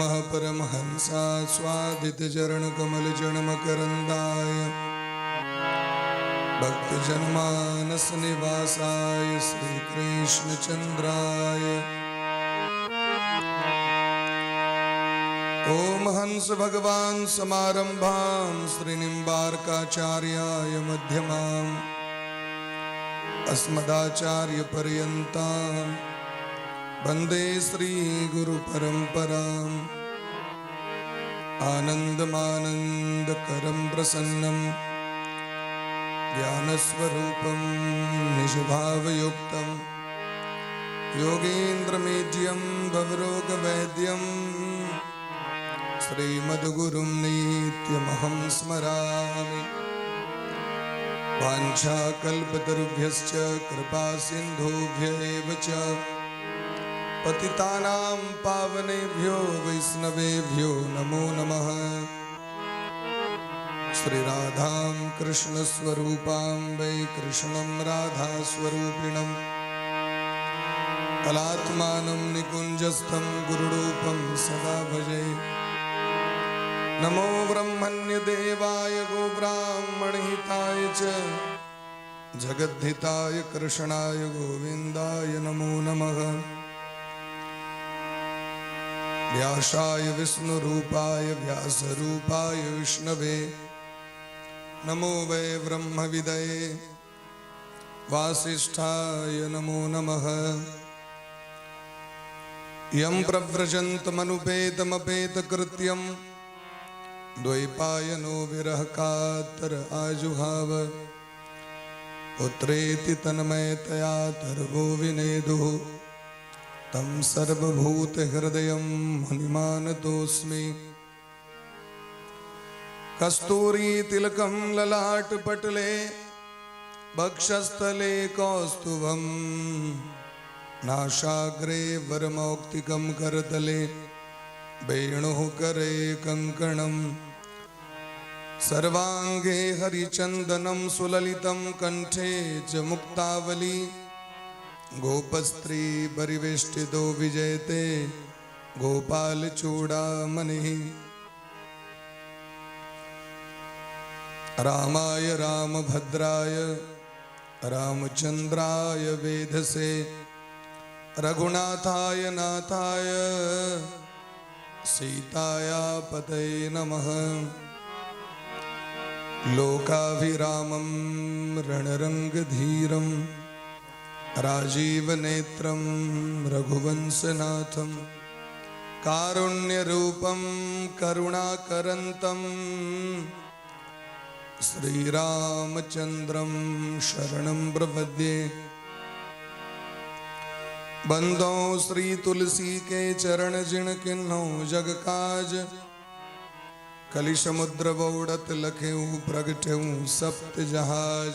नमः परमहंसा स्वादितचरणकमलजनमकरन्दाय भक्तजन्मानसनिवासाय श्रीकृष्णचन्द्राय ओम हंस भगवान समारंभां श्रीनिम्बार्काचार्याय मध्यमाम् अस्मदाचार्यपर्यन्तां वन्दे श्रीगुरुपरम्पराम् आनन्दमानन्दकरं प्रसन्नं ज्ञानस्वरूपं निजभावयुक्तं योगेन्द्रमेज्यं भवरोगवैद्यं श्रीमद्गुरुं नित्यमहं स्मरामि। वाञ्छाकल्पतरुभ्यश्च कृपासिन्धुभ्य एव च पतितानां पावनेभ्यो वैष्णवेभ्यो नमो नमः। श्रीराधां कृष्णस्वरूपां वै कृष्णं राधास्वरूपिणं कलात्मानं निकुञ्जस्थं गुरुरूपं सदा भजे। नमो ब्रह्मण्यदेवाय गोब्राह्मणहिताय च जगद्धिताय कृष्णाय गोविन्दाय नमो नमः। व्यासाय विष्णुरूपाय व्यासरूपाय विष्णवे नमो वै ब्रह्मविदये वासिष्ठाय नमो नमः। यं प्रव्रजन्तमनुपेतमपेतकृत्यं द्वैपायनो विरहकातर आजुहाव पुत्रेति तन्मयतया तर्वो विनेदुः तं सर्वभूतहृदयं मुनिमानतोऽस्मि। कस्तूरीतिलकं ललाटपटले वक्षस्थले कौस्तुभं नासाग्रे वरमौक्तिकं करतले वेणुः करे कङ्कणं सर्वाङ्गे हरिचन्दनं सुललितं कण्ठे च मुक्तावली गोपस्त्री परिवेष्टितो विजयते गोपालचूडामणिः। रामाय रामभद्राय रामचन्द्राय वेधसे रघुनाथाय नाथाय सीताया पतये नमः। लोकाभिरामं रणरङ्गधीरं राजीवनेत्रं रघुवंशनाथं कारुण्यरूपं करुणाकरन्तं श्रीरामचन्द्रं शरणं प्रपद्ये। बंदो श्री तुलसी के चरण जिण किन्हो जग काज कलिसमुद्र बौड़त लखेऊ प्रगटेऊ सप्त जहाज।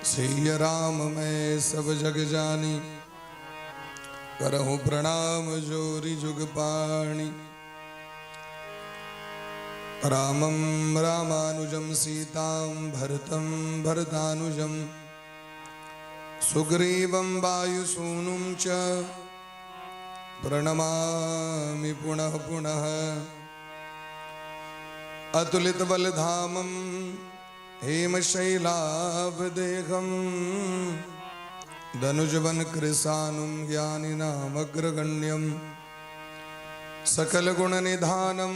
सिय राम मैं सब जग जानी करहूँ प्रणाम जोरी जुग पाणी। रामं रामानुजं सीतां भरतं भरतानुजं सुग्रीवं वायुसूनुं च प्रणमामि पुनः पुनः। अतुलितबलधामं हेमशैलाभदेहं धनुजवनकृशानुं ज्ञानिनामग्रगण्यं सकलगुणनिधानं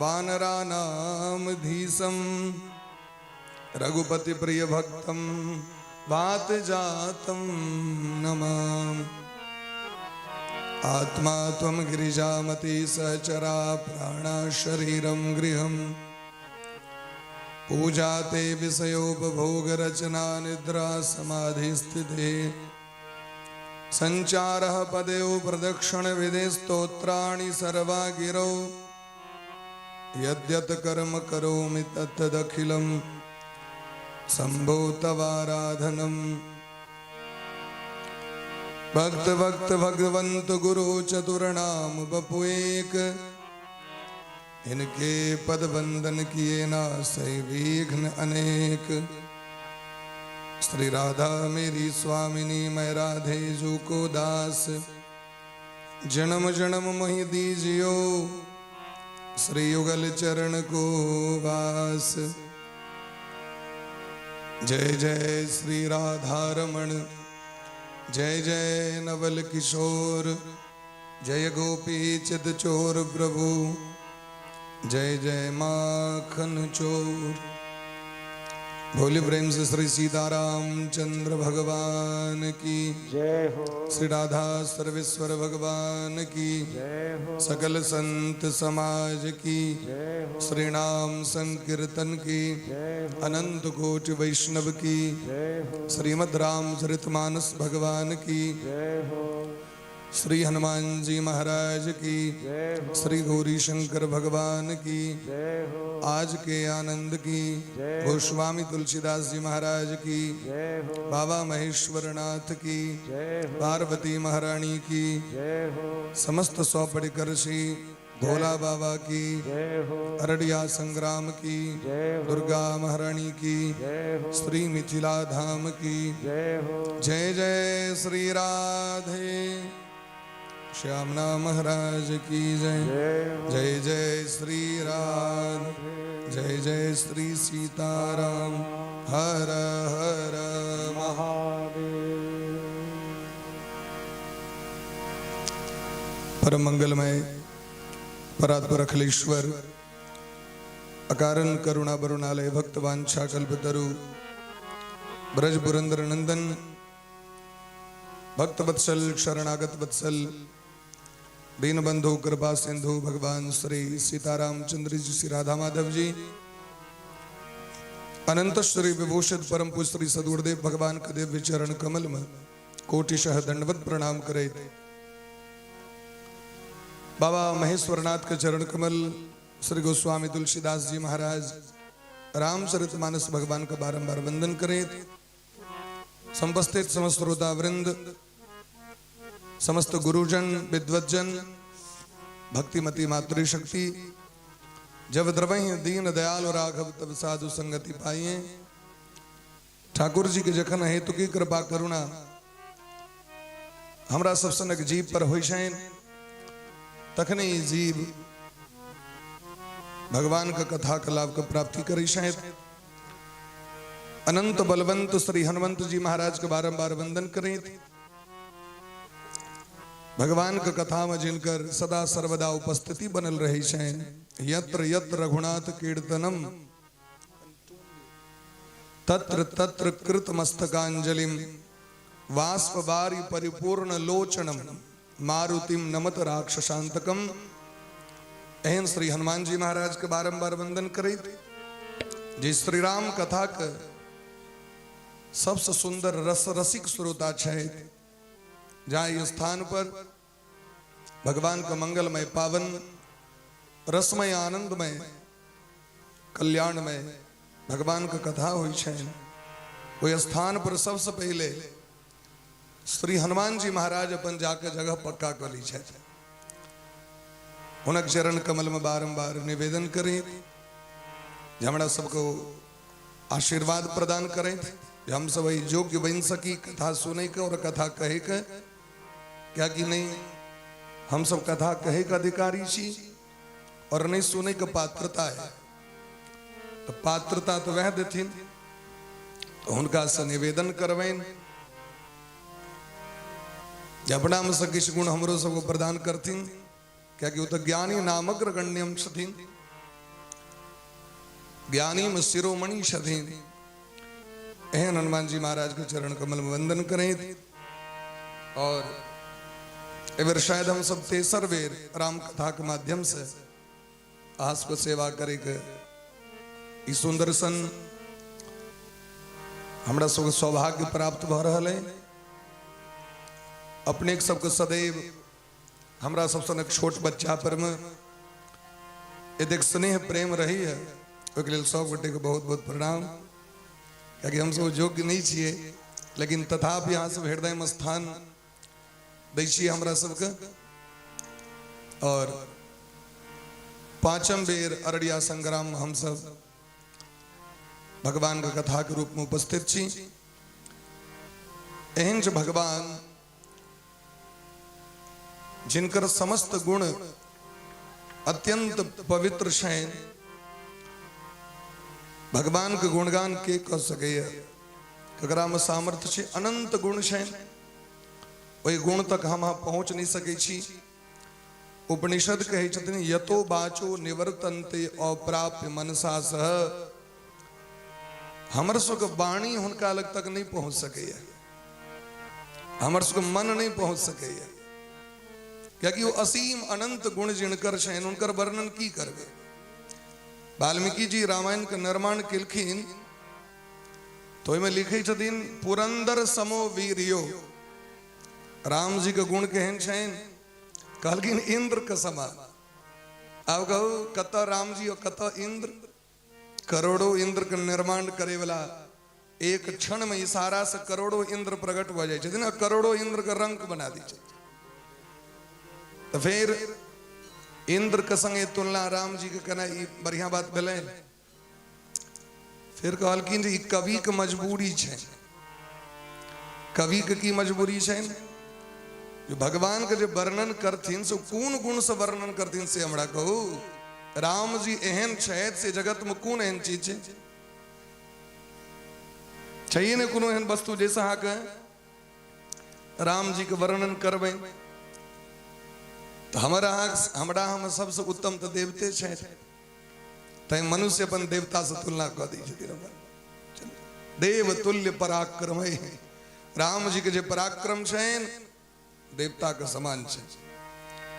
वानराणामधीशं रघुपतिप्रियभक्तं वातजातं नमामि। आत्मा त्वं गिरिजामती सहचरा प्राणा शरीरं गृहं पूजाते विषयोपभोगरचना निद्रा समाधिस्थिते संचारः पदयो प्रदक्षिणविधे स्तोत्राणि सर्वा गिरौ यद्यत् कर्म करोमि तत्तदखिलं शम्भो तवाराधनम्। भक्त भक्त भगवंत गुरु चतुर्नाम बपु एक इनके पद बंदन किए ना सही विघ्न अनेक। श्री राधा मेरी स्वामिनी मैं राधे जू को दास जन्म जन्म मही दीजियो श्री युगल चरण को वास। जय जय श्री राधा रमण, जय जय नवल किशोर, जय गोपी चित चोर प्रभु, जय जय माखन चोर। भोले प्रेम से श्री सीताराम चंद्र भगवान की जय हो। श्री राधा सर्वेश्वर भगवान की जय हो। सकल संत समाज की जय हो। श्री नाम संकीर्तन की जय हो। अनंत कोटि वैष्णव की जय हो। श्रीमद् रामचरितमानस भगवान की जय हो। श्री हनुमान जी महाराज की जय हो। श्री गौरी शंकर भगवान की जय हो। आज के आनंद की जय हो। गोस्वामी तुलसीदास जी महाराज की जय हो। बाबा महेश्वर नाथ की जय हो। पार्वती महारानी की जय हो। समस्त सौ पढ़कर श्री भोला बाबा की जय हो। अरडिया संग्राम की जय हो। दुर्गा महारानी की जय हो। श्री मिथिला धाम की जय हो। जय जय श्री राधे श्यामना महाराज की जय। जय हो। जय जय श्री राम, जय जय श्री सीताराम, हर हर महादेव। परम मंगलमय परात्पर अखिलेश्वर अकारण करुणा बरुणालय भक्तवांछा कल्पतरु ब्रज पुरंदर नंदन भक्त वत्सल शरणागत वत्सल दीनबंधु कृपा सिंधु भगवान श्री सीताराम चंद्र जी श्री राधा माधव जी अनंत श्री विभूषित परम पूज्य श्री सदगुरुदेव भगवान के दिव्य चरण कमल में कोटिशः दंडवत प्रणाम करे। बाबा महेश्वरनाथ के चरण कमल श्री गोस्वामी तुलसीदास जी महाराज रामचरितमानस भगवान का बारंबार वंदन करें। संपस्थित समस्त श्रोता वृंद, समस्त गुरुजन विद्वज्जन, भक्तिमती मातृशक्ति, जब द्रवहि दीन दयाल और राघव तब साधु संगति पाइए। ठाकुर जी के जखन हेतु की कृपा करुणा हमरा सब सनक जीव पर होई छैन, तखने जीव भगवान का कथा कलाप का प्राप्ति करी शायद। अनंत बलवंत श्री हनुमंत जी महाराज के बारंबार वंदन करें। भगवान का कथा में जिनकर सदा सर्वदा उपस्थिति बनल रही शैन। यत्र यत्र रघुनाथ कीर्तनम तत्र तत्र कृत मस्तकांजलिम वाष्पवारि परिपूर्ण लोचनम मारुतिम नमत राक्षसांतकम। एहन श्री हनुमान जी महाराज के बारंबार वंदन करे। जिस श्री राम कथा के सबसे सुंदर रस रसिक श्रोता है, जहाँ इस स्थान पर भगवान का मंगलमय पावन रसमय आनंदमय कल्याणमय भगवान का कथा हुई है, वो स्थान पर सबसे पहले श्री हनुमान जी महाराज अपन जाकर जगह पक्का कर ली है। उनक चरण कमल में बारंबार निवेदन करें, हमरा सबको आशीर्वाद प्रदान करें, हम सब योग्य बन सकी कथा सुने के और कथा कहे के। क्या कि नहीं, हम सब कथा कहे का अधिकारी छी और नहीं सुने के पात्रता है। तो पात्रता तो वह देथिन, तो उनका से निवेदन करवेन अपना में से किस गुण हमरो सबको प्रदान करथिन। क्या कि वो तो ज्ञानी नामक गण्यम छथिन, ज्ञानी में शिरोमणि छथिन। एहन हनुमान जी महाराज के चरण कमल में वंदन करें। और एवर शायद हम सब तेसर बेर राम कथा के माध्यम से आस को सेवा करे के सुंदर सन हमरा सबके सौभाग्य प्राप्त भ रहा है। अपने सबके सदैव हमरा सब सन छोट बच्चा पर में यदि स्नेह प्रेम रही है, ओके लेल सब गोटे के बहुत बहुत प्रणाम। क्या कि हम सब योग्य नहीं छिए, लेकिन तथापि यहाँ सब हृदय में स्थान दै छिए हमरा सबके। और पांचम बेर अरडिया संग्राम में हम सब भगवान का कथा के रूप में उपस्थित छी। एहन जो भगवान जिनकर समस्त गुण अत्यंत पवित्र शैन भगवान के गुणगान के कह सके ककरा में सामर्थ्य छे अनंत गुण शैन वही गुण तक हम पहुंच नहीं सके छी। उपनिषद कहे छथिन यतो बाचो निवर्तन्ते अप्राप्य मनसा सह हमर सुख वाणी हुनका लग तक नहीं पहुंच सके हमर सुख मन नहीं पहुंच सके क्योंकि वो असीम अनंत गुण जिनकर शैन उनकर वर्णन की करबे। वाल्मीकि जी रामायण के निर्माण केलखिन तो इमे लिखे छथिन पुरंदर समो वीर्यो राम जी के गुण केहन शैन कहलखिन इंद्र के समान। अब कहू कत राम जी और कत इंद्र करोड़ों इंद्र के निर्माण करे वाला एक क्षण में इशारा से करोड़ों इंद्र प्रकट हो जाए ना करोड़ों इंद्र का रंग बना दी तो फिर इंद्र के संगे तुलना राम जी के कहना बढ़िया बात भेले। फिर कहलखिन जे कवि के मजबूरी है कवि के की मजबूरी है जो भगवान के जो वर्णन करथिन से कौन गुण से वर्णन करथिन से हमरा कहू राम जी एहन छथि से जगत में कौन एहन चीज चाहिए ने कोनो एहन वस्तु जैसा के राम जी के वर्णन करबे तो हमरा हम सबसे उत्तम तो देवते छथि तै मनुष्य अपन देवता से तुलना कर दी देव तुल्य पराक्रम राम जी के जो पराक्रम छन देवता के समान छे।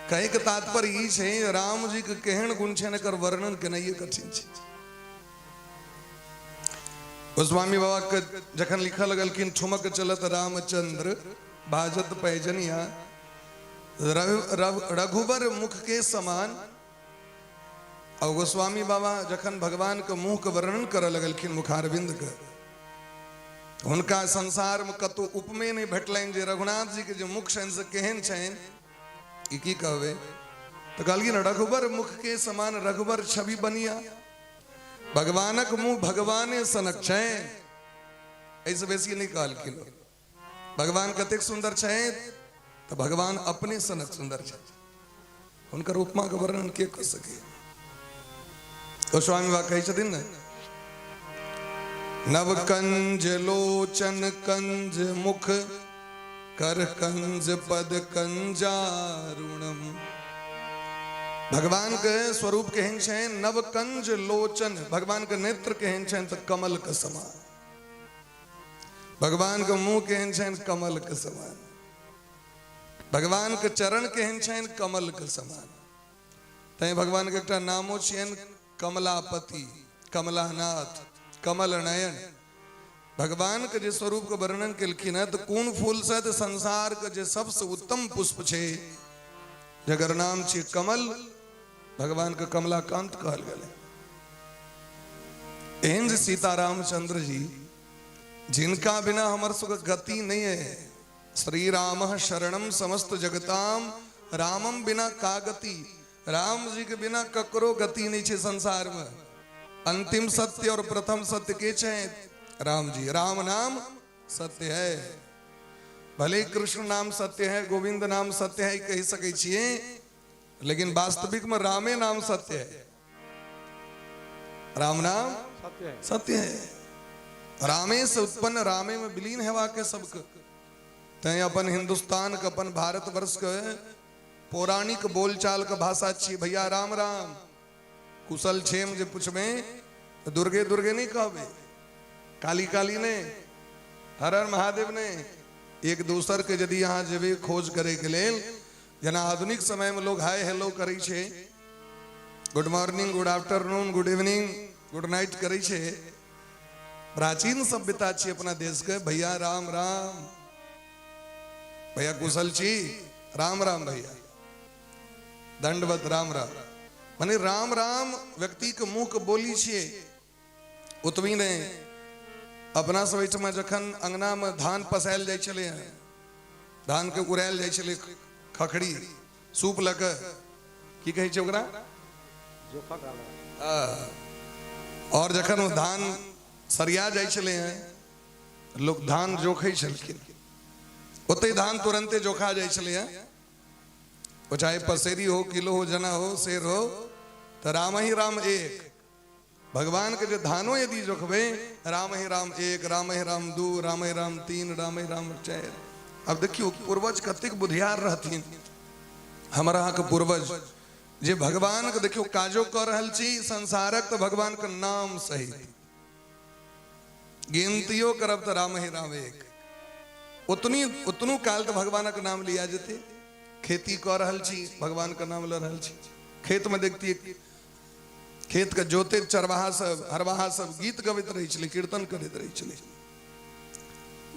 कहे के तात्पर्य ई राम जी के केहन गुण छे एकर वर्णन केनाइए कठिन छे। गोस्वामी बाबा के जखन लिखा लगलखिन ठुमक चलत रामचंद्र बाजत पैजनिया रघुबर मुख के समान। और गोस्वामी बाबा जखन भगवान के मुंह के वर्णन करे लगलखिन मुखारविंद के उनका संसार में कतो उपमे नहीं भेटलन जे रघुनाथ जी के जो मुख छन से केहन छन की कहवे तो कहलखिन रघुबर मुख के समान रघुबर छवि बनिया भगवानक मुंह भगवाने सनक छन ऐसे बेसी नहीं कहलखिन। भगवान कतेक सुंदर छन तो भगवान अपने सनक सुंदर छन उनकर उपमा के वर्णन के कर सके। तो स्वामी बाबा कहे छथिन न नव कंज लोचन कंज मुख कर कंज पद कंजारुणम। भगवान के स्वरूप केहन छन नव कंज लोचन भगवान के नेत्र केहन छन तो कमल के समान। भगवान के मुंह केहन छन कमल के समान। भगवान के चरण केहन छन कमल के समान। तै भगवान के एकटा नामो छन कमलापति कमलानाथ कमल नयन। भगवान के जे स्वरूप के वर्णन केलखिन है तो कौन फूल से तो संसार के जे सबसे उत्तम पुष्प छे जगर नाम छे कमल भगवान के कमलाकांत कहल गेल। एहन जे सीता रामचंद्र जी जिनका बिना हमार सुख गति नहीं है। श्री राम शरणम समस्त जगताम रामम बिना का गति। राम जी के बिना ककरो गति नहीं छे संसार में। अंतिम सत्य और प्रथम सत्य के छे राम जी। राम नाम सत्य है भले कृष्ण नाम सत्य है गोविंद नाम सत्य है कह सके छिए लेकिन वास्तविक में रामे नाम सत्य है। राम नाम सत्य है। रामे से उत्पन्न रामे में विलीन है वाक्य सबके। तय अपन हिंदुस्तान के अपन भारतवर्ष के पौराणिक बोलचाल का भाषा छी भैया राम राम कुशल छेम जे पूछबे तो दुर्गे दुर्गे नहीं कहबे काली काली ने हर हर महादेव ने एक दूसर के यदि यहाँ जेबे खोज करे के लेल जना आधुनिक समय में लोग हाय हेलो करे छे good morning good afternoon good evening good night करे छे। प्राचीन सभ्यता छी अपना देश के भैया राम राम भैया कुशल छी राम राम भैया दंडवत राम राम माने राम राम व्यक्ति के मुंह के बोली छे। उतवी ने अपना सब में जखन अंगना में धान पसायल जाय छले धान के उड़ायल जाय छले खखड़ी सूप लग की कहे छे ओकरा जोखा गाला। और जखन धान सरिया जाय छले लोग धान जोखै छलखिन ओते धान तुरंते जोखा जाय छले वो चाहे पसेरी हो, किलो हो, जना हो, शेर हो, तो राम ही राम एक। भगवान के जो धानो यदि जोखबे, राम ही राम एक, राम ही राम दू, राम ही राम तीन, राम ही राम चार। अब देखियो पूर्वज कतिक बुधियार रहथिन हमारा यहाँ के पूर्वज, जे भगवान के देखियो काजो कर रहल छी संसारक, तो भगवान के नाम सहित गिनतियो करब तो राम ही राम एक। उतनू काल तो भगवान का नाम लिया जेते। खेती कर रहल छी, भगवान का नाम ले रहल छी। खेत में देखती खेत के जोते चरवाहा सब, हरवाहा सब गीत गबैत रही छले, कीर्तन करैत रही छले।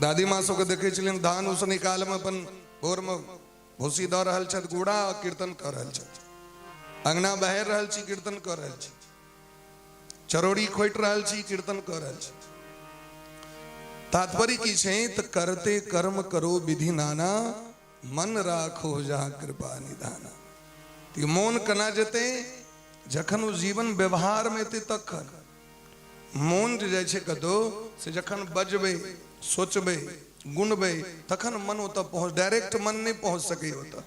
दादी माँ सब के देखे छलिन धान उस निकाल में अपन भोर में भूसी द रहल छत, गुड़ा कीर्तन कर रहल छत। अंगना बहर रहल छी, कीर्तन कर रहल छी। चरौड़ी खोट रहल छी, कीर्तन कर रहल छी। तात्पर्य की छे त करते कर्म करो विधि नाना, मन राखो जहाँ कृपा निधाना। ती मौन कना जते जखन वो जीवन व्यवहार में ते तखन मौन जाय छे कदो से जखन बजबे, सोचबे, गुनबे, तखन मन होता पहुंच। डायरेक्ट मन नहीं पहुंच सके होता।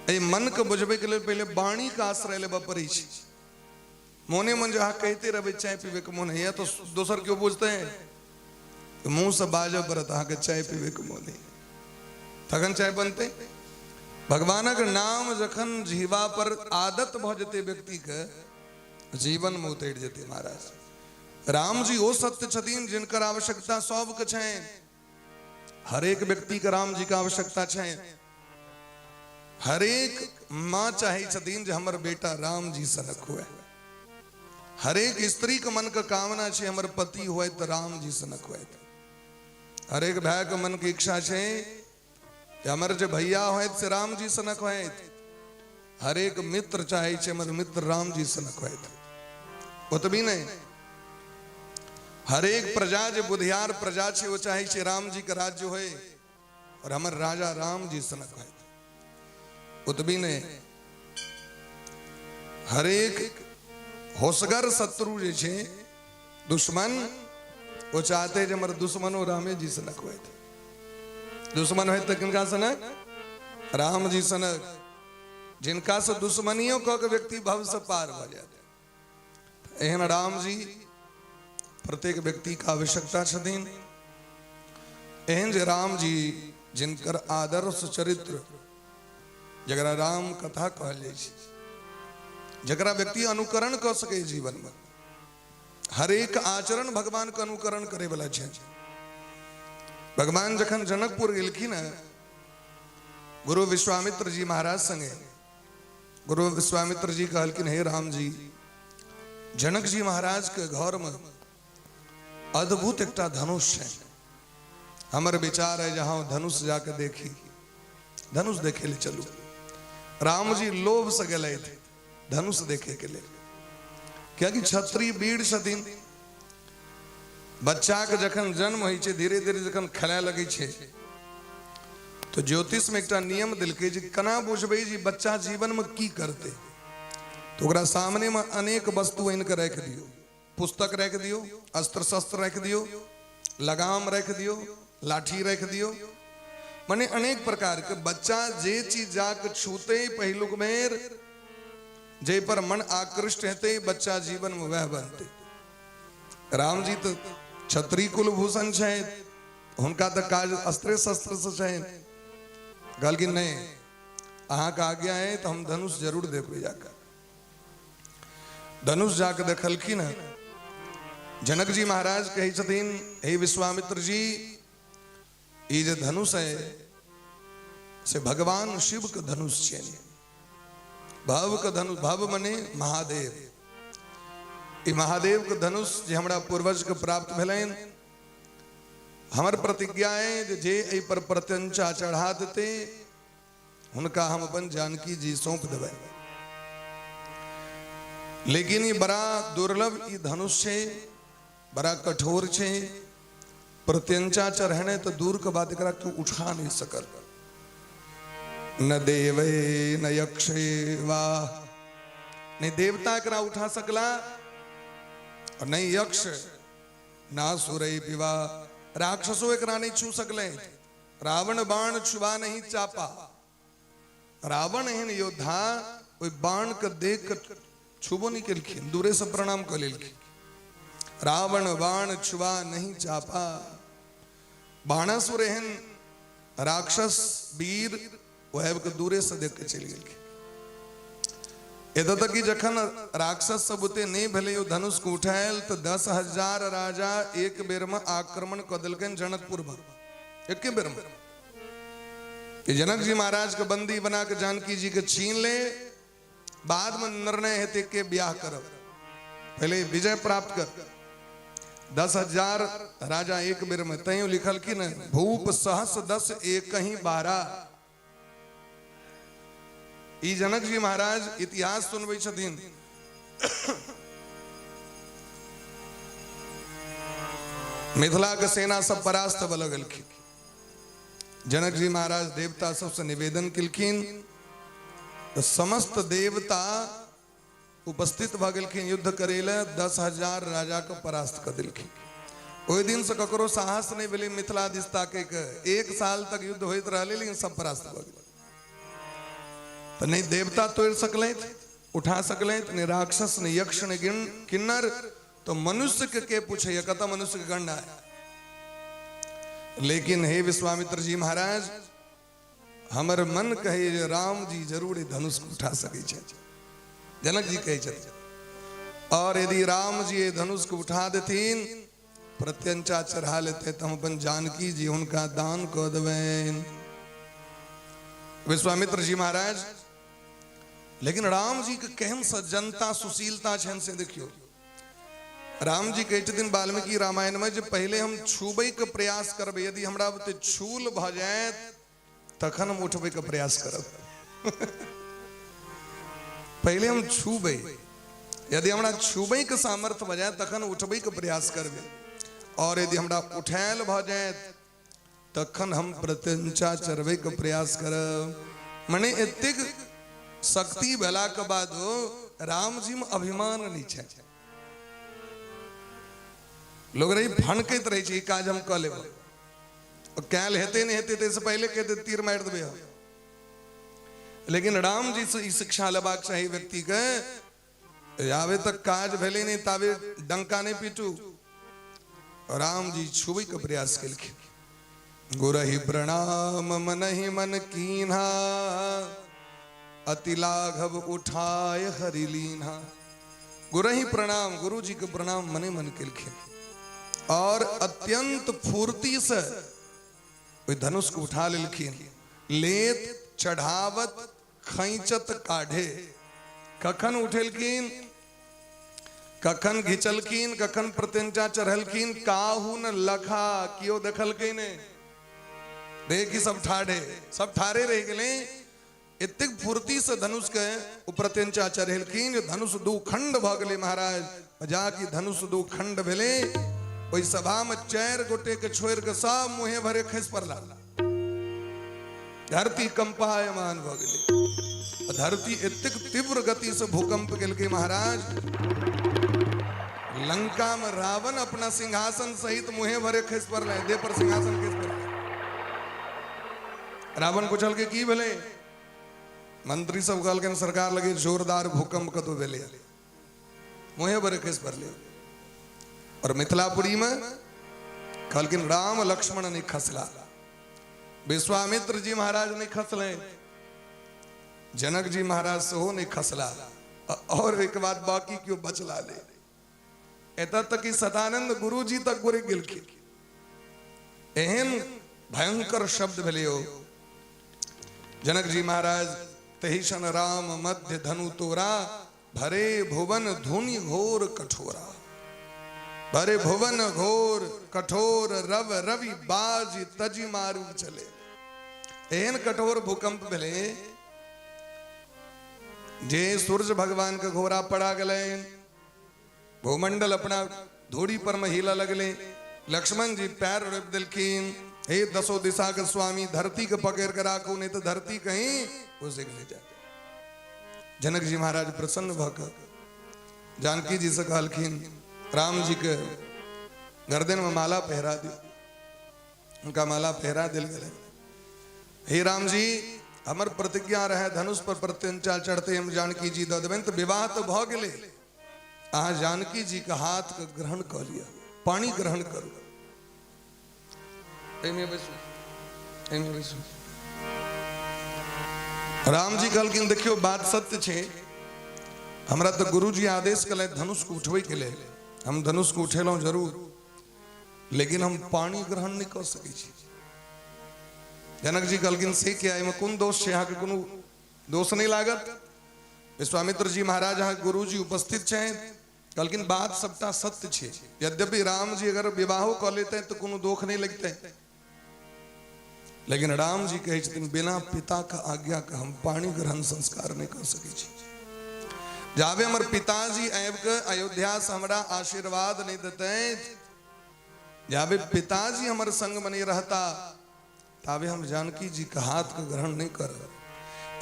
ए मन के बुझबे के लिए पहले वाणी का आश्रय लेबा पड़ी छे। मोने मन जहाँ कहते रहे चाय पीवे के मन है, तो दोसर क्यों पूछते हैं? तो मुंह से बाजो परत अहाँ के चाय पीवे के मन है, तखन चाय बनते। भगवान के नाम जखन जीवा पर आदत भ जते व्यक्ति के, जीवन में उतर जते। महाराज राम जी वो सत्य छथिन जिनकर आवश्यकता सबके छे। हर एक व्यक्ति के राम जी का आवश्यकता छे। हर एक माँ चाहे छथिन जे हमर बेटा राम जी सनक हुए। हर एक स्त्री के मन के कामना छे हमर पति हुए तो राम जी सनक हुए। हर एक भाई के मन की इच्छा छे हमर जो भैया होत से राम जी सनक होत। हर एक मित्र चाहे छे हमर मित्र राम जी सनक होत। ओतबी नहीं, हर एक प्रजा जो बुधियार प्रजा छे वो चाहे छे राम जी का राज्य होए और हमर राजा राम जी सनक होत। ओतबी नहीं, हर एक होशगर शत्रु जे छे दुश्मन, वो चाहते जो हमर दुश्मनो रामे जी सनक होत। दुश्मन है तो किनका सनक? राम जी सनक। जिनका से दुश्मनियों को व्यक्ति भव से पार हो जाते। एहन राम जी प्रत्येक व्यक्ति का आवश्यकता छथिन। एहन जे राम जी जिनकर आदर्श चरित्र, जगरा राम कथा कहल जाय छै, जगरा व्यक्ति अनुकरण कर सके जीवन में। हर एक आचरण भगवान के अनुकरण करे वाला छै। भगवान जखन जनकपुर गेलखिन, गुरु विश्वामित्र जी महाराज संगे, गुरु विश्वामित्र जी कहलखिन हे राम जी, जनक जी महाराज के घर में अद्भुत एक धनुष है। हमर विचार है जहां धनुष जाके देखी, धनुष देखे ले चलू। राम जी लोभ से गए थे धनुष देखे के लिए, क्या कि क्षत्रिय वीर छथिन। बच्चा के जखन जन्म होई छे, धीरे धीरे जखन खेलाय लगे छे, तो ज्योतिष में एक नियम दिलके जे कना बुझबे जी बच्चा जीवन में की करते। तो ओकरा सामने में अनेक वस्तु आनि के रख दियो। पुस्तक रख दियो, अस्त्र शस्त्र रख दियो, लगाम रख दियो, लाठी रख दियो, माने अनेक प्रकार के। बच्चा जे चीज जाके छूते पहलुक मेर, जे पर मन आकृष्ट हेते, बच्चा जीवन में वह बनते। राम जी तो क्षत्रिय कुलभूषण छे, हुनका तो काज अस्त्र शस्त्र से छे। गल की नहीं, अहाँ का आज्ञा है तो हम धनुष जरूर देखबे। जाकर धनुष जाके देखलखिन। जनक जी महाराज कहे छथिन हे विश्वामित्र जी, ये जो धनुष है से भगवान शिव के धनुष छे। भव के धनुष, भव मने महादेव। ई महादेव के धनुष जे हमरा पूर्वज के प्राप्त भेलैन। हमर प्रतिज्ञा है जे एहि पर प्रत्यंचा चढ़ा देते, हुनका हम अपन जानकी जी सौंप देबै। लेकिन ये बड़ा दुर्लभ ई धनुष छे, बड़ा कठोर छे। प्रत्यंचा चढ़ने तो दूर के बात, एकरा तू उठा नहीं सकल। न देवे न यक्षे वा, नहीं देवता एकरा उठा सकला और नहीं यक्ष, ना सुरई पिवा, राक्षसों एकरा नहीं छू सकले। रावण बाण छुआ नहीं चापा, रावण एहन योद्धा ओई बाण के देख कर छुबो नहीं केलखिन, दूरे से प्रणाम कर लेलखिन। रावण बाण छुआ नहीं चापा। बाणासुर एहन राक्षस वीर वह के दूरे से देख के चली गेलखिन। एतऽ तक कि जखन राक्षस सब उते नहीं भेले यो धनुष को उठायल तो 10,000 राजा एक बेर में आक्रमण कर दिलकन जनकपुर में, एक बेर में। कि जनक जी महाराज के बंदी बना के जानकी जी के छीन ले, बाद में निर्णय हेते के ब्याह करब, पहले विजय प्राप्त कर। 10,000 राजा एक बेर में तय लिखल कि न भूप सहस 10 एक ही 12। ई जनक जी महाराज इतिहास सुनबै छथिन। मिथिला के सेना सब परास्त भ लगलखिन। जनक जी महाराज देवता सबसे निवेदन किलखिन, तो समस्त देवता उपस्थित भ गेलखिन युद्ध करे ले। 10,000 राजा के परास्त कर दिलखिन। ओहि दिन से ककरो साहस नहीं भेलै मिथिला दिस ताके के। 1 साल तक युद्ध होइत रहले लेकिन सब परास्त भ गेलै। तो नहीं देवता तोड़ सकले, उठा सकले, नहीं राक्षस, नहीं यक्ष, नहीं किन्नर, तो मनुष्य के पूछे कता मनुष्य के गणना है। लेकिन हे विश्वामित्र जी महाराज, हमर मन कहे राम जी जरूर धनुष को उठा सके छे। जनक जी कहे छे, और यदि राम जी ये धनुष को उठा देथिन, प्रत्यंचा चढ़ा लेते तो हम अपन जानकी जी उनका दान कर देवें। विश्वामित्र जी महाराज, लेकिन राम जी के केहन सज्जनता सुशीलता छन से देखियो। राम जी कहते दिन वाल्मीकि रामायण में, जब पहले हम छूबे के प्रयास करबे, यदि हमरा बुते छूल भ जाए तखन हम उठबे के प्रयास करब। पहले हम छूबे, यदि हमरा छूबे के सामर्थ्य भ जाए तखन उठबे के प्रयास करबे, और यदि हमरा उठायल भ जाए तखन हम प्रत्यंचा चढ़बे के प्रयास करब। मने एतेक शक्ति भेला के बाद राम जी में अभिमान नहीं छे। लोग रही भनकैत रहे छे, काज हम क लेब, कैल हेते नहीं हेते ते से पहले कहते तीर मार देबे। लेकिन राम जी से ई शिक्षा लेबाक चाही व्यक्ति के, आवे तक काज भेले नहीं तावे डंका नहीं पीटू। राम जी छुबे के प्रयास केलखिन। गुरहि प्रणाम मनहि मन कीन्हा, अति लाघव उठाय हरि लीन्हा। गुरहि प्रणाम, गुरु जी के प्रणाम मने मन केलखिन, और अत्यंत फूर्ति से ओइ धनुष को उठा लेलखिन। लेत चढ़ावत खैंचत काढ़े, कखन उठेलखिन, कखन घिचलखिन, कखन प्रत्यंचा चढ़लखिन, काहू न लखा कियो देखलखिन। देखी सब ठाढ़े, सब ठारे रह गेले। इतक फुर्ती से धनुष के प्रत्यंचा चढ़ेलखिन, धनुष 2 खंड भ गेले महाराज। जाकि धनुष 2 खंड भेले, ओइ सभा में 4 गोटे के छोड़ के सब मुहे भरे खस पड़ला। धरती कंपायमान भ गेले। धरती इतक तीव्र गति से भूकंप केलके महाराज। लंका में रावण अपना सिंहासन सहित मुहे भरे खस पड़ला, देह पर सिंहासन खस पड़ला। रावण पूछल के की भेले? मंत्री सब कहलकन सरकार लगे जोरदार भूकंप कतो भेले, मुहे भरे खस पड़ले। और मिथिलापुरी में कहलकिन राम लक्ष्मण नहीं खसला, विश्वामित्र जी महाराज नहीं खसले, जनक जी महाराज सेहो नहीं खसला, और एक बात बाकी क्यों बचला ले। एत तक कि सदानंद गुरु जी तक गुरे गेलखिन। एहन भयंकर शब्द भेले हो। जनक जी महाराज, तहिशन राम मध्य धनु तोरा, भरे भुवन धुनि घोर कठोरा। भरे भुवन घोर कठोर, रव रवि बाज तजी मारू चले। एहन कठोर भूकंप भेले जे सूर्य भगवान के घोरा पड़ा गले, भूमंडल अपना धूड़ी पर में हिला लगले। लक्ष्मण जी पैर रोप दिलखिन, हे 10 दिशा के स्वामी, धरती के पकड़ कर राखू, नहीं तो धरती कहीं उसे ले जाए। जनक जी महाराज प्रसन्न भकर जानकी जी से कहलखिन, राम जी के गर्दन में माला पहरा दी। उनका माला पहरा दिल गए। हे राम जी, हमर प्रतिज्ञा रहे धनुष पर प्रत्यंचा चढ़ते हम जानकी जी ददवंत विवाह तो भ गेले आ जानकी जी का हाथ का ग्रहण कर लिया पानी ग्रहण करो एमे बैसू राम जी कहलखिन देखियो बात सत्य छे हमरा तो गुरु जी आदेश कले धनुष को उठवे के लिए हम धनुष को उठेलो जरूर लेकिन हम पानी ग्रहण नहीं कर सके छी जनक जी कहलखिन से क्या एमे कोन दोष छे यहाँ के कोनो दोष नहीं लागत विश्वामित्र जी महाराज यहाँ गुरु जी उपस्थित छे कहलखिन बात सबटा सत्य छे यद्यपि राम जी अगर विवाहो कर लेते हैं तो कोनो दोष नहीं लगते लेकिन राम जी कहे छथिन बिना पिता का आज्ञा का हम पानी ग्रहण संस्कार नहीं कर सके छी जावे हमर पिताजी आब के अयोध्या से हमरा आशीर्वाद नहीं देते जावे पिताजी हमर संग में नहीं रहता तावे हम जानकी जी का हाथ का ग्रहण नहीं कर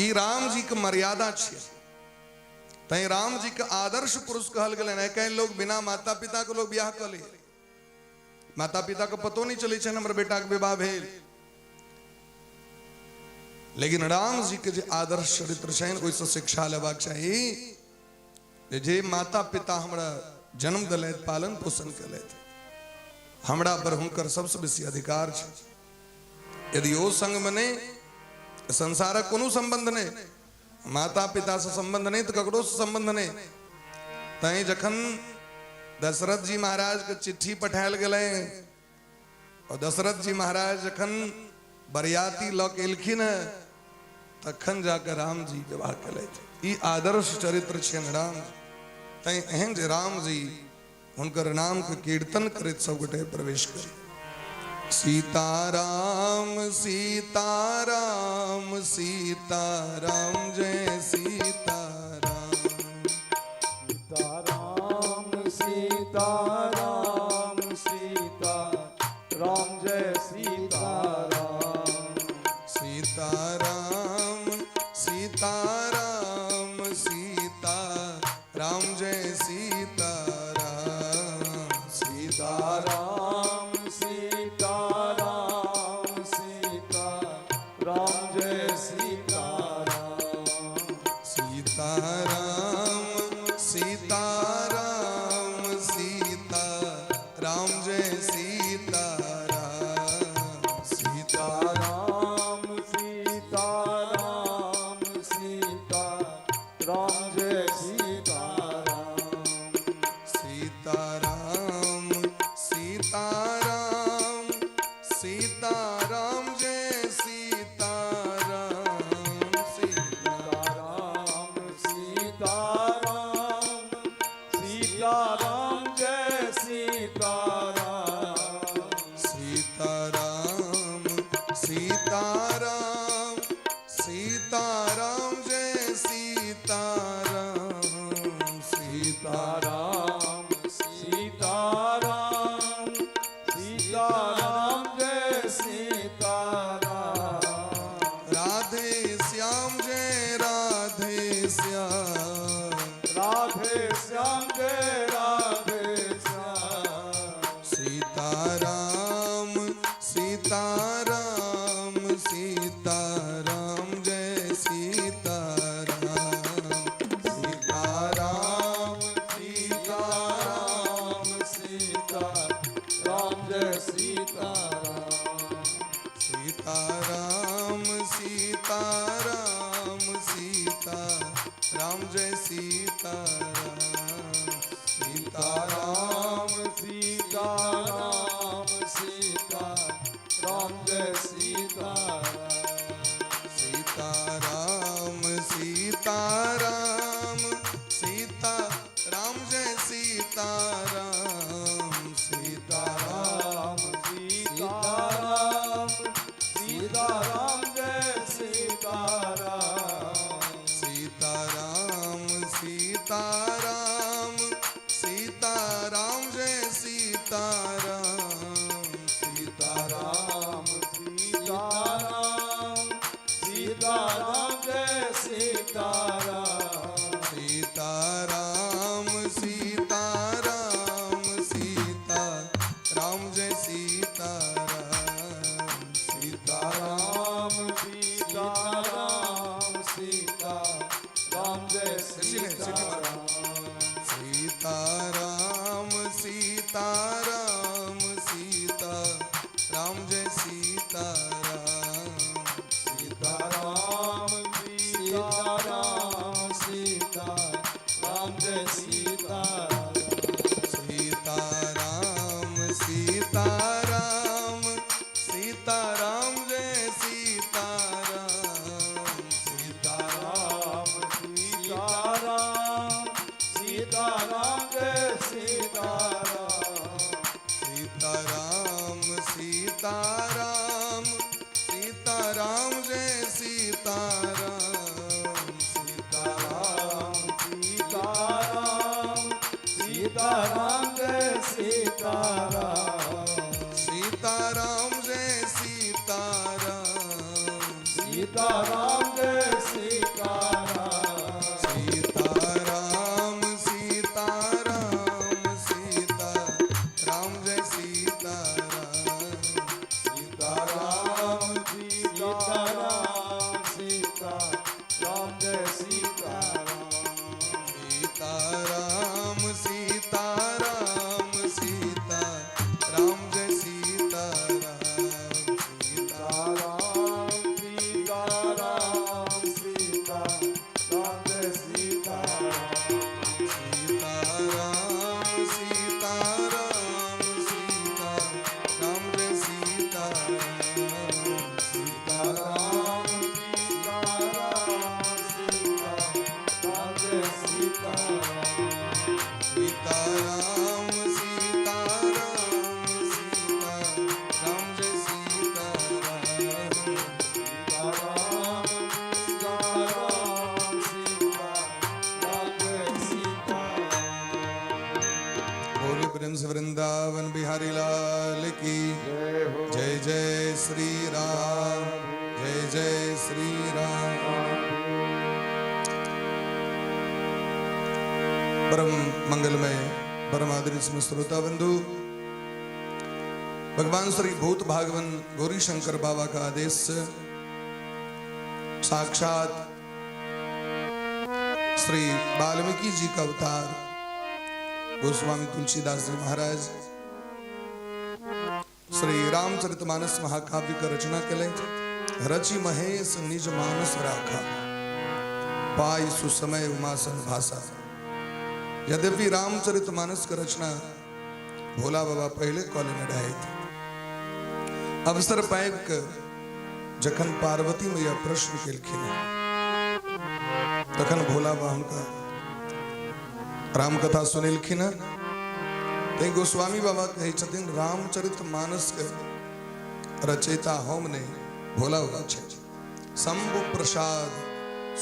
ई राम जी के मर्यादा छे तई राम जी के आदर्श पुरुष कहल गेले न कई लोग बिना माता पिता के लोग ब्याह कर ले माता पिता को पतो नहीं चले छन हमर बेटा के विवाह भेल लेकिन राम जी के जे आदर्श चरित्र छन ओइ से शिक्षा लेबाक चाहिए जे माता पिता हमरा जन्म दिलैत पालन पोषण केलैत हमरा पर हुनकर सबसे बेसी अधिकार छे यदि ओ संग में नहीं संसारक कोनो संबंध नहीं माता पिता से संबंध नहीं तो ककरो से संबंध नहीं तई जखन दशरथ जी महाराज के चिट्ठी पठायल गेलै और दशरथ जी महाराज जखन बरियाती लऽ के एलखिन तखन जाकर राम जी विवाह केलथि ई आदर्श चरित्र छनि राम तई एहन जे राम जी हुनकर नाम के कीर्तन करैत सब गोटे प्रवेश करी सीताराम सीताराम सीताराम जय सीताराम सीताराम सीताराम सीताराम जय सीताराम सीताराम सीताराम सीताराम जय सीताराम सीताराम सीताराम सीताराम जय सीताराम सीताराम सीताराम सीताराम जय सीताराम सीताराम सीताराम सीताराम जय सीताराम सीताराम सीताराम सीताराम जय सीताराम सीताराम सीताराम सीताराम जय सीताराम सीताराम सीताराम सीताराम जय सीताराम सीताराम सीताराम सीताराम जय सीताराम राधे श्याम जय राधे श्याम राधे श्याम जय राधे श्याम सीताराम सीताराम सीताराम जय सीताराम सीताराम सीताराम सीताराम जय सीताराम सीताराम सीताराम सीताराम जय सीताराम सीताराम सीताराम सीताराम जय सीताराम सीताराम सीताराम सीताराम जय सीताराम सीताराम सीताराम सीताराम जय सीताराम सीताराम सीताराम सीताराम जय सीताराम सीताराम सीताराम सीने सीटी मारो सीताराम सीताराम सीता राम जय सीताराम सीताराम सीताराम सीता राम जय सीताराम सीताराम सीताराम सीताराम जय सीताराम सीताराम सीताराम सीताराम जय सीताराम सीताराम सीताराम सीताराम जय सीताराम सीताराम सीताराम सीताराम जय सीताराम सीताराम जय सीताराम सीताराम जय सीताराम सीताराम सीताराम सीताराम जय सीताराम सीताराम सीताराम सीताराम जय सीताराम सीताराम सीताराम सीताराम जय सीताराम सीताराम सीताराम सीताराम जय सीताराम सीताराम सीताराम सीताराम जय सीताराम सीताराम सीताराम सीताराम जय सीताराम सीताराम सीताराम सीताराम जय सीताराम सीताराम सीताराम सीताराम जय सीताराम बोले प्रेम से वृंदावन बिहारी लाल की जय हो जय जय श्री राम जय जय श्री राम परम मंगलमय परम आदरणीय श्रोता बंधु भगवान श्री भूत भागवन गौरी शंकर बाबा का आदेश से साक्षात श्री वाल्मीकि जी का अवतार गोस्वामी तुलसीदास जी महाराज श्री रामचरितमानस महाकाव्य का रचना कले रचि महेश निज मानस राखा पाई सुसमय उमासन भाषा। यद्यपि रामचरितमानस का रचना भोला बाबा पहले कॉले में रहे थे अवसर पाइब कर जखन पार्वती में यह प्रश्न केलखिन तखन भोला बाबा उनका राम कथा सुनेलखिन ते गोस्वामी बाबा कहे छथिन रामचरितमानस के रचयिता हमने भोला बाबा छे शंभु प्रसाद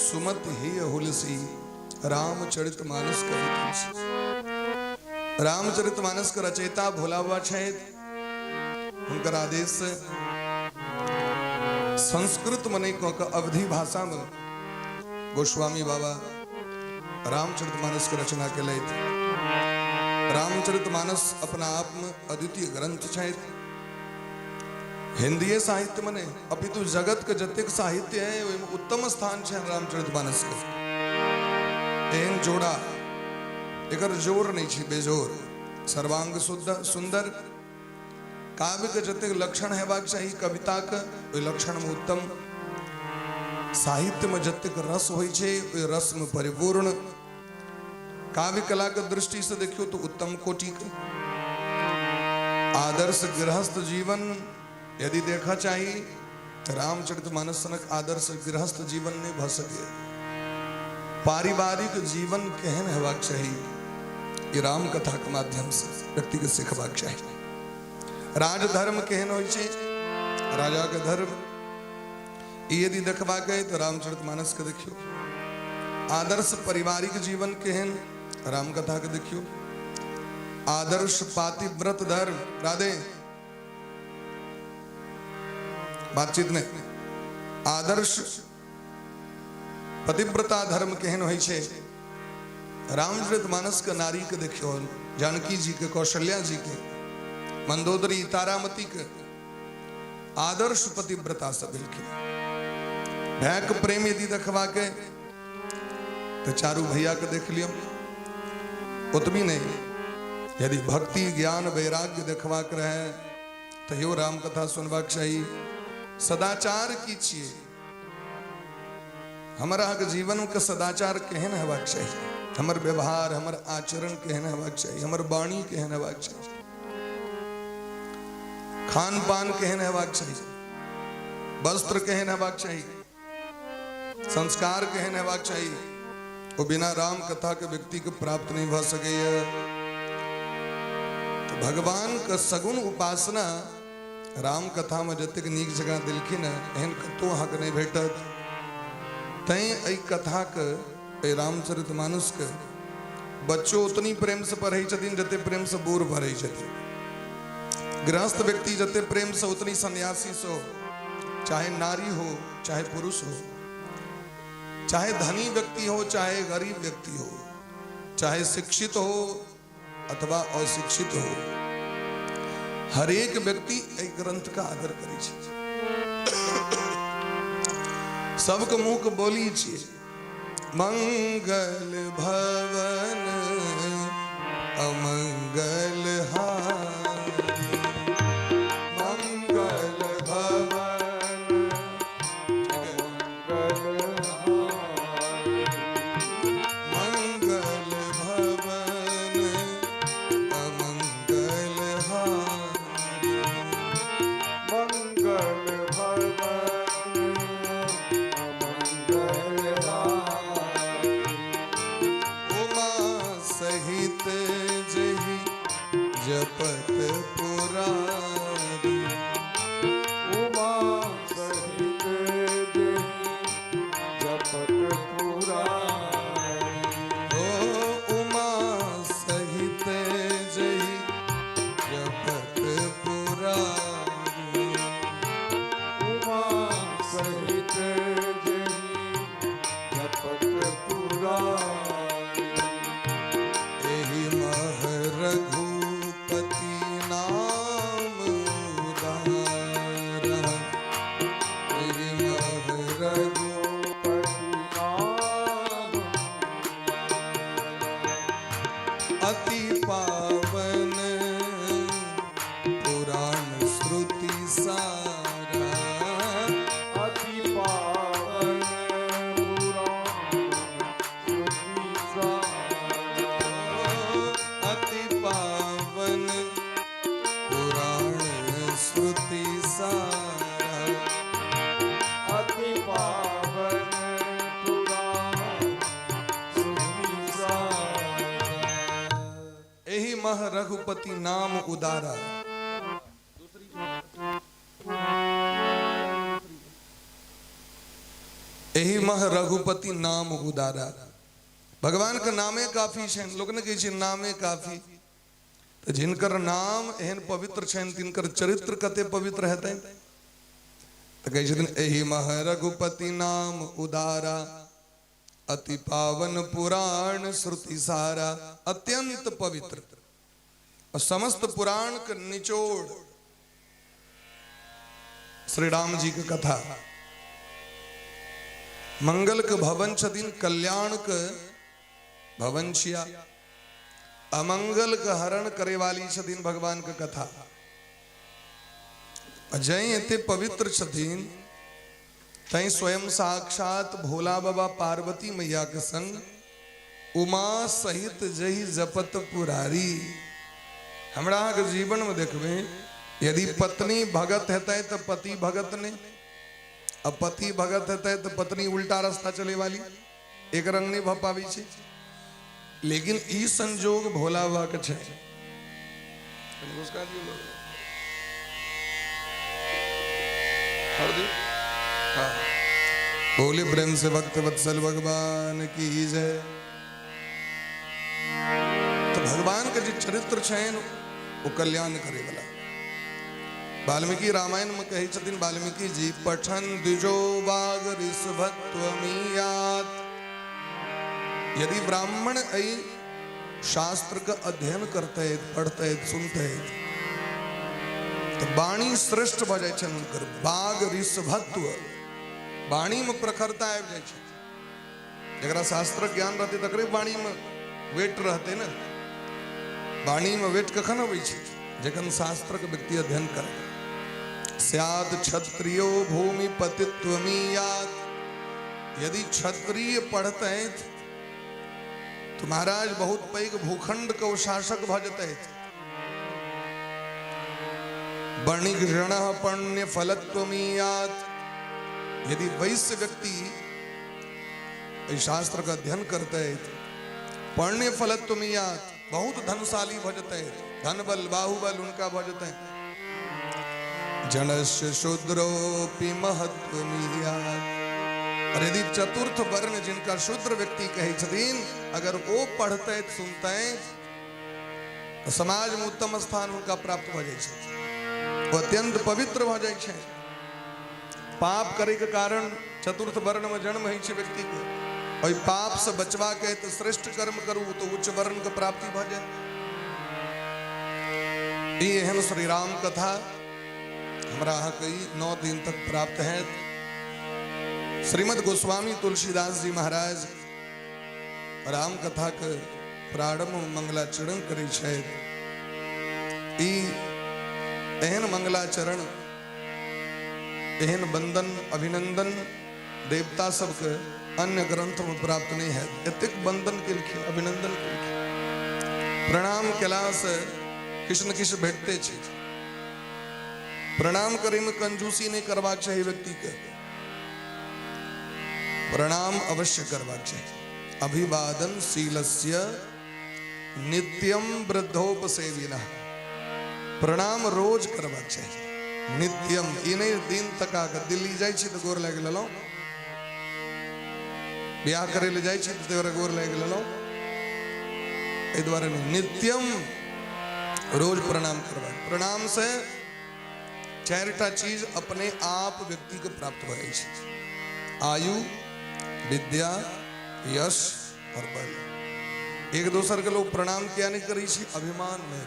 सुमत ही हुलसी रामचरितमानस कहे तुलसी रामचरितमानस का रचयिता भोला बाबा छे उनकर आदेश से संस्कृत मने को अवधि भाषा में गोस्वामी बाबा रामचरितमानस की रचना के लिए थे रामचरितमानस अपना आप में अद्वितीय ग्रंथ है हिंदी साहित्य मने अपितु जगत के जतिक साहित्य है उत्तम स्थान है रामचरितमानस के एन जोड़ा एकर जोर नहीं छी बेजोर सर्वांग शुद्ध सुंदर काव्य के जतिक लक्षण हेबाक चाहिए कविता के लक्षण में उत्तम साहित्य में जतिक रस होय छे रस में परिपूर्ण काव्य कला के दृष्टि से देखियो तो उत्तम कोटि के आदर्श गृहस्थ जीवन यदि देखा चाहिए तो रामचरितमानस सनक आदर्श गृहस्थ जीवन नहीं भ सके पारिवारिक जीवन केहन हेबाक चाहिए ये राम कथा के माध्यम से व्यक्ति के सीखबाक चाहिए राजधर्म केहन होय छे राजा के धर्म यदि देखबा गए तो रामचरितमानस के देखियो आदर्श पारिवारिक जीवन केहन राम कथा के देखियो आदर्श पातिव्रत धर्म राधे बातचीत में आदर्श पतिव्रता धर्म केहन होय छे रामचरितमानस के नारी के देखियो जानकी जी के कौशल्या जी के मंदोदरी तारामती के आदर्श पतिव्रता से बिल्कुल भैक प्रेम यदि देखवा के तो चारू भैया के देख लियो उतमी नहीं यदि भक्ति ज्ञान वैराग्य देखवा के रहे तो यो राम कथा सुनवा चाहिए सदाचार कीजिए हमारा के जीवन के सदाचार केहन हेबाक चाहिए हमर व्यवहार हमर आचरण केहन हेबाक चाहिए हमर वाणी केहन हेबाक चाहिए खान पान केहन हेबाक चाहिए वस्त्र केहन हेबाक चाहिए संस्कार केहन हेबाक चाहिए वो बिना राम कथा के व्यक्ति के प्राप्त नहीं भ सके तो भगवान का सगुण उपासना राम कथा में जतेक नीक जगह दिलखिन एहन कतो हक नहीं भेटत तई एहि कथा के रामचरितमानस के बच्चों उतनी प्रेम से पढ़े छथिन जते प्रेम से बूढ़ पढ़े छथिन गृहस्थ व्यक्ति जते प्रेम से उतनी सन्यासी से चाहे नारी हो चाहे पुरुष हो चाहे धनी व्यक्ति हो चाहे गरीब व्यक्ति हो चाहे शिक्षित हो अथवा अशिक्षित हो हर एक व्यक्ति एक ग्रंथ का आदर करे सबके मुंह के बोली छे मंगल भवन अमंगल हारी मंगल भवन मंगल भवन अमंगल हारी मंगल भवन सहित जही जपत पुरारी उमा सहित जही जपत पुरारी ओ उमा सहित जही जपत पुरारी उमा सहित जही जपत पुरारी रघुपति नाम उदारा रघुपति नाम अति पावन पुराण श्रुति सारा अति पावन पुराण श्रुति सारा अति पावन पुराण श्रुति सारा अति पावन पुराण श्रुति सारा एहि मह रघुपति नाम उदारा एहि मह रघुपति नाम उदारा भगवान का नामे काफी छन लोग ने कहे नामे काफी तो जिनकर नाम एहन पवित्र छन तिनकर चरित्र कते पवित्र हेतै तो कहे छथिन एहि मह रघुपति नाम उदारा अति पावन पुराण श्रुति सारा अत्यंत पवित्र और समस्त पुराण का निचोड़ श्री राम जी की कथा मंगल के भवन छथिन कल्याण के भवन छिया अमंगल का हरण करे वाली छथिन भगवान का कथा जय एते पवित्र छथिन तई स्वयं साक्षात भोला बाबा पार्वती मैया के संग उमा सहित जही जपत पुरारी हमरा के जीवन में देखबे यदि पत्नी भगत हेतै तो पति भगत ने अब पति भगत हेतै तो पत्नी उल्टा रास्ता चले वाली एक रंग नहीं भ पावी छे लेकिन ई संजोग भोला बाबा के छे बोले प्रेम से भक्त वत्सल भगवान की जय तो भगवान के जो चरित्र छेन वो कल्याण करे वाला वाल्मीकि रामायण में कही छथिन वाल्मीकि जी पठन द्विजो बाग ऋषभत्वमीयात यदि ब्राह्मण ऐ शास्त्र का अध्ययन करते पढ़ते सुनते तो वाणी श्रेष्ठ भ जाय छन उनकर बाग ऋषभत्व वाणी में प्रखरता आबि जाय छै जरा शास्त्र ज्ञान रहते तकरे वाणी में वेट रहते न वाणी में वेट कखन अबै छै जखन शास्त्र के व्यक्ति अध्ययन करे स्याद क्षत्रियो भूमि पतित्वमीयात यदि क्षत्रिय पढ़ते तो महाराज बहुत पैघ भूखंड को शासक भ जते वर्णिक ऋण पुण्य फलत्वमीयात यदि वैश्य व्यक्ति शास्त्र का अध्ययन करते हैं पुण्य फलत्वमीयात बहुत धनशाली भजते हैं धन बल बाहुबल उनका भजते हैं जनस्य शूद्रोपि महत्वमीयात और यदि चतुर्थ वर्ण जिनका शूद्र व्यक्ति कहे छथिन अगर वो पढ़ते सुनते तो समाज में उत्तम स्थान उनका प्राप्त हो जाए वो अत्यंत पवित्र हो जाए पाप करे के कारण चतुर्थ वर्ण में जन्म है व्यक्ति के और पाप से बचवा के तो श्रेष्ठ कर्म करू तो उच्च वर्ण की प्राप्ति भ जाए एहन श्री राम कथा हमरा कई 9 दिन तक प्राप्त है श्रीमद गोस्वामी तुलसीदास जी महाराज राम कथा के प्रारंभ मंगलाचरण करे छे एहन मंगलाचरण एहन बंदन अभिनंदन देवता सबके अन्य ग्रंथ में प्राप्त नहीं है एतेक बंदन के लिखे अभिनंदन के लिखे प्रणाम केला से किछ न किछ भेटते छे प्रणाम करे में कंजूसी नहीं करवा चाहिए व्यक्ति के प्रणाम अवश्य करवा चाहिए अभिवादन शीलस्य नित्यम वृद्धोपसेविनः प्रणाम रोज करवा चाहिए नित्यम इन्हें दिन तक आकर दिल्ली जाए तो गोर लगे लो ब्याह करे ले जाए तो गोर लगे लो द्वारा नित्यम रोज प्रणाम करवा प्रणाम से 4टा चीज अपने आप व्यक्ति को प्राप्त हो जाए आयु विद्या यश और बल एक दूसर के लोग प्रणाम किया नहीं करी अभिमान में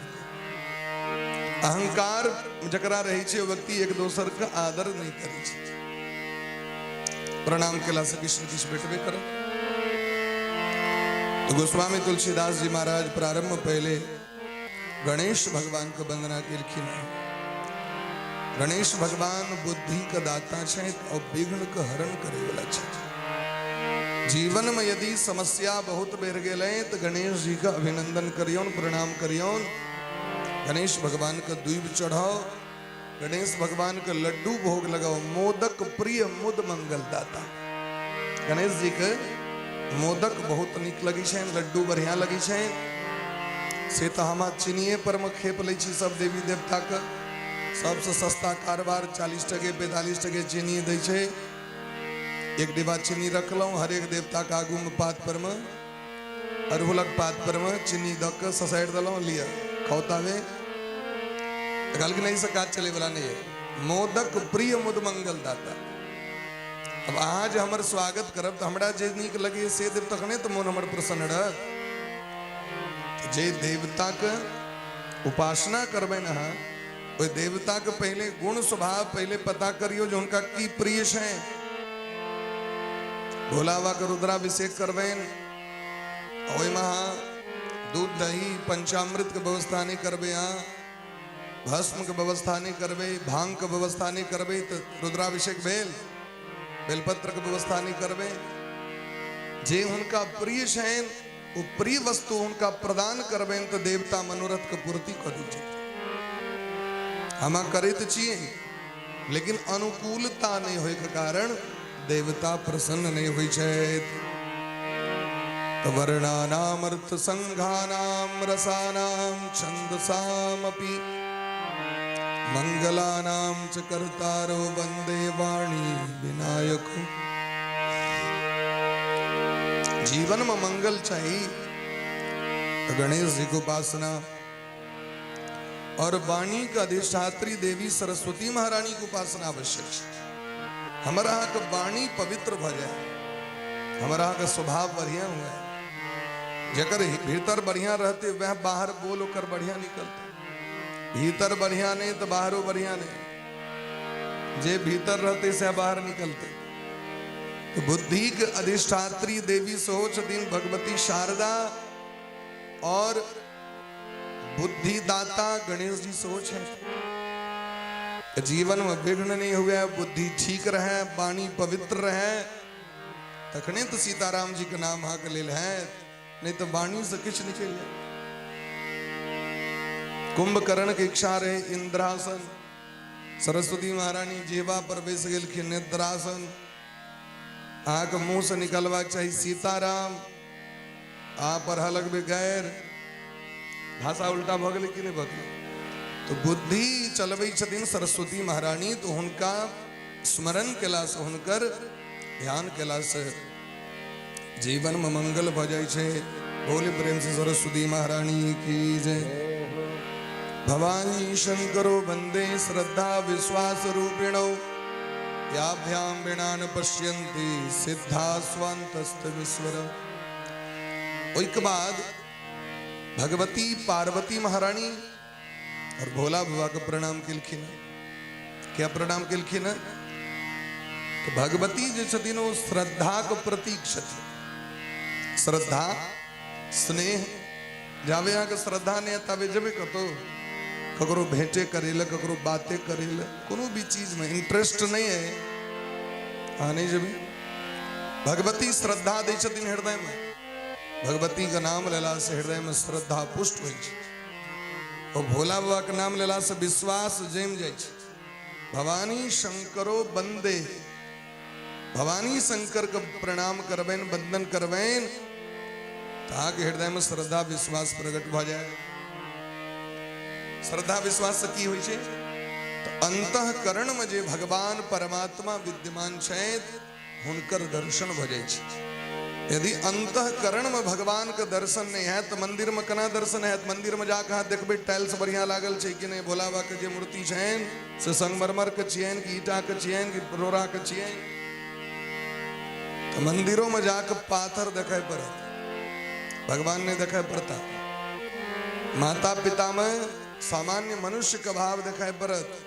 अहंकार जकरा रही छे व्यक्ति एक दूसर का आदर नहीं करी छे प्रणाम केला से किछ न किछ भेटबे करे तो गोस्वामी तुलसीदास जी महाराज प्रारंभ पहले गणेश भगवान को वंदना केलखिन गणेश भगवान बुद्धि का दाता छे और विघ्न का हरण करे वाला छे जीवन में यदि समस्या बहुत बढ़ गए तो गणेश जी का अभिनंदन करियोन प्रणाम करियोन गणेश भगवान का दूब चढ़ाओ गणेश भगवान का लड्डू भोग लगाओ मोदक प्रिय मुद मंगल दाता गणेश जी के मोदक बहुत निक लगी छे लड्डू बढ़िया लगी छे से तो हम चीनिए पर में खेप ले छी सब देवी देवता के सबसे सस्ता कारोबार 40 टके 45 टके चीनी दे छे एक डिब्बा चीनी रख लो हर एक देवता का आगू में पात पर में अरहुलक पात पर में चीनी दक ससाइड दलो लिया खौतावे गल की नहीं सका चले वाला नहीं है मोदक प्रिय मुद मंगल दाता अब आज हमर स्वागत करब तो हमरा जे नीक लगे से देव तखने तो मन हमर प्रसन्न रहत जे देवता के उपासना करबे न ओइ देवता के पहले गुण स्वभाव पहले पता करियो जो उनका की प्रिय है भोलावा का रुद्राभिषेक करबेन ओइ महा दूध दही पंचामृत के व्यवस्था नहीं करबे भस्म के व्यवस्था नहीं करबे भांग के व्यवस्था नहीं करबे तो रुद्राभिषेक बेलपत्र के व्यवस्था नहीं करबे जे उनका प्रिय शयन वो प्रिय वस्तु उनका प्रदान करबे तो देवता मनोरथ के पूर्ति कर दीजिए हम करे तो चाहिए लेकिन अनुकूलता नहीं होए के कारण देवता प्रसन्न नहीं हुई छे तो वर्णानाम अर्थ संघानाम रसानाम छंदसामपि मंगलानाम च कर्तारो वंदे वाणी विनायको जीवन में मंगल चाहिए तो गणेश जी को उपासना और वाणी का अधिष्ठात्री देवी सरस्वती महारानी को उपासना आवश्यक है हमारा का वाणी पवित्र भ जाए हमारा का स्वभाव बढ़िया हुआ है जकर भीतर बढ़िया रहते वह बाहर बोल कर बढ़िया निकलते भीतर बढ़िया नहीं तो बाहरों बढ़िया नहीं जे भीतर रहते से बाहर निकलते तो बुद्धि के अधिष्ठात्री देवी सोच दिन भगवती शारदा और बुद्धिदाता गणेश जी सोच है। जीवन में विघ्न नहीं हुआ, बुद्धि ठीक रहे, वाणी पवित्र रहे, तखने तो सीताराम जी का नाम हाँ लेल है, नहीं तो वाणी से किछ नहीं चल जाए। कुंभकर्ण की इच्छा रहे इंद्रासन, सरस्वती महारानी जेबा पर बैस गेलखिन निद्रासन, आँख मुंह से निकलवा चाहिए सीताराम, आ पर हलक भी गैर, भाषा उल्टा भगल कि नहीं भगल। तो बुद्धि चलबई छथिन सरस्वती महारानी, तो हुनका स्मरण केला से, हुनकर ध्यान केला से जीवन में मंगल भ जाय छे। बोले प्रेम से सरस्वती महारानी की जय। भवानी शंकरो वंदे श्रद्धा विश्वास रूपिणो, याभ्याम बिना न पश्यन्ति सिद्धा स्वान्तस्थ विस्वर। उसके बाद भगवती पार्वती महारानी और भोला बाबा को प्रणाम किलखिन। क्या प्रणाम किलखिन? तो भगवती जो छथिन वो श्रद्धा को प्रतीक छथिन। श्रद्धा स्नेह जावे यहाँ के श्रद्धा नहीं तबे जबे कतो ककरो भेंटे करेल, ककरो बातें करेल, कोनो भी चीज में इंटरेस्ट नहीं है, हाँ नहीं जबे भगवती श्रद्धा दे छथिन हृदय में। भगवती का नाम लेला से हृदय में श्रद्धा पुष्ट हो, और भोला बाबा का नाम लेला से विश्वास जम जाए। भवानी शंकरो बंदे, भवानी शंकर का प्रणाम करबैन, वंदन करबैन, ताकि हृदय में श्रद्धा विश्वास प्रकट हो जाए। श्रद्धा विश्वास से की हुई छे? तो अंतःकरण में जे भगवान परमात्मा विद्यमान छे, हुनकर दर्शन भ जाय छे। यदि अंतःकरण में भगवान का दर्शन नहीं है तो मंदिर में कना दर्शन है? मंदिर में जाकर देखबे टाइल्स बढ़िया लागल छे कि नहीं, भोला बाबा के जे मूर्ति छेन से संगमरमर के छियन कि ईटा के छियन कि रोरा के छियन। तो मंदिरों में जाकर पाथर देखाय पड़त, भगवान ने देखाय पड़ता। माता पिता में सामान्य मनुष्य का भाव दिखाई पड़त,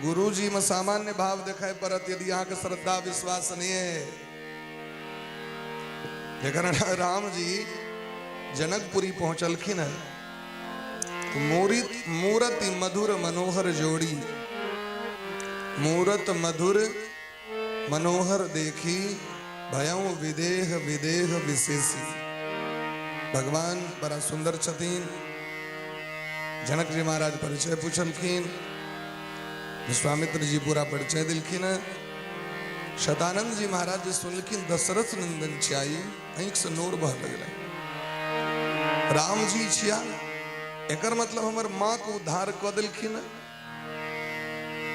गुरु जी में सामान्य भाव दिखाई पड़त। यदि यहाँ के श्रद्धा विश्वास नहीं है, लेकिन राम जी जनकपुरी पहुंचलखिन है, तो मूरत मधुर मनोहर जोड़ी, मूरत मधुर मनोहर देखी भयं विदेह विदेह विशेषी। भगवान बड़ा सुंदर छथिन। जनक जी महाराज परिचय पूछलखिन, विश्वामित्र जी पूरा परिचय दिलखिन। शतानंद जी महाराज जी सुनलखिन दशरथ नंदन छियाई, आंख से नोर बह लगल। राम जी छिया, एकर मतलब हमर माँ को उद्धार क दिलखिन।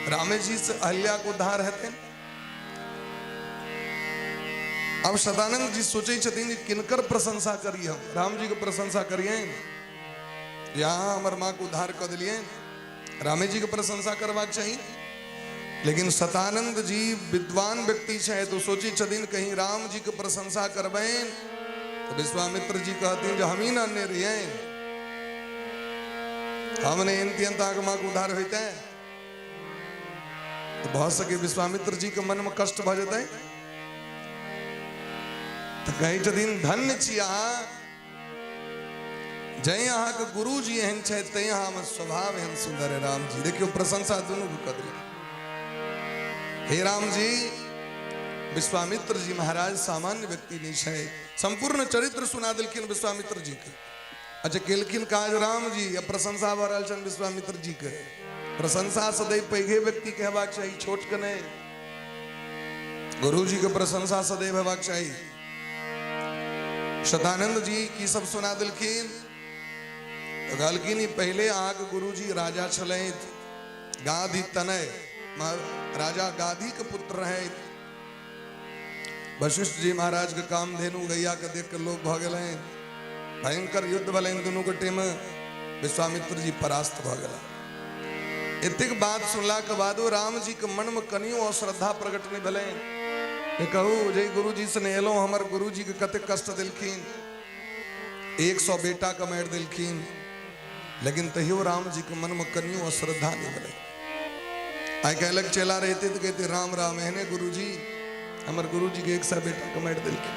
रामे जी से अहल्या को उद्धार हेतै। अब शतानंद जी सोचे छथिन कि किनकर प्रशंसा करिए हम? राम जी के प्रशंसा करिए, यहाँ हमर माँ को उद्धार क दिलिए, रामे जी के प्रशंसा करवाक चाहिए। लेकिन शतानंद जी विद्वान व्यक्ति है, तो सोची छथिन कहीं राम जी के प्रशंसा करबैन तो विश्वामित्र जी कहते जो हम ही ना ने रहिए, हमने इंतियंत आगमा को उद्धार होते हैं। तो बहुत सके विश्वामित्र जी के मन में कष्ट भ जाता है। तो कहीं छथिन धन्य छिया जय यहाँ के गुरु जी एहन छे, ते यहाँ में स्वभाव एहन सुंदर है। राम जी देखियो प्रशंसा दोनों को कर दिया। हे राम जी, विश्वामित्र जी महाराज सामान्य व्यक्ति नहीं है, संपूर्ण चरित्र सुना दिलखिन विश्वामित्र जी के। अच्छा केलखिन काज राम जी या प्रशंसा भ रहल छन विश्वामित्र जी के। प्रशंसा सदैव पैघे व्यक्ति के हेबाक चाहिए, छोट के नहीं। गुरु जी के प्रशंसा सदैव हेबाक चाहिए। शतानंद जी की सब सुना दिलखिन, तो कहलखिन पहले आग गुरु जी राजा छलैथ, गाधी तनय राजा गाधी के पुत्र है। वशिष्ठ जी महाराज के कामधेनु गैया के देख कर लोग भ गए, भयंकर युद्ध भले दोनों के टीम विश्वामित्र जी परास्त भ गए। इतक बात सुनला के बाद राम जी के मन में कनियो और श्रद्धा प्रकट नहीं भले। कहू जय गुरु जी से एलो, हमर गुरु जी के कते कष्ट दिलखिन, 100 बेटा का मार दिलखिन, लेकिन तहियो राम जी के मन में कनियो और श्रद्धा नहीं भले। आई कहलक चला रहते तो कहते राम राम एहने गुरु जी हमारे गुरु जी के एक सा बेटा कमाट दिल के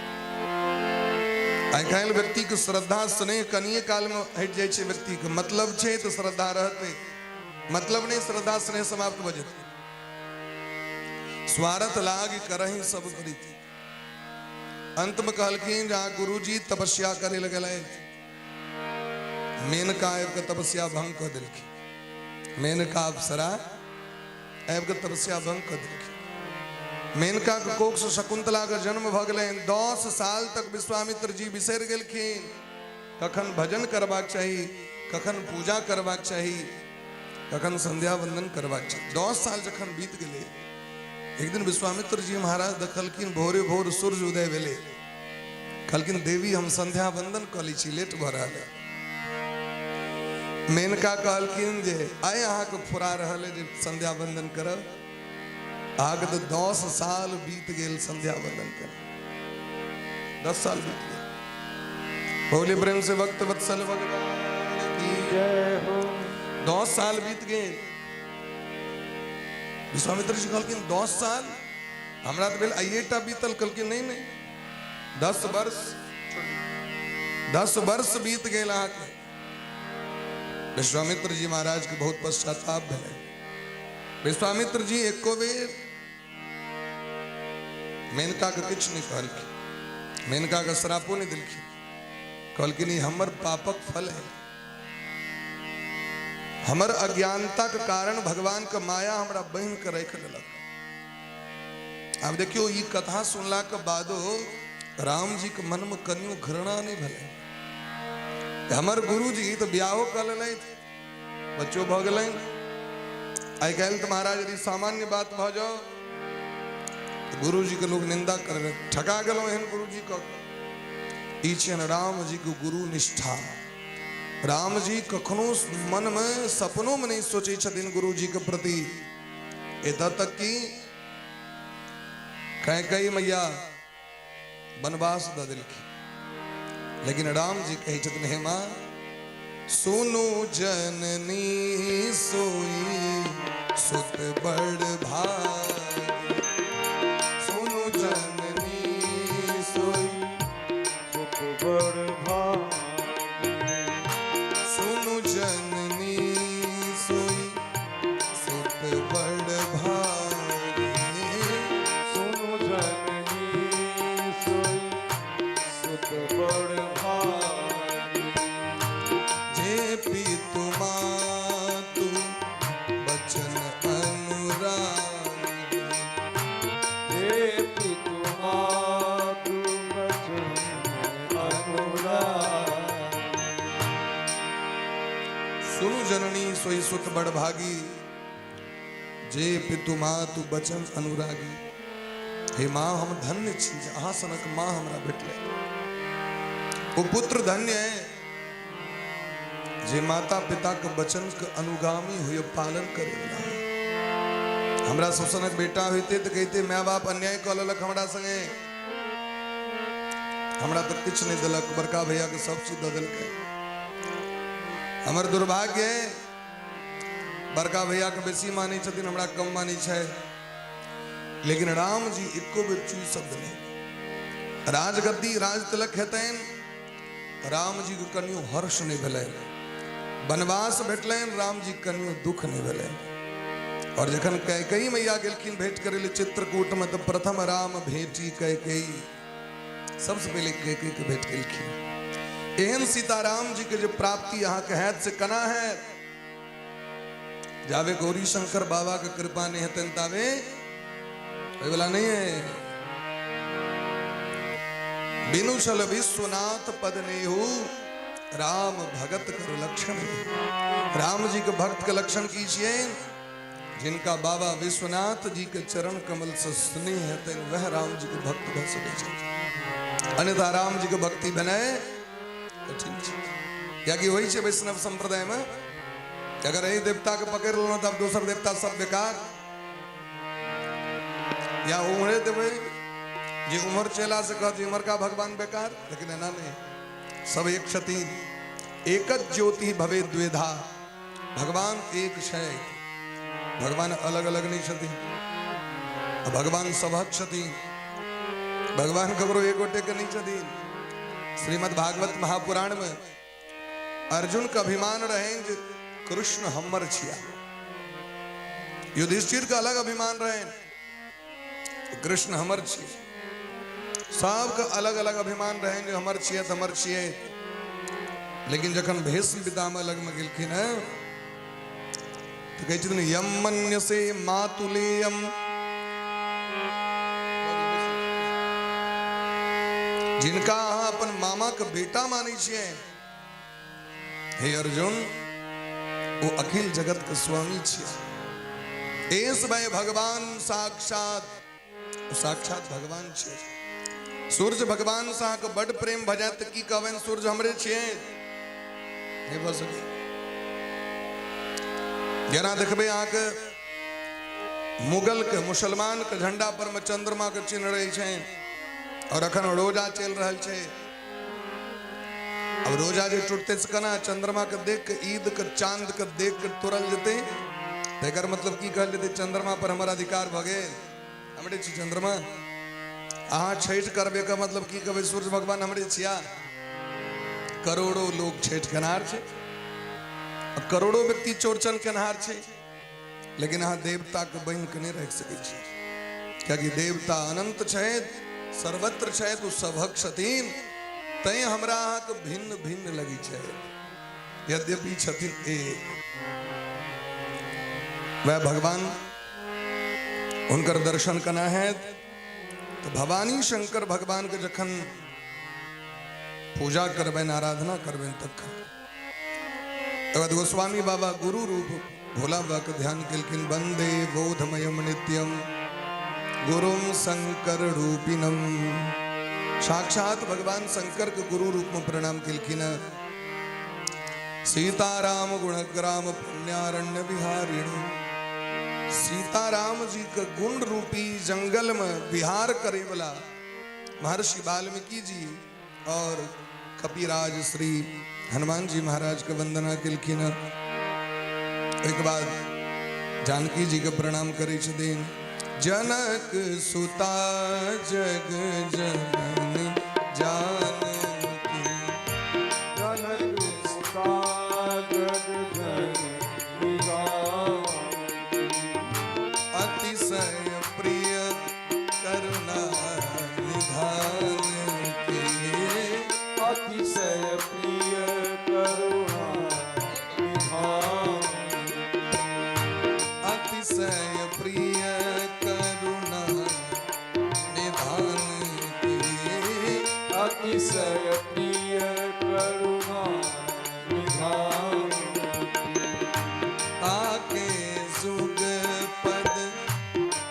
आइ काल्हि व्यक्ति के श्रद्धा स्नेह कनिए काल में हट जाए छे। व्यक्ति के मतलब छे तो श्रद्धा रहते, मतलब नहीं श्रद्धा स्नेह समाप्त भ जेते। स्वार्थ लाग करही सब करीती। अंत में कहलखिन जहाँ गुरु जी तपस्या करे लगे, मेनका आब के तपस्या भंग कर दिलखिन। मेनका अप्सरा आब के तपस्या भंग कर दिलखिन। मेनका के कोख से शकुंतला का जन्म भ गए। 10 साल तक विश्वामित्र जी बिसर गेलखिन कखन भजन करबाक चाहिए, कखन पूजा करबाक चाहिए, कखन संध्या वंदन करबाक चाहिए। 10 साल जखन बीत गए, एक दिन विश्वामित्र जी महाराज देखलखिन भोरे भोर सूर्य उदय भेले। कहलखिन देवी हम संध्या वंदन क ली छी, लेट भ रहल है। मेनका कहलखिन जे आइ अहाँ के फुरा रहल है जे संध्या वंदन करब। आगे तो 10 साल बीत गेल संध्या वंदन कर। 10 साल बीत गए। होली प्रेम से भक्त वत्सल भगवान की जय हो। 10 साल बीत गए। विश्वामित्र जी कहलखिन 10 साल हमरा तो भेल आइएटा बीतल। कहलखिन नहीं नहीं 10 वर्ष 10 वर्ष बीत गए। अहाँके विश्वामित्र जी महाराज के बहुत पश्चाताप भेलै। विश्वामित्र जी एको बेर मेनका के किछ नहीं कहलखिन, मेनका के श्रापो नहीं दिलखिन। कहलखिन ई हमर पापक फल है, हमर अज्ञानता के कारण भगवान का माया हमरा बहन के रख लेलक। अब देखियो ई कथा सुनला के बादो राम जी के मन में कनियो घृणा नहीं भले। हमर गुरु जी तो ब्याहो कर ले, बच्चों भ गए। आई काल्हि तो महाराज यदि सामान्य बात भ जाओ तो गुरु जी के लोग निंदा कर रहे, ठका गलो एहन गुरु जी को। ई छन राम जी के गुरु निष्ठा। राम जी कखनो मन में सपनों में नहीं सोचे छथिन गुरु जी के प्रति। एतऽ तक कि कई मैया वनवास द दिलखिन, लेकिन राम जी कहे छथिन हे माँ सुनु जननी सोई सुत बड़ भागी। सुनु जननी सोई सुत बड़ भागी। सुनु जननी सोई सुत बड़ भागी। सुनु जननी सोई सुत बड़ भागी। जे पितु मातु बचन अनुरागी। हे पितु मातु बचन अनुरागी। सुनु जननी सोई सुत बड़ भागी। जे पितु मातु बचन अनुरागी। हे माँ हम धन्य छी जे अहाँ सनक माँ हमरा भेटले। वो पुत्र धन्य है जे माता पिता के वचन के अनुगामी हुए पालन करेला। हमरा सब सनक बेटा होते तो कहते माँ बाप अन्याय क लेलक हमरा संगे, हमरा तो कुछ नहीं दिलक, बड़का भैया के सब चीज द दिलकै। हमर दुर्भाग्य है बड़का भैया के बेसी मानी छथिन, हमरा कम मानी छै। लेकिन राम जी एको बेर चूई शब्द नहीं। राजगद्दी राज तिलक हेतैन, राम जी के कनियो हर्ष नहीं भेलै। वनवास भेटलैन, राम जी कनियो दुख नहीं भेलै। और जखन कैकेयी मैया गेलखिन भेंट करे ले चित्रकूट में, तो प्रथम राम भेटी कैकेयी। सबसे पहले कैकेयी के भेंट केलखिन। एहन सीताराम जी के जो प्राप्ति यहाँ के हैत से कना है। जावे गौरी शंकर बाबा के कृपा नहीं हेतन तावे कोई बोला नहीं है। बिनु छल विश्वनाथ पद नेहु राम भगत कर लक्षण। राम जी के भक्त के लक्षण कीजिए जिनका बाबा विश्वनाथ जी के चरण कमल से स्नेह है, वह राम जी के भक्त बन सके। अन्यथा राम जी के भक्ति बने तो ठीक है। क्या कि वही है वैष्णव संप्रदाय में, अगर यही देवता के पकड़ लो तब दूसर देवता सब बेकार। या उमरे देवे जी उमर चेला से कहती उमर का भगवान बेकार, लेकिन है ना नहीं, सब एक क्षति एक ज्योति भवे द्वेधा। भगवान एक क्षय, भगवान अलग अलग नहीं क्षति। भगवान सब क्षति भगवान खबरों एक गोटे के नहीं छदीन। श्रीमद् भागवत महापुराण में अर्जुन का अभिमान रहें जे कृष्ण हमर छिया। युधिष्ठिर का अलग अभिमान रहे कृष्ण हमर छिए। सबका अलग अलग अभिमान रहे जो हमर छिए हमर छिए। लेकिन जखन भीष्म पितामह लग में गिलखिन है तो कहे छथिन यम मन्यसे मातुलेयम, जिनका अहाँ अपन मामा के बेटा मानी छिए, हे अर्जुन वो अखिल जगत के स्वामी छिए। एस भाई भगवान साक्षात भगवान छे। सूर्य भगवान सा के बड़ प्रेम भजा त की कहबन सूर्य हमरे छिए नहीं भऽ सके। जेना देखबे अहाँ के मुगल के मुसलमान के झंडा पर में चंद्रमा के चिन्ह रहे छे और अखन रोजा चल रहल छे। अब रोजा जे टूटते से कना चंद्रमा के देख के ईद के चांद के देख के तुरल जते तेकर मतलब की कहल जते चंद्रमा पर हमारा अधिकार भ गेल। हमरे छी चंद्रमा। अहाँ छठ करबे का मतलब की कहबे सूर्य भगवान हमरे छिया। करोड़ों लोग छठ केनार छे, करोड़ों व्यक्ति चौरचन केनार छे, लेकिन अहाँ देवता के बन के नहीं रख सके छी। क्योंकि देवता अनंत छे, सर्वत्र छे, तो सभक छथिन। तय हमरा अहाँ के भिन्न भिन्न लगी छे, यद्यपि छथिन एक। वह भगवान उनकर दर्शन करना है तो भवानी शंकर भगवान के जखन पूजा करबेन आराधना करबेन तखन गोस्वामी बाबा गुरु रूप भोला बाबा के ध्यान केलखिन। वंदे बोधमयम नित्यम गुरुम शंकर रूपिणम। साक्षात भगवान शंकर के गुरु रूप में प्रणाम केलखिन। सीताराम गुणग्राम पुण्यारण्य बिहारिण। सीताराम जी के गुण रूपी जंगल में विहार करे वाला महर्षि वाल्मीकि जी और कपिराज श्री हनुमान जी महाराज के वंदना केलखिन। एक बाद जानकी जी के प्रणाम करे छथिन। जनक सुता जग जननी जानकी, जनक सुता जग जननी जानकी, अतिशय प्रिय करुणा निधान की, अतिशय प्रिय करुणा निधान, अतिशय प्रिय करुणा निधान की, अतिशय प्रिय करुणा निधान, ताके सुग पद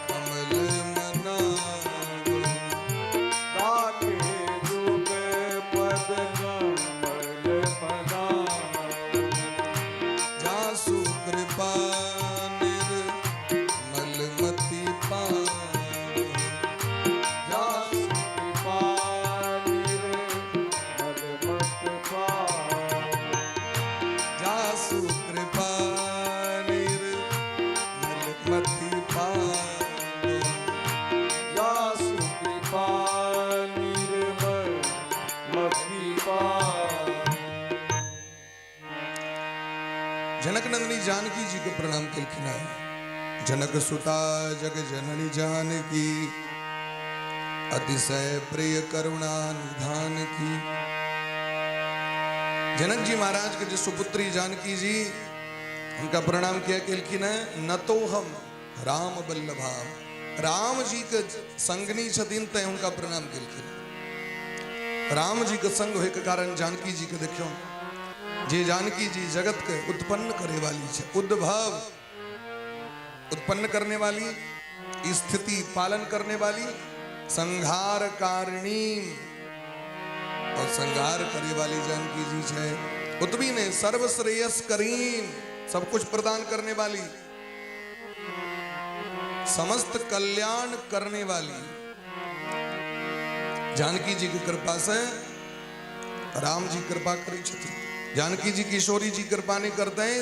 कमल मनावो, ताके जुग पद कमल मनावो, जासु कृपा निर्मल मति पावो, जासु कृपा निर्मल मत पावो, जासु कृपा निर्मल मति पावो, जासु कृपा निर्मल मति पावो। जनक नंदिनी जानकी जी को प्रणाम केलखिन। जनक सुता जग जननी जानकी, अतिशय प्रिय करुणा निधान की। जनक जी महाराज के जो सुपुत्री जानकी जी उनका प्रणाम किया केलखिन। न तो हम राम बल्लभा, राम जी के संगनी छथिन तय उनका प्रणाम केलखिन। राम जी के संग होय के कारण जानकी जी के देखियो जे जानकी जी जगत के उत्पन्न करे वाली छे, उद्भव उत्पन्न करने वाली, स्थिति पालन करने वाली, संहार कारिणी और संहार करे वाली जानकी जी छे। उतबी ने सर्व श्रेयस करीम, सब कुछ प्रदान करने वाली, समस्त कल्याण करने वाली। जानकी जी की कृपा से राम जी कृपा करी छथिन। जानकी जी किशोरी जी कृपा नहीं करते हैं,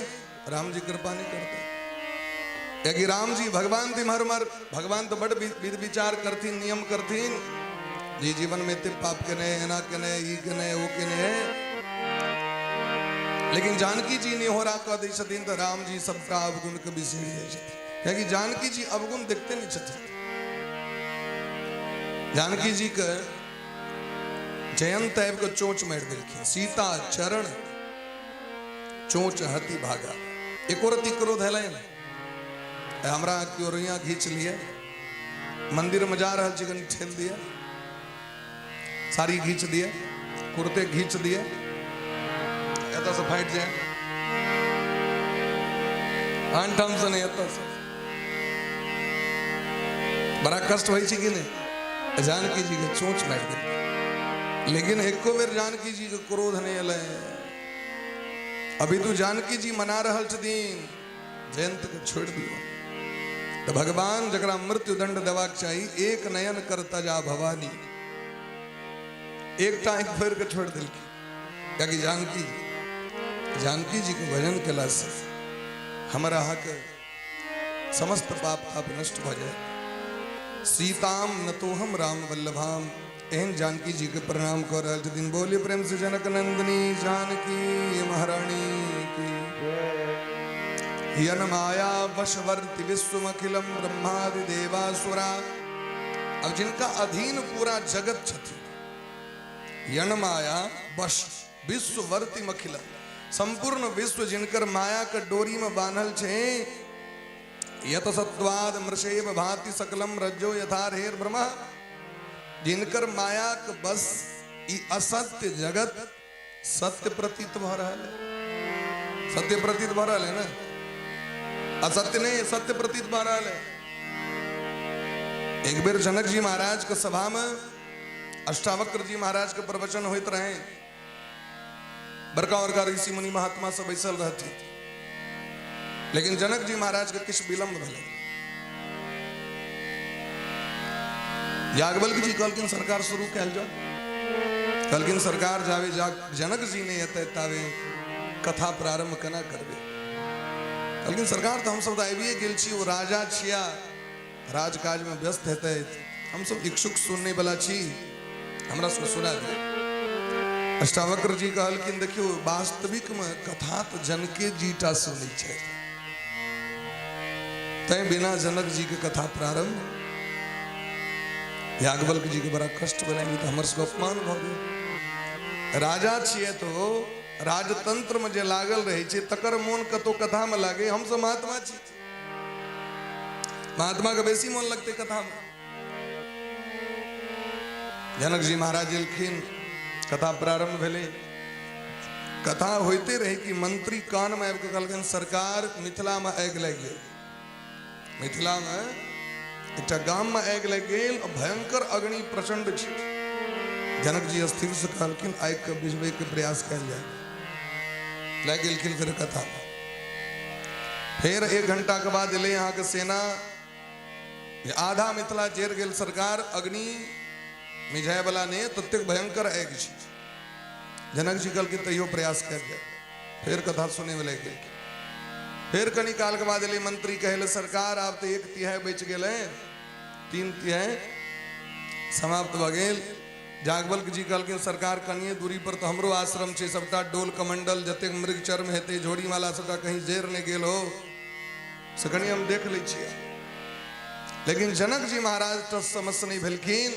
राम जी कृपा नहीं करते। कि राम जी भगवान थी मर भगवान तो बड़ विचार करथीन, नियम करथीन, जी जीवन में ते पाप कने एना कने ई कने वो कने, लेकिन जानकी जी नहीं हो रहा कह दी छथिन तो राम जी सबका अवगुण के बिसरी जाय छथिन, क्योंकि जानकी जी अवगुण देखते नहीं छथिन। जानकी जी के जयंत ऐब को चोंच मार देलखिन, सीता चरण चोंच हती भागा। एक औरत क्रोध है हमरा की ओर यहाँ घींच लिए, मंदिर में जा रहा चिकन ठेल दिया, साड़ी घींच दिए, कुर्ते घींच दिए, एत से फाइट जाए आंठम से नहीं एत से बड़ा कष्ट हो कि नहीं। जानकी जी के चोंच मार दे, लेकिन एको बेर जानकी जी के क्रोध नहीं अल। अभी तो जानकी जी मना रहा छथिन जयंत के छोड़ दियो, तो भगवान जकरा मृत्यु दंड देवाक चाहिए, एक नयन करता जा भवानी, एक टाइम फेर के छोड़ दिल की, क्योंकि जानकी जी के भजन केला से हमारा हक समस्त पाप आप नष्ट हो जाए। सीताम न तो हम राम वल्लभाम, एहन जानकी जी के प्रणाम कर रहा दिन। बोले प्रेम से जनक नंदनी जानकी महारानी की। यन माया वशवर्ती विश्वमखिलम ब्रह्मादि देवासुरा, अब जिनका अधीन पूरा जगत छथि, यन माया वश विश्ववर्ती मखिलम, संपूर्ण विश्व जिनकर माया के डोरी में बांधल छे। यत सत्वाद मृषेव भांति सकलम रज्जो यथारहेर ब्रह्मा, जिनकर माया के बस ई असत्य जगत सत्य प्रतीत भ रहा है, सत्य प्रतीत भ रहा है ना, असत्य नहीं सत्य प्रतीत भ रहा है। एक बेर जनक जी महाराज के सभा में अष्टावक्र जी महाराज के प्रवचन होते रहे, बड़का बड़का ऋषि मुनि महात्मा सब बैसल रहती, लेकिन जनक जी महाराज के किस विलंब भले। याज्ञवल्क्य जी कहलकिन सरकार शुरू कैल जाओ, कहलकिन सरकार जावे जनक जी ने तावे कथा प्रारंभ केना करबे। कहलकिन सरकार तो हम सब आबिए गेल छी, वो राजा छिया राजकाज में व्यस्त हेते, हम सब इच्छुक सुनने वाला छी, हमरा सब सुना दे। अष्टावक्र जी कहलकिन देखियो वास्तविक में कथा तो जनके जीटा सुनी छै, तै बिना जनक जी के कथा प्रारंभ। याज्ञवल्क्य जी के बड़ा कष्ट बनाएंगे तो हमारे अपमान भ गए। राजा छिए तो राजतंत्र में जे लागल रहे छे तकर मोन कतो कथा में लागे, हम सब महात्मा छी, महात्मा के बेसी मन लगते कथा में। जनक जी महाराज एलखिन, कथा प्रारंभ भेले, कथा होते रहे कि मंत्री कान में आबि के कहलखिन सरकार मिथिला में आगि लग गेल, मिथिला में एक गाम में आगि लग गेल, भयंकर अग्नि प्रचंड छै। जनक जी स्थिर से कहलखिन आगि के बुझबे के प्रयास कयल जाए, लग गेलखिन फिर कथा। फिर 1 घंटा के बाद एले यहाँ के सेना, आधा मिथिला जर गेल, सरकार अग्नि मिझाए वाला ने ततेक भयंकर आगि छै। जनक जी कहलखिन तैयो प्रयास कर जाए, फिर कथा सुने में लग गेल। फिर कनी काल के बाद एले मंत्री कहले सरकार आप तो 1/3 बच गेल, 3/3 समाप्त भ गेल। याज्ञवल्क्य जी कहलखिन सरकार कनिए दूरी पर तो हमरो आश्रम छै, सबटा डोल कमंडल जतेक मृग चर्म हेते झोड़ी माला सबटा कहीं जेर नहीं गेल हो से कनी हम देख लै छियै। लेकिन जनक जी महाराज तो समस्या नहीं भेलखिन,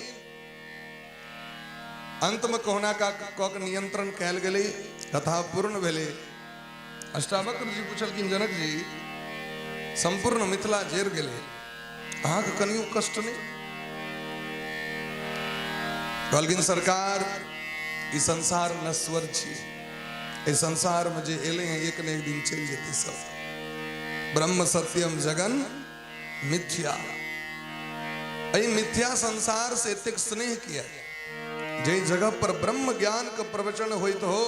अंत में कोहना का कक नियंत्रण कैल गेलै, कथा पूर्ण भेले। अष्टावक्र जी पूछलखिन जनक जी संपूर्ण मिथिला जेर गेले, अहाँ के कनियो कष्ट नहीं? कहलखिन सरकार ई संसार नश्वर छी, ए संसार में जे एले हैं एक न एक दिन चल जेते सब। ब्रह्म सत्यम जगन मिथ्या, ए मिथ्या संसार से एतेक स्नेह किया, जे जगह पर ब्रह्म ज्ञान का प्रवचन होइत हो,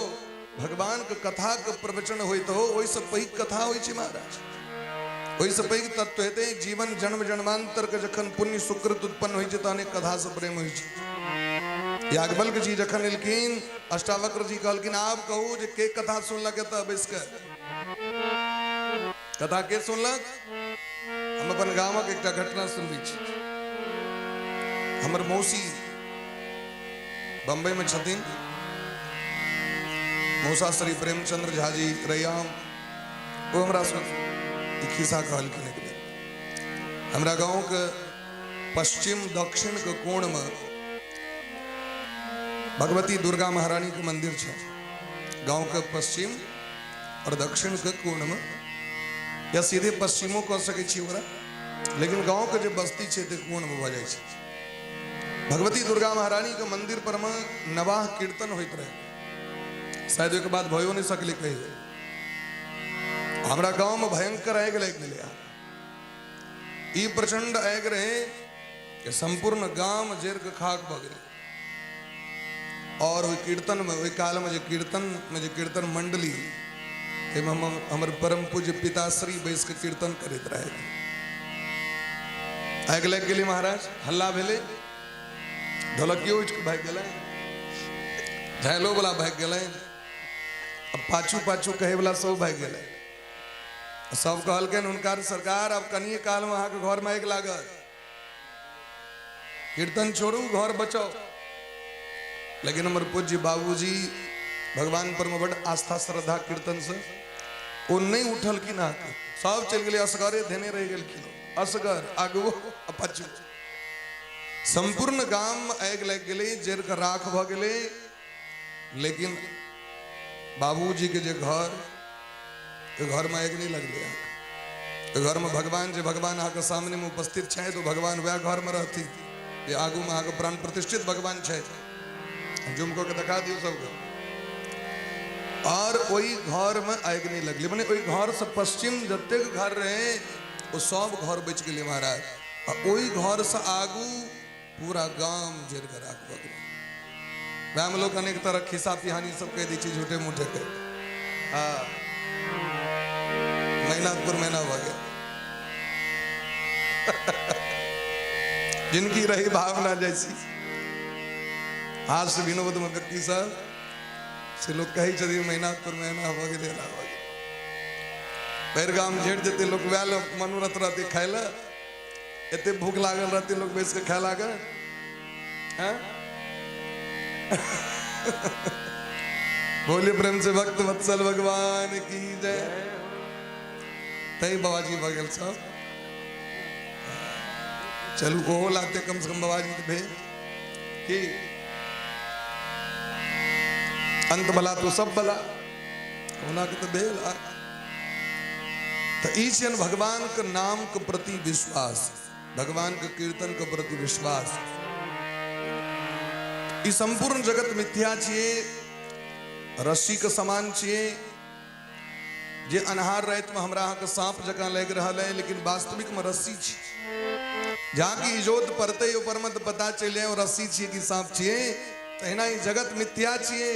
भगवान के कथा के प्रवचन होइत हो, ओहि से पैघ कथा होइ छै महाराज, ओहि से पैघ तत्व हेतै। जीवन जन्म जन्मांतर के जखन पुण्य सुकृत उत्पन्न होइ छै तहन कथा से प्रेम होइ छै। याज्ञवल्क्य जी जखन एलखिन, अष्टावक्र जी कहलखिन आप कहू जे के कथा सुनलक एतऽ बैस के, कथा के सुनलक? हम अपन गामक एकटा घटना सुनबै छी। हमर मौसी बम्बई में छथिन मौसा श्री प्रेमचंद्र झा जी रैयाम, वो हमरा से एक खिस्सा कहलखिन एक बेर। हमरा गांव के पश्चिम दक्षिण के कोण में भगवती दुर्गा महारानी के मंदिर है। गांव के पश्चिम और दक्षिण के कोण में, या सीधे पश्चिमो कह सके छी ओकरा, लेकिन गांव के जो बस्ती है ते कोण में भ जाय छै। भगवती दुर्गा महारानी के मंदिर पर में नवाह कीर्तन होइत रहे। शायद एक बात भयो नहीं सकले कही। हमरा गांव में भयंकर आग लग गया। ई प्रचंड आग रहे कि संपूर्ण गांव जेर के खाक भ गए। और वही कीर्तन में, वही काल में जो कीर्तन मंडली हमर परम पूज्य पिताश्री बैस के कीर्तन करते रहे। आग लग गई महाराज, हल्ला भेले, ढोलकियो उठ के भाग गए, झायलो वाला भाग गए, अब पाछू पाछू कहे वाला सब भाग गए। सब कहलकन हुनकर सरकार अब कनिए काल में अहाँ के घर में आग लागत, कीर्तन छोड़ू घर बचाओ। लेकिन हमारे पूज्य बाबूजी भगवान पर में बड़ आस्था श्रद्धा कीर्तन से वो नहीं उठल कि ना, सब चल गए असगरे धेने रह गए। असगर आगो पाछू संपूर्ण गांव आग लग गए, जेर का राख भ गए। लेकिन बाबूजी के जे घर में आग नहीं लग गया। घर में भगवान जे भगवान अहाँ के सामने में उपस्थित है, तो भगवान वह घर में रहती। ये आगू में अहाँ के प्राण प्रतिष्ठित भगवान है, जुमको के दिखा दियो सबको। और वही घर में आग नहीं लगली, मैंने वही घर से पश्चिम जतेक घर रहे वो सब घर बच गए महाराज। और वही घर से आगू पूरा गांव जेर कर आग बग गए। वह लोग अनेक तरह खिस्सा पिहानी सब कह दी चीज झूठे मूठे कह। हाँ, महिनापुर महीना भ गया। जिनकी रही भावना जैसी। आज से विनोद में व्यक्ति साहब से लोग कही चलिए महिनापुर महीना भ गए। पैरगाम झेड़ देते लोग व्याल मनोरथ रहते खाए ला, इतने भूख लागल रहती लोग बेच के खाए लागल। बोले प्रेम से भक्त वत्सल भगवान की जय। तई बाबाजी भगल सब चलू ओहो लाते कम से कम बाबाजी तो भेज कि अंत भला तो सब भला होना के तो भेल। तो ईश्वर भगवान के नाम के प्रति विश्वास, भगवान के कीर्तन के प्रति विश्वास। इस संपूर्ण जगत मिथ्या छिए, रस्सी के समान छिए। जे अनहार रात में हमरा के सांप जका लग रहा है, लेकिन वास्तविक में रस्सी छी। जहाँ की इजोत पड़ते ऊपर में तो पता चले और रस्सी छिए कि सांप छिए। तहिना ई जगत मिथ्या छिए,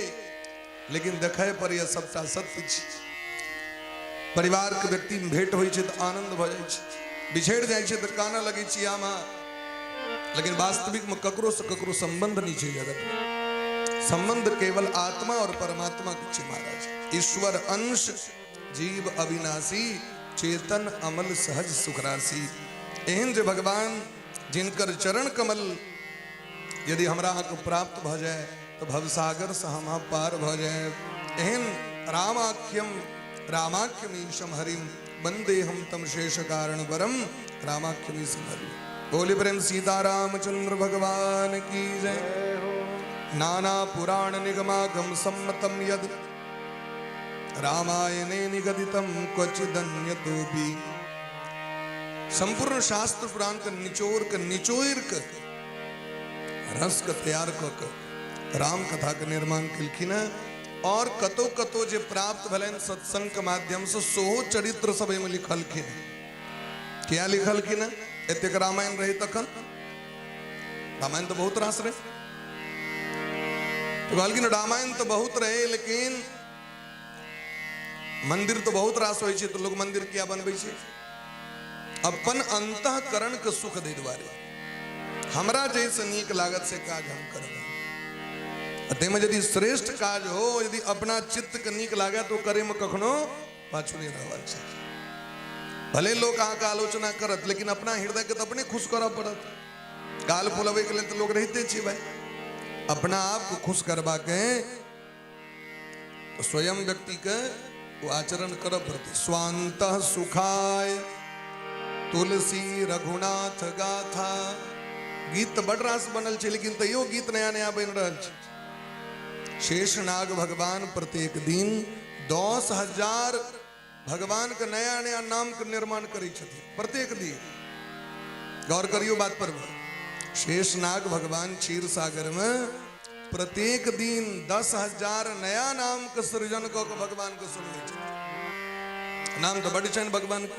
लेकिन देखे पर यह सबटा सत्य छी। परिवार के व्यक्ति में भेंट होई छे तो आनंद भ जाय छे, बिछेड़ जाय छे तो काना लगे छी आमा। लेकिन वास्तविक में ककरो से ककरो संबंध नहीं छे। जगत में संबंध केवल आत्मा और परमात्मा के छे महाराज। ईश्वर अंश जीव अविनाशी, चेतन अमल सहज सुखरासी। एहन जे भगवान जिनकर चरण कमल यदि हमरा को प्राप्त भ जाए तो भवसागर से हम पार भ जाए। एहन रामाख्यमीशम हरिम वंदे हम तम शेष कारण वरम रामाख्यमीशम हरि। बोले प्रेम सीतारामचंद्र भगवान की जय। नाना पुराण निगमागम सम्मतम यद रामायणे निगदितम क्वचिदन्यतोपि। संपूर्ण शास्त्र पुराण का निचोर के रस का तैयार कर राम कथा का निर्माण किलखिन। और कतो कतो जे प्राप्त भलन सत्संग के माध्यम से सोहो चरित्र सब में लिखलखिन। क्या लिखलखिन? एतेक रामायण रही तखन, रामायण तो बहुत रास रहे। तो कहलखिन रामायण तो बहुत रहे, लेकिन मंदिर तो बहुत रास होय छे, तो लोग मंदिर किया बनबै छे? अपन अंतःकरण के सुख दे दुआरे। हमरा जैसे नीक लागत से काज हम करब। तेमे यदि श्रेष्ठ काज हो, यदि अपना चित्त के नीक लागे तो करे में कखनो पाछू नहीं रहबाक चाही। भले लोग अहाँ का आलोचना करत, लेकिन अपना हृदय के तो अपने खुश करऽ पड़त। गाल फुलबे के लिए तो लोग रहते छे भाई। अपना आप को खुश करवा के तो स्वयं व्यक्ति के वो आचरण कर प्रति स्वांत सुखाय तुलसी रघुनाथ गाथा। गीत बड़ रास बनल छे, लेकिन तैयो गीत नया नया बन रहल छे। शेषनाग भगवान प्रत्येक दिन 10,000 भगवान के नया नया नाम के निर्माण करे छथिन प्रत्येक दिन। गौर करियो बात पर। शेषनाग भगवान क्षीर सागर में प्रत्येक दिन 10,000 नया नाम के सृजन क के भगवान के सुनने छथिन। नाम तो बड़ छन भगवान के,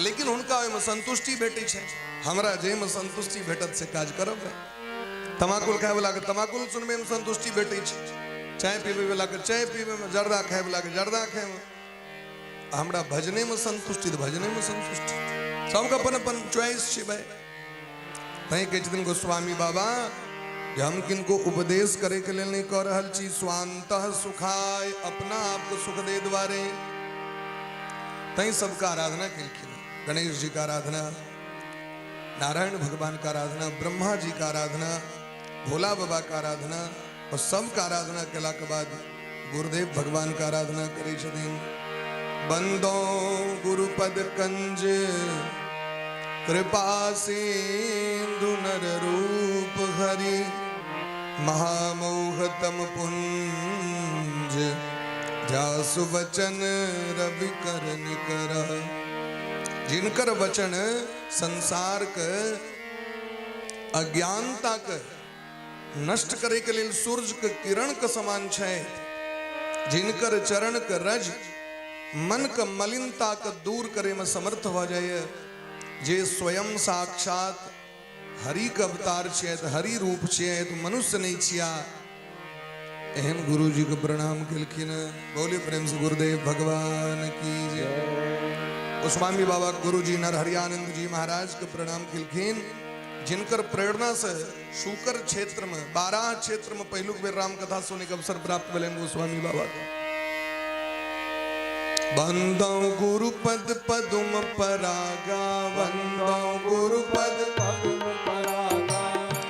लेकिन उनका ओहिमे संतुष्टि भेटै छै। हमरा जे में संतुष्टि भेटत से काज करब। तमाकुल खाए वाला के तमाकुल सुनबे में संतुष्टि भेटै छै, चाय पीबे वाला के चाय पीबे में, जर्दा खाए वाला के जर्दा खाए में। हमरा भजने में संतुष्टि तो भजने में संतुष्टि। सबका अपन अपन चॉइस छै भाई। तै के दिन गोस्वामी बाबा जे हम किनको उपदेश करे के लेल नहीं कह रहल छी, स्वांतः सुखाय, अपना आप को सुख दे द्वारे। तै सबका आराधना केलखिन। गणेश जी का आराधना, नारायण भगवान का आराधना, ब्रह्मा जी का आराधना, भोला बाबा का आराधना, और सबका आराधना केला के बाद गुरुदेव भगवान का आराधना करे छथिन। बंदो गुरुपद कंज कृपा सिंधु नर रूप हरि, महामोहतम पुंज जासु वचन रवि कर निकर। जिनकर वचन संसार के अज्ञानता के नष्ट करे के लिए सूर्य के किरण के समान छै। जिनकर चरण के रज मन के मलिनता के दूर करे में समर्थ हो जाए। जे स्वयं साक्षात हरि के अवतार छै, हरि रूप छै, तो मनुष्य नहीं छिया। एहन गुरु जी को प्रणाम केलखिन। बोले प्रेम से गुरुदेव भगवान की जय। गोस्वामी बाबा गुरु जी नरहरियानंद जी महाराज के प्रणाम केलखिन। जिनकर प्रेरणा से शुकर क्षेत्र में 12 क्षेत्र में पहलुक बेर राम कथा सुने के अवसर प्राप्त भेलन गोस्वामी बाबा को। बंदो गुरुपद पदुम परागा, बंदो गुरुपद पदुम परागा,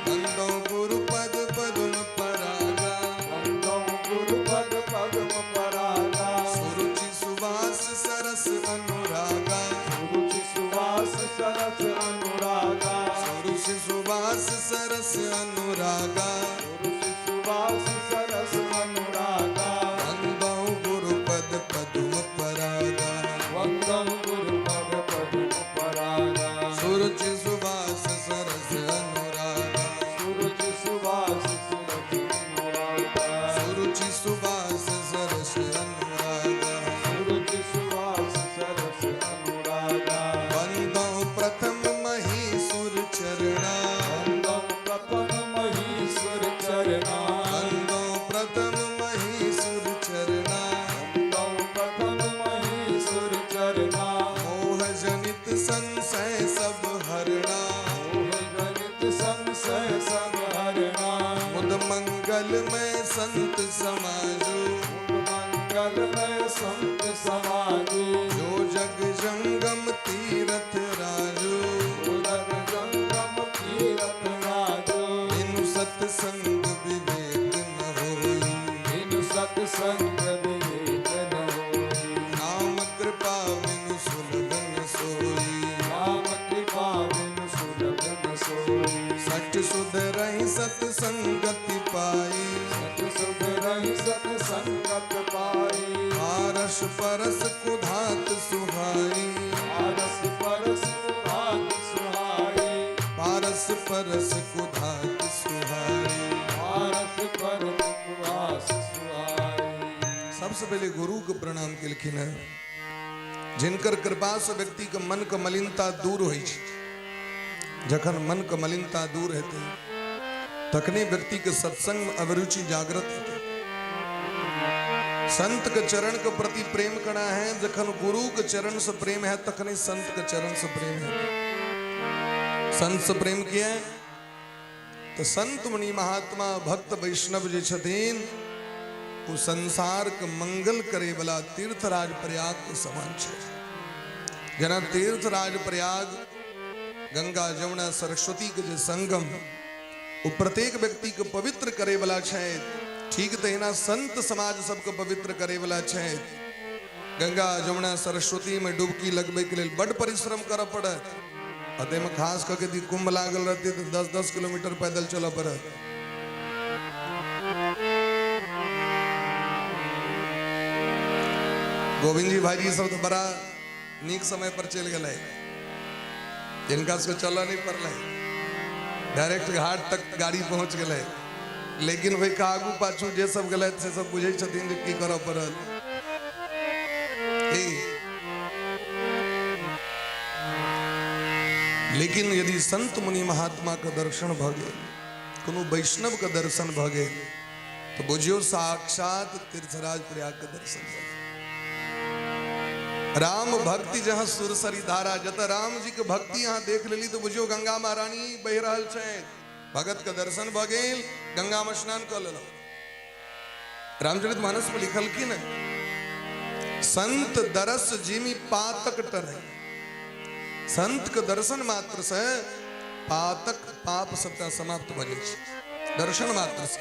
बंदो गुरुपद पदुम परागा, बंदो गुरुपद पदुम परागा। सुरुचि सुवास सरस अनुरागा, सुरुचि सुवास सरस अनुरागा, सुरुचि सुवास सरस अनुरागा, सुरुचि सुवास सरस अनुरागा। बंदो गुरुपद पदुम परागा, बंदो गुरुपद पदुम परागा। सुरुचि सुवास सरस अनुरागा, सुरुचि सुवास सरस अनुरागा, सुरुचि सुवास सरस अनुरागा, सुरुचि सुवास सरस अनुरागा। बंदो प्रथम महीसुर चरणा, बंदो प्रथम महीसुर चरणा, बंदो प्रथम महीसुर चरणा, बंदो प्रथम महीसुर चरणा। मोह जनित संशय सब हरणा, मोह जनित संशय सब हरणा। मुद मंगल में संत समाजो, मुद मंगल में संत समाजो। जो जग जंगम तीरथ राजो, जो जग जंगम तीरथ राजो। बिनु सत्संग विवेक न होई, बिनु सत्संग विवेक न होई। नाम कृपा बिनु सुलभ न सोई, नाम कृपा बिनु सुलभ न सोई। सच सुध रहि सत्संगति पाई, सच सुध रहि सत्संगत पाई। पारस परस कुधात सुहाई, पारस परस कुधात सुहाई, पारस परस कुधात सुहाई, पारस परस कुधात सुहाई। सबसे पहले गुरु को प्रणाम केलखिन। जिनकर कृपा से व्यक्ति के मन के मलिनता दूर होइ छै। जखन मन के मलिनता दूर हेतै तखने व्यक्ति के सत्संग में अभिरुचि जागृत हेतै। संत के चरण के प्रति प्रेम करना है। जखन गुरु के चरण से प्रेम है तखने संत के चरण से प्रेम है। संत से प्रेम किया है तो संत मुनि महात्मा भक्त वैष्णव जे छथिन वो संसार के मंगल करे वाला तीर्थराज प्रयाग के समान छे। जना तीर्थराज प्रयाग गंगा जमुना सरस्वती के जे संगम वो प्रत्येक व्यक्ति को पवित्र करे वाला है। ठीक तहिना संत समाज सबको पवित्र करे वाला है। गंगा जमुना सरस्वती में डुबकी लगबे के लिए बड़ परिश्रम कर पड़त। अते में खास करके दी कुंभ लागल रहती तो 10-10 किलोमीटर पैदल चला पड़त। गोविंद जी भाई सब तो बड़ा नीक समय पर चल गए, जिनका से चला नहीं पड़ल, डायरेक्ट घाट तक गाड़ी पहुंच गए। लेकिन वही आगू पाछू जे सब गए से सब बुझे छथिन जे की करऽ पड़ल। लेकिन यदि संत मुनि महात्मा का दर्शन भ गेल, कोनो वैष्णव का दर्शन भ गेल, तो बुझियो साक्षात तीर्थराज प्रयाग का दर्शन भ गेल। राम भक्ति जहाँ सुरसरी धारा, जत राम जी के भक्ति यहाँ देख लेली तो बुझियो गंगा महारानी बह रहल छै। भगत का दर्शन भ गेल, गंगा में स्नान कर लेलौ। रामचरितमानस में लिखल की न, संत दरस जिमि पातक टरई। संत के दर्शन मात्र से पातक पाप सबका समाप्त भ जाय छै। दर्शन मात्र से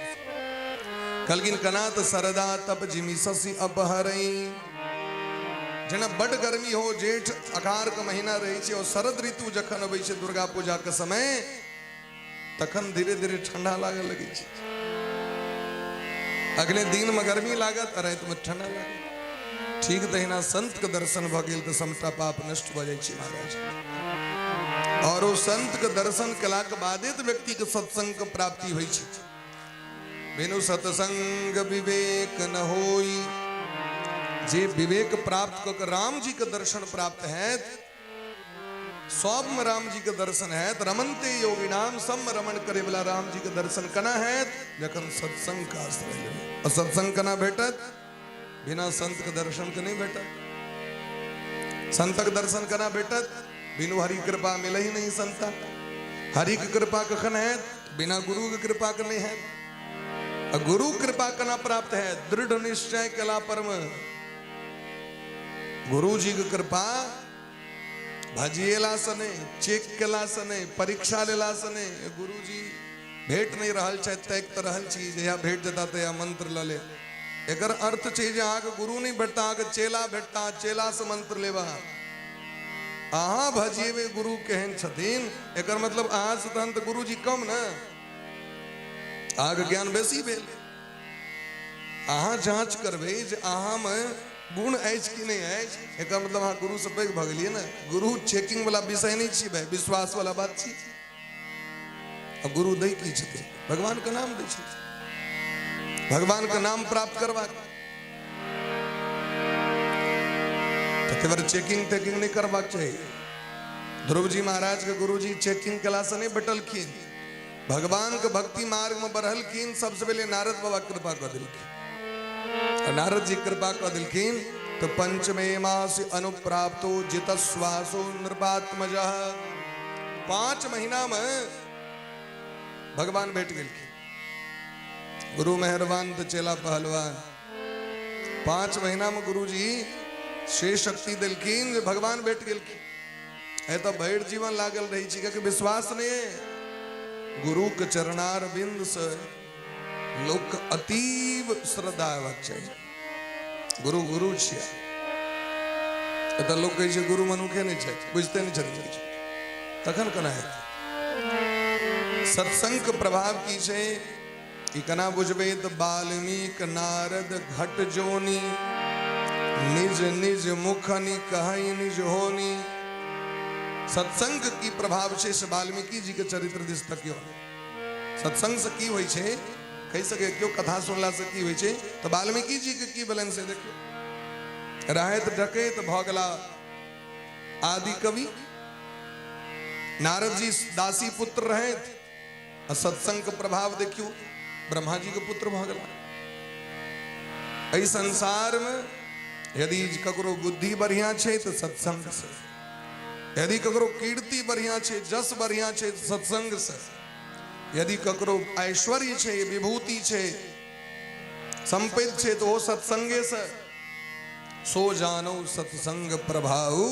कलगिन कनात सरदा तप जिमि शशि अपहरई। जेना बड़ गर्मी हो, जेठ अखार का महीना रही है और शरद ऋतु जखन अबै छै दुर्गा पूजा के समय, तखन धीरे धीरे ठंडा लागे लगे छै। अगले दिन में गर्मी लागत, रात में ठंडा लागत। ठीक तहिना संत के दर्शन भ गेल तो समटा पाप नष्ट भ जाय छै महाराज। और वो संत के दर्शन कला के बादे तो व्यक्ति के सत्संग के प्राप्ति होय छै। बिनु सत्संग विवेक न होई। जे विवेक प्राप्त कर राम जी के दर्शन प्राप्त है, स्वयं राम जी के दर्शन है, रमनते योगी नाम सम रमन करे वाला राम जी के दर्शन कना है जखन सत्संग का आश्रय लेबे। और सत्संग कना भेटत, बिना संत के दर्शन के नहीं भेटत। संत के दर्शन कना भेटत, बिनु हरि कृपा मिले ही नहीं संता। हरि की कृपा कखन है, बिना गुरु की कृपा के नहीं है। गुरु कृपा कना प्राप्त है, दृढ़ निश्चय कला परम। गुरु जी की कृपा भजिएला से नहीं, चेक केला से नहीं, परीक्षा लेला से नहीं। गुरु जी भेट नहीं रहल छै, तैक तो रहल छी जया भेट देता तया मंत्र ल ले। एकर अर्थ छै जे आगे गुरु नहीं भेटता, आगे चेला भेटता, चेला से मंत्र लेबा। अहाँ भजिएबे गुरु केहन छथिन, एकर मतलब अहाँ से तहन तो गुरु जी कम न, आगे ज्ञान बेसी भेल। अहाँ जांच करबे जे अहाँ में गुण अछि कि नहीं अछि, एक मतलब हाँ गुरु से पैघ भ गेलिए ना। गुरु चेकिंग वाला विषय नहीं छी भाई, विश्वास वाला बात छी। अब गुरु दै की छथिन, भगवान का नाम दै छथिन, भगवान का नाम प्राप्त करवा। तो चेकिंग तेकिंग नहीं करबाक चाहिए। ध्रुव जी महाराज के गुरु जी चेकिंग कला से नहीं बटलखिन, भगवान के भक्ति मार्ग में बढ़लखिन। सबसे पहले नारद बाबा कृपा कर दिलखिन। नारद जी कृपा कर दिलखिन तो पंचमे मास अनुप्राप्तो जितस्वासो नृपात्मज। 5 महीना में भगवान बैठ गेलखिन। गुरु मेहरबान तो चेला पहलवान। 5 महीना में गुरु जी से शक्ति दिलखिन, भगवान बैठ गेलखिन। तो भैर जीवन लागल रही छी, क्योंकि विश्वास नहीं है। गुरु के चरणार बिंद से लोक अतीव श्रद्धा हेबाक चाहिए। गुरु गुरु छियै, एतऽ लोक कहै छै गुरु मनुखे नहीं छै, बुझते नहीं छथिन। तखन केना हेतै? सत्संग के प्रभाव की छै ई केना बुझबै तऽ वाल्मीकि नारद घट जोनी, निज निज मुखनि कहै निज होनी। सत्संग की प्रभाव छै से वाल्मीकि जी के चरित्र दिस तकियो। सत्संग से की होइ छै कह सके क्यों, कथा सुनला से की होइ छै तो वाल्मीकि जी के की बलन से देखियो। रहत डकैत भ गेला आदि कवि। नारद जी दासी पुत्र रहत, आ सत्संग के प्रभाव देखियो ब्रह्मा जी के पुत्र भ गेला। एहि संसार में यदि ककरो बुद्धि बढ़िया छै तो सत्संग से, यदि ककरो कीर्ति बढ़िया छै, जस बढ़िया छै तो सत्संग से, यदि ककरो ऐश्वर्य छै, विभूति छै, संपत्ति छै तो वो सत्संगे से। सो जानो सत्संग प्रभाऊ,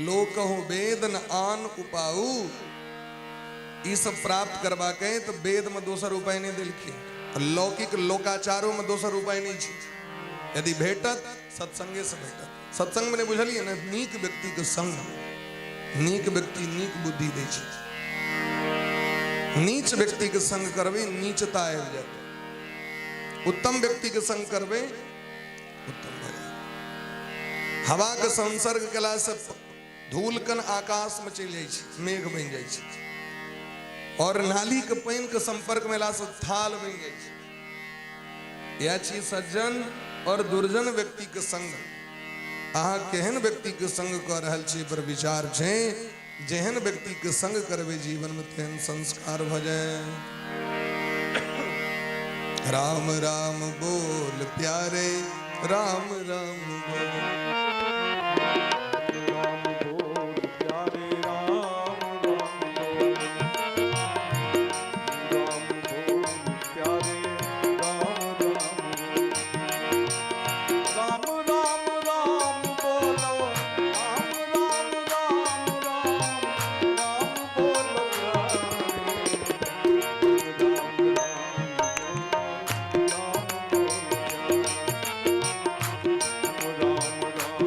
लोकहु वेद न आन उपाऊ। ये सब प्राप्त करवा के तो वेद में दोसर उपाय नहीं दिलखिन लौकिक लोकाचारों में दोसर उपाय नहीं छी यदि भेटत सत्संगे से भेटत सत्संग में बुझलिए ना नीक व्यक्ति के संग नीक व्यक्ति नीक बुद्धि दे छी नीच व्यक्ति के संग करबे नीचता आबि जाए उत्तम व्यक्ति के संग करबे उत्तम भए जाए हवा के संसर्ग कला से धूल कण आकाश में चल जाए छी मेघ बन जाए छी और नाली के पानी के संपर्क में ला से थाल बन जाए छी या छी सज्जन और दुर्जन व्यक्ति के संग अहाँ केहन व्यक्ति के संग कर रहल छी पर विचार छै जेहन व्यक्ति के संग करबे जीवन में तेहन संस्कार भ जाए राम राम बोल प्यारे राम राम बोल राम बोल प्यारे राम बोल प्यारे राम राम बोलो राम बोलो राम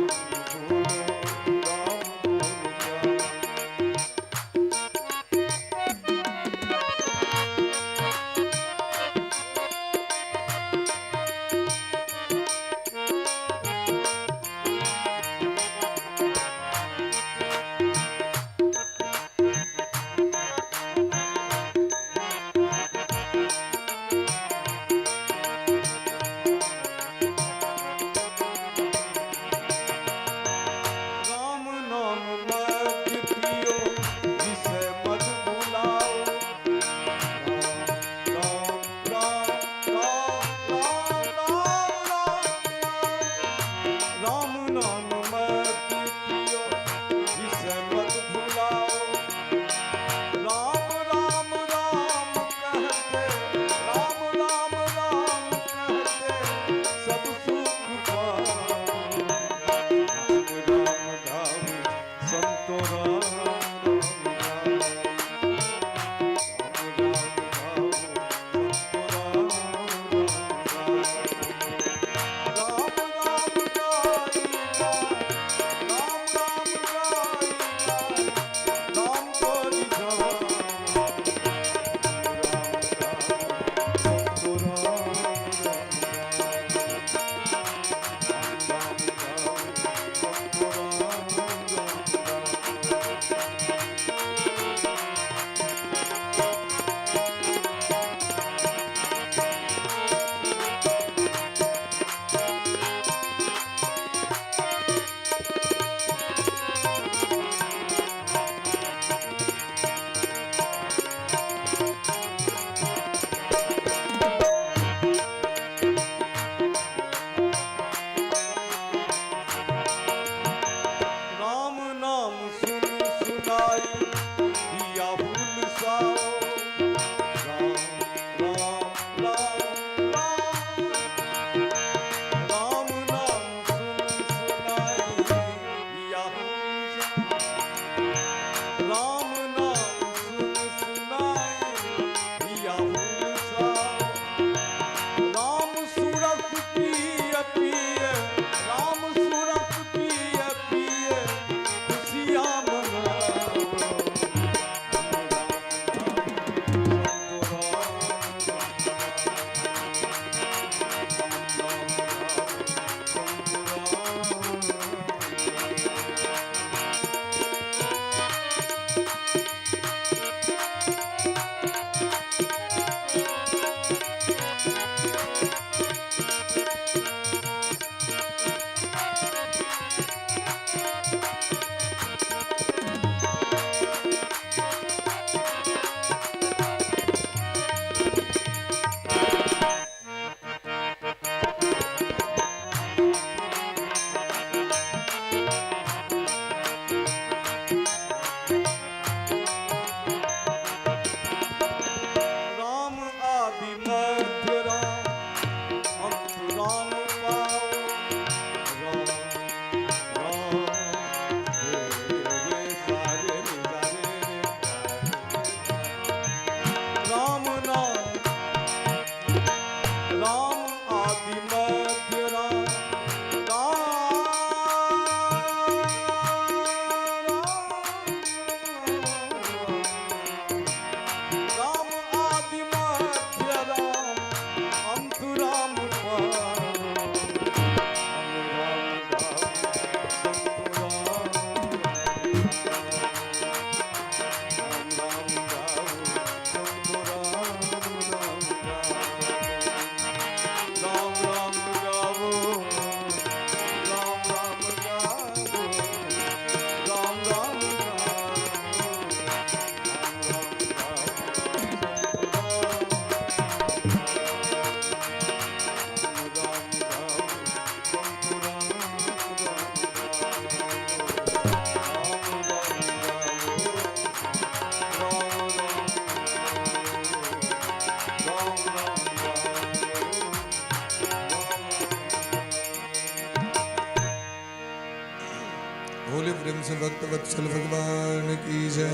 से भक्त वत्सल भगवान की जय।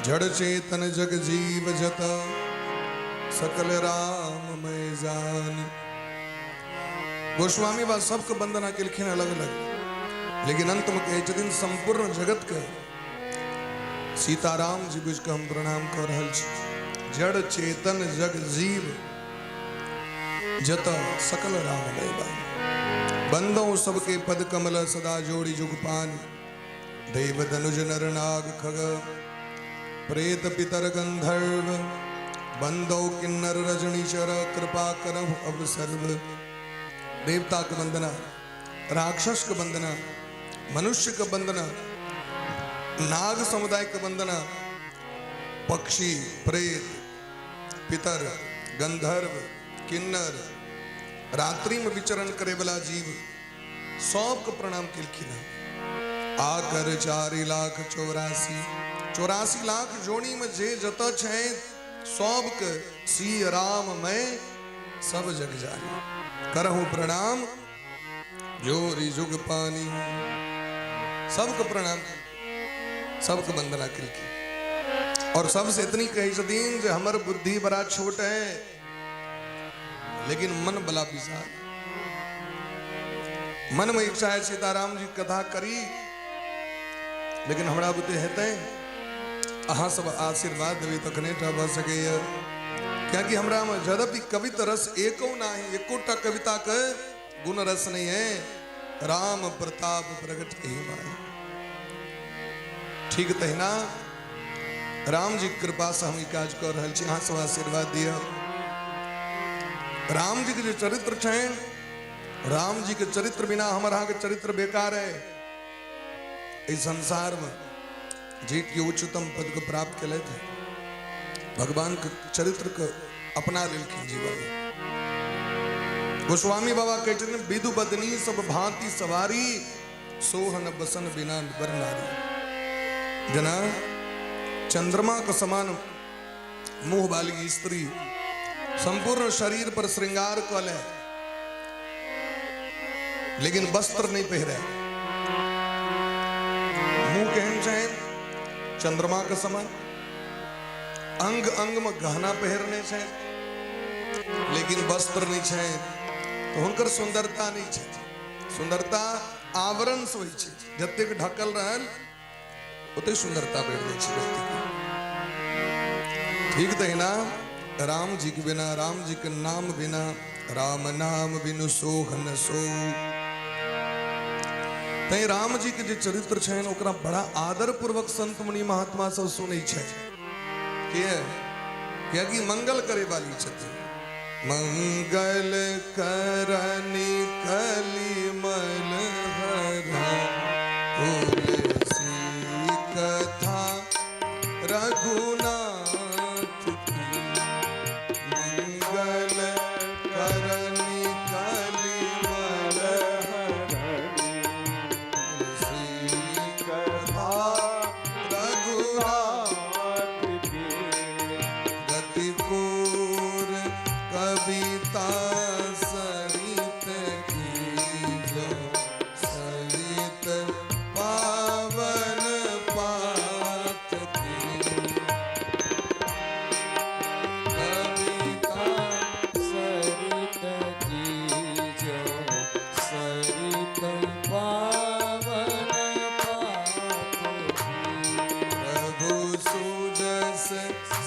जड़ चेतन जग जीव जता सकल राम मैं जान। गोस्वामी बा सबके वंदना के लिखिन अलग अलग, लेकिन अंत में कहे दिन संपूर्ण जगत के सीताराम जी बुझ के हम प्रणाम कर रहल छी। जड़ चेतन जग जीव जत सकल राम मैं जान। बंदो सबके पद कमल सदा जोड़ी जुगपान। देव धनुज नर नाग खग प्रेत पितर गंधर्व। बंदो किन्नर रजनी चर कृपा करहु अब सर्व। देवता की वंदना, राक्षस की वंदना, मनुष्य की वंदना, नाग समुदाय की वंदना, पक्षी प्रेत पितर गंधर्व किन्नर रात्रि में विचरण करे वाला जीव सब को प्रणाम किलखिन। आकर 4,84,84 लाख जोड़ी में जे जत छे सब के सी राम मैं सब जग जानी। करहु प्रणाम जोरी जुग पानी। सबको प्रणाम, सबको वंदना की। और सबसे इतनी कही सदीन जो हमर बुद्धि बड़ा छोट है लेकिन मन बला विशाल। मन में इच्छा है सीताराम जी कथा करी, लेकिन हमरा बुते हेते अहाँ सब आशीर्वाद देवी तखने टा भ सकैया। क्या कि हमरा में यद्यपि कविता रस एको नाही, एकोटा कविता के गुण रस नहीं है। राम प्रताप प्रगट ही माय। ठीक तहिना राम जी की कृपा से हम काज कर रहल छी। अहाँ सब आशीर्वाद दिया। राम जी के जो चरित्र छे, राम जी के चरित्र बिना हमर अहाँ के चरित्र बेकार है। इस संसार में जीत के उच्चतम पद को प्राप्त कर थे, भगवान के चरित्र को अपना लेलखिन जीवन में। गोस्वामी बाबा कहते हैं विदु बदनी सब भांति सवारी सोहन बसन बिना बर नारी। जना चंद्रमा के समान मुंह वाली स्त्री संपूर्ण शरीर पर श्रृंगार कल है, लेकिन वस्त्र नहीं पहरे। मुंह कहन चाहे चंद्रमा के समान, अंग अंग में गहना पहरने छे लेकिन वस्त्र नहीं छे, तो हुनकर सुंदरता नहीं छे। सुंदरता आवरण से होई छे, जतेक ढकल रहल ओते सुंदरता बढ़ जाय छे व्यक्ति के। ठीक तहिना राम जी के बिना, राम जी के नाम बिना, राम नाम बिनु सोहन सो। तै राम जी के जे चरित्र छे ओकरा बड़ा आदर पूर्वक संत मुनि महात्मा सब सुनै छे। क्या कि मंगल करे वाली छथि। मंगल करनी कलिमल हरा तुलसी कथा रघुनाथ की। मंगल करनी कलिमल हरा तुलसी कथा रघुनाथ। कविता सरित की जो सरित पावन पात की। कविता सरित की जो सरित पावन पात की। रघु सुजस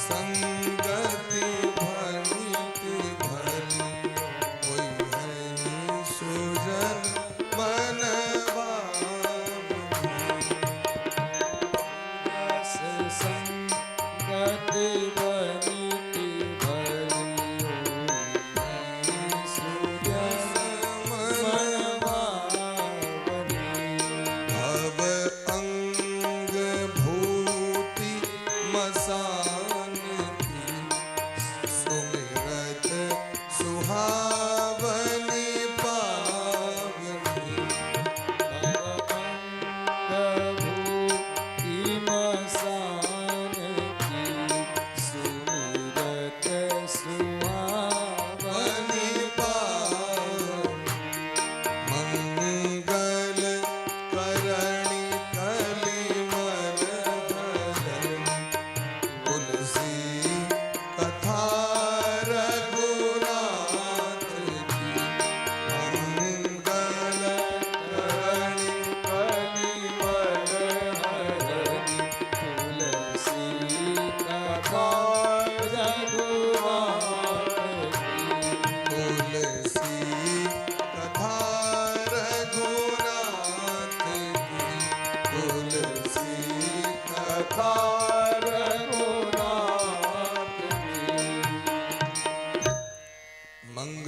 संगति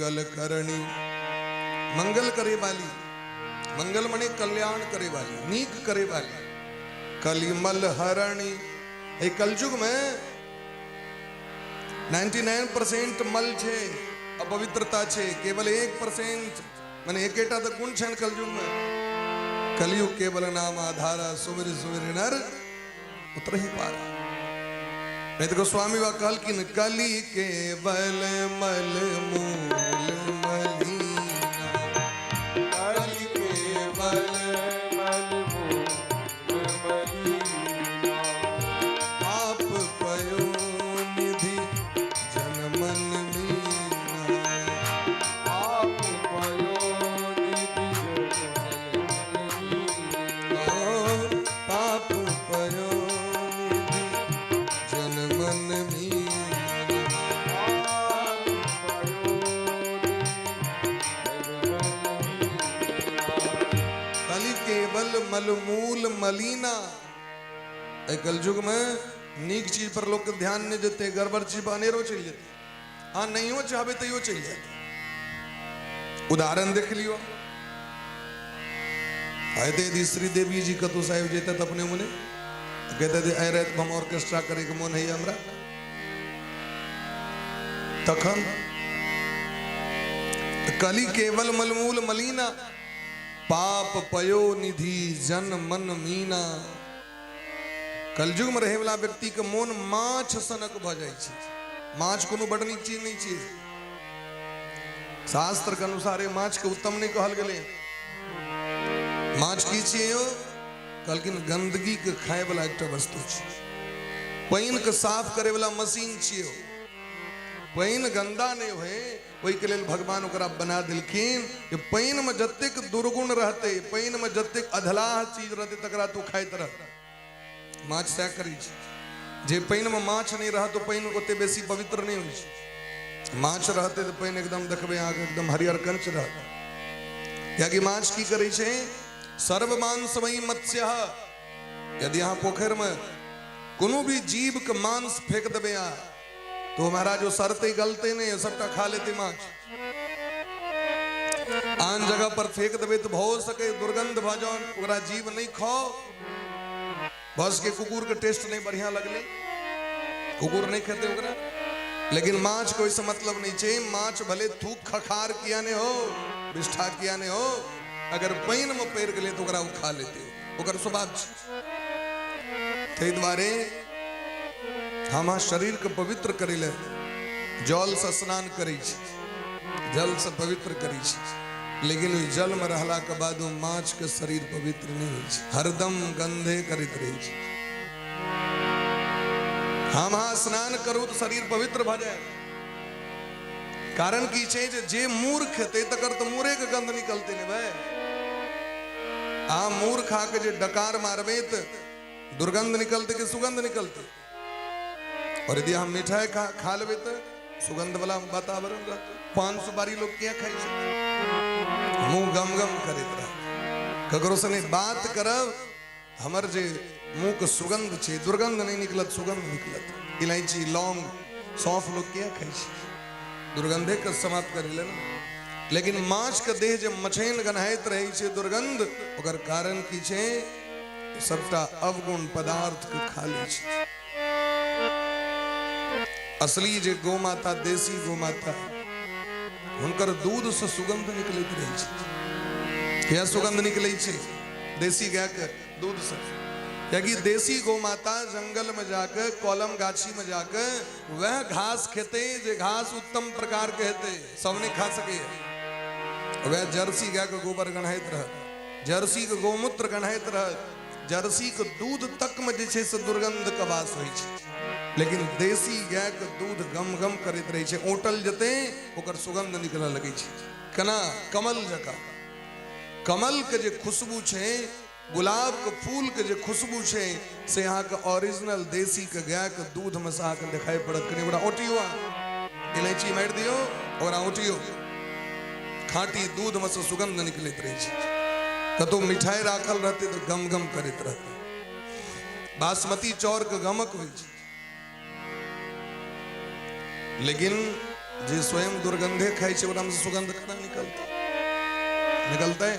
मंगल करणी, मंगल करे वाली, मंगल मने कल्याण करे वाली, नीक करे वाली, कलिमल हरणी। ए कलयुग में 99% मल छे, अपवित्रता छे, केवल 1% माने एकेटा तो गुण छे कलयुग में। कलयुग केवल नाम आधारा, सुमिर सुमिर नर उतर ही पारा। नहीं तो गोस्वामी वा कहल कि कली केवल मल मूल मलीना, कली केवल मल मूल मलीना, पाप पयो निधि जन मन मीना, पाप पयो निधि पाप पयो निधि जन मन मीना। कलि केवल मलमूल मलीना। ए कलयुग में नीक चीज पर लोग के ध्यान नहीं देते, गड़बड़ चीज पर अनेरो चल जाते। हाँ नहीं हो चाहे तो यो चल जाते। उदाहरण देख लियो, आए थे श्री देवी जी कतु साहेब जेते तो अपने मुने कहते थे आए रहते हम ऑर्केस्ट्रा करे के मन है हमरा, तखन कली केवल मलमूल मलीना, पाप पयो निधि जन मन मीना। कलयुग में रहे वाला व्यक्ति के मन माछ सनक भ जाय छै। माछ कोनो बड़ नीक चीज नहीं छै। शास्त्र के अनुसार माछ के उत्तम नहीं कहल गेले। माछ की छियै यो? कहलखिन गंदगी के खाए वाला एक वस्तु छै। पानि के साफ करे वाला मशीन छियै। पानि गंदा नहीं होए ओहि के लेल भगवान ओकरा बना दिलखिन कि पानि में जतेक दुर्गुण रहते, पानि में जतेक अधलाह चीज रहते तकरा तू खाइत रह। माछ सएह करै छै। जे पानि में माछ नहीं रह तो पानि ओते बेसी पवित्र नहीं होइ छै। माछ रहते तो पानि एकदम देखबे अहाँके एकदम हरियर कंच रहत। कियाकि माछ की करे छै? सर्व मांसमयी मत्स्य। यदि यहाँ पोखर में कोनो भी जीव के मांस फेंक देबे तो महाराज जो सरते गलते नहीं सबटा खा लेते माछ। आन जगह पर फेंक देबे तो हो सके दुर्गंध भ जाओ, ओकरा जीव नहीं खाओ। बस के कुकुर के टेस्ट नहीं बढ़िया लगले, कुकुर नहीं खेते ओकरा। लेकिन माछ कोई से मतलब नहीं छे। माछ भले थूक खखार किया ने हो, विष्ठा किया ने हो, अगर पानि में पैर गले तो ओकरा खा लेते, ओकर स्वभाव छै। तै दुआरे हम शरीर के पवित्र करे ले जल से स्नान करे छी, जल से पवित्र करे छी। लेकिन ओहि जल में रहला के बाद माछ के शरीर पवित्र नहीं होइ छै, हरदम गंधे करैत रहे छै। हम स्नान करू तो शरीर पवित्र भ जाए। कारण की छै जे मूर्ख हेतै तकर तो मूरे के गंध निकलते ने भाई। मूर्ख आके जे डकार मारबे तो दुर्गंध निकलते कि सुगंध निकलते। और यदि हम मिठाई खा लेबे तो सुगंध वाला वातावरण रहते। पान सुपारी लोग क्या खाई छै? मुंह गम गम करैत रह। ककरो से बात करब हमर जे मुंह के सुगंध छै, दुर्गंध नहीं निकलत, सुगंध निकलत। इलायची लौंग सौंफ लोग क्या खाई छै? दुर्गंधे के समाप्त कर ले। लेकिन माछ के देह जब मछैन गन्हाइत रहे छै दुर्गंध, ओकर कारण की छै? सबटा अवगुण पदार्थ के खा ले छै। असली जे गौ माता, देसी गौ माता, हुनकर दूध से सुगंध निकलैत रहे छै। क्या सुगंध निकलै छै? देसी गाय के दूध से। क्योंकि देसी गौ माता जंगल में जाकर, कॉलम गाछी में जाकर वह घास खेते जे घास उत्तम प्रकार के हेते, सब नहीं खा सके। वह जर्सी गाय के गोबर गन्हाइत रह, जर्सी के गौमूत्र गन्हाइत रह, जर्सी के दूध तक में जे छै से दुर्गंध के वास होइ छै। लेकिन देसी गाय के दूध गम गम करैत रहे छै। ओटल जते ओकर सुगंध निकलऽ लगे छै। केना? कमल जका। कमल के जे खुशबू छै, गुलाब के फूल के जे खुशबू छै, से यहाँ के ओरिजिनल देसी के गाय के दूध में से आके दिखाई पड़त। कनी ओकरा ओटियो, इलायची मार दियो, ओकरा ओटियो, खाटी दूध में से सुगंध निकलैत रहे छै। कतो मिठाई राखल रहते तो गम गम करैत रहते। बासमती चौर के गमक होइ छै। लेकिन जे स्वयं दुर्गंधे खाई छे ओकरा में से सुगंध केना निकलता है।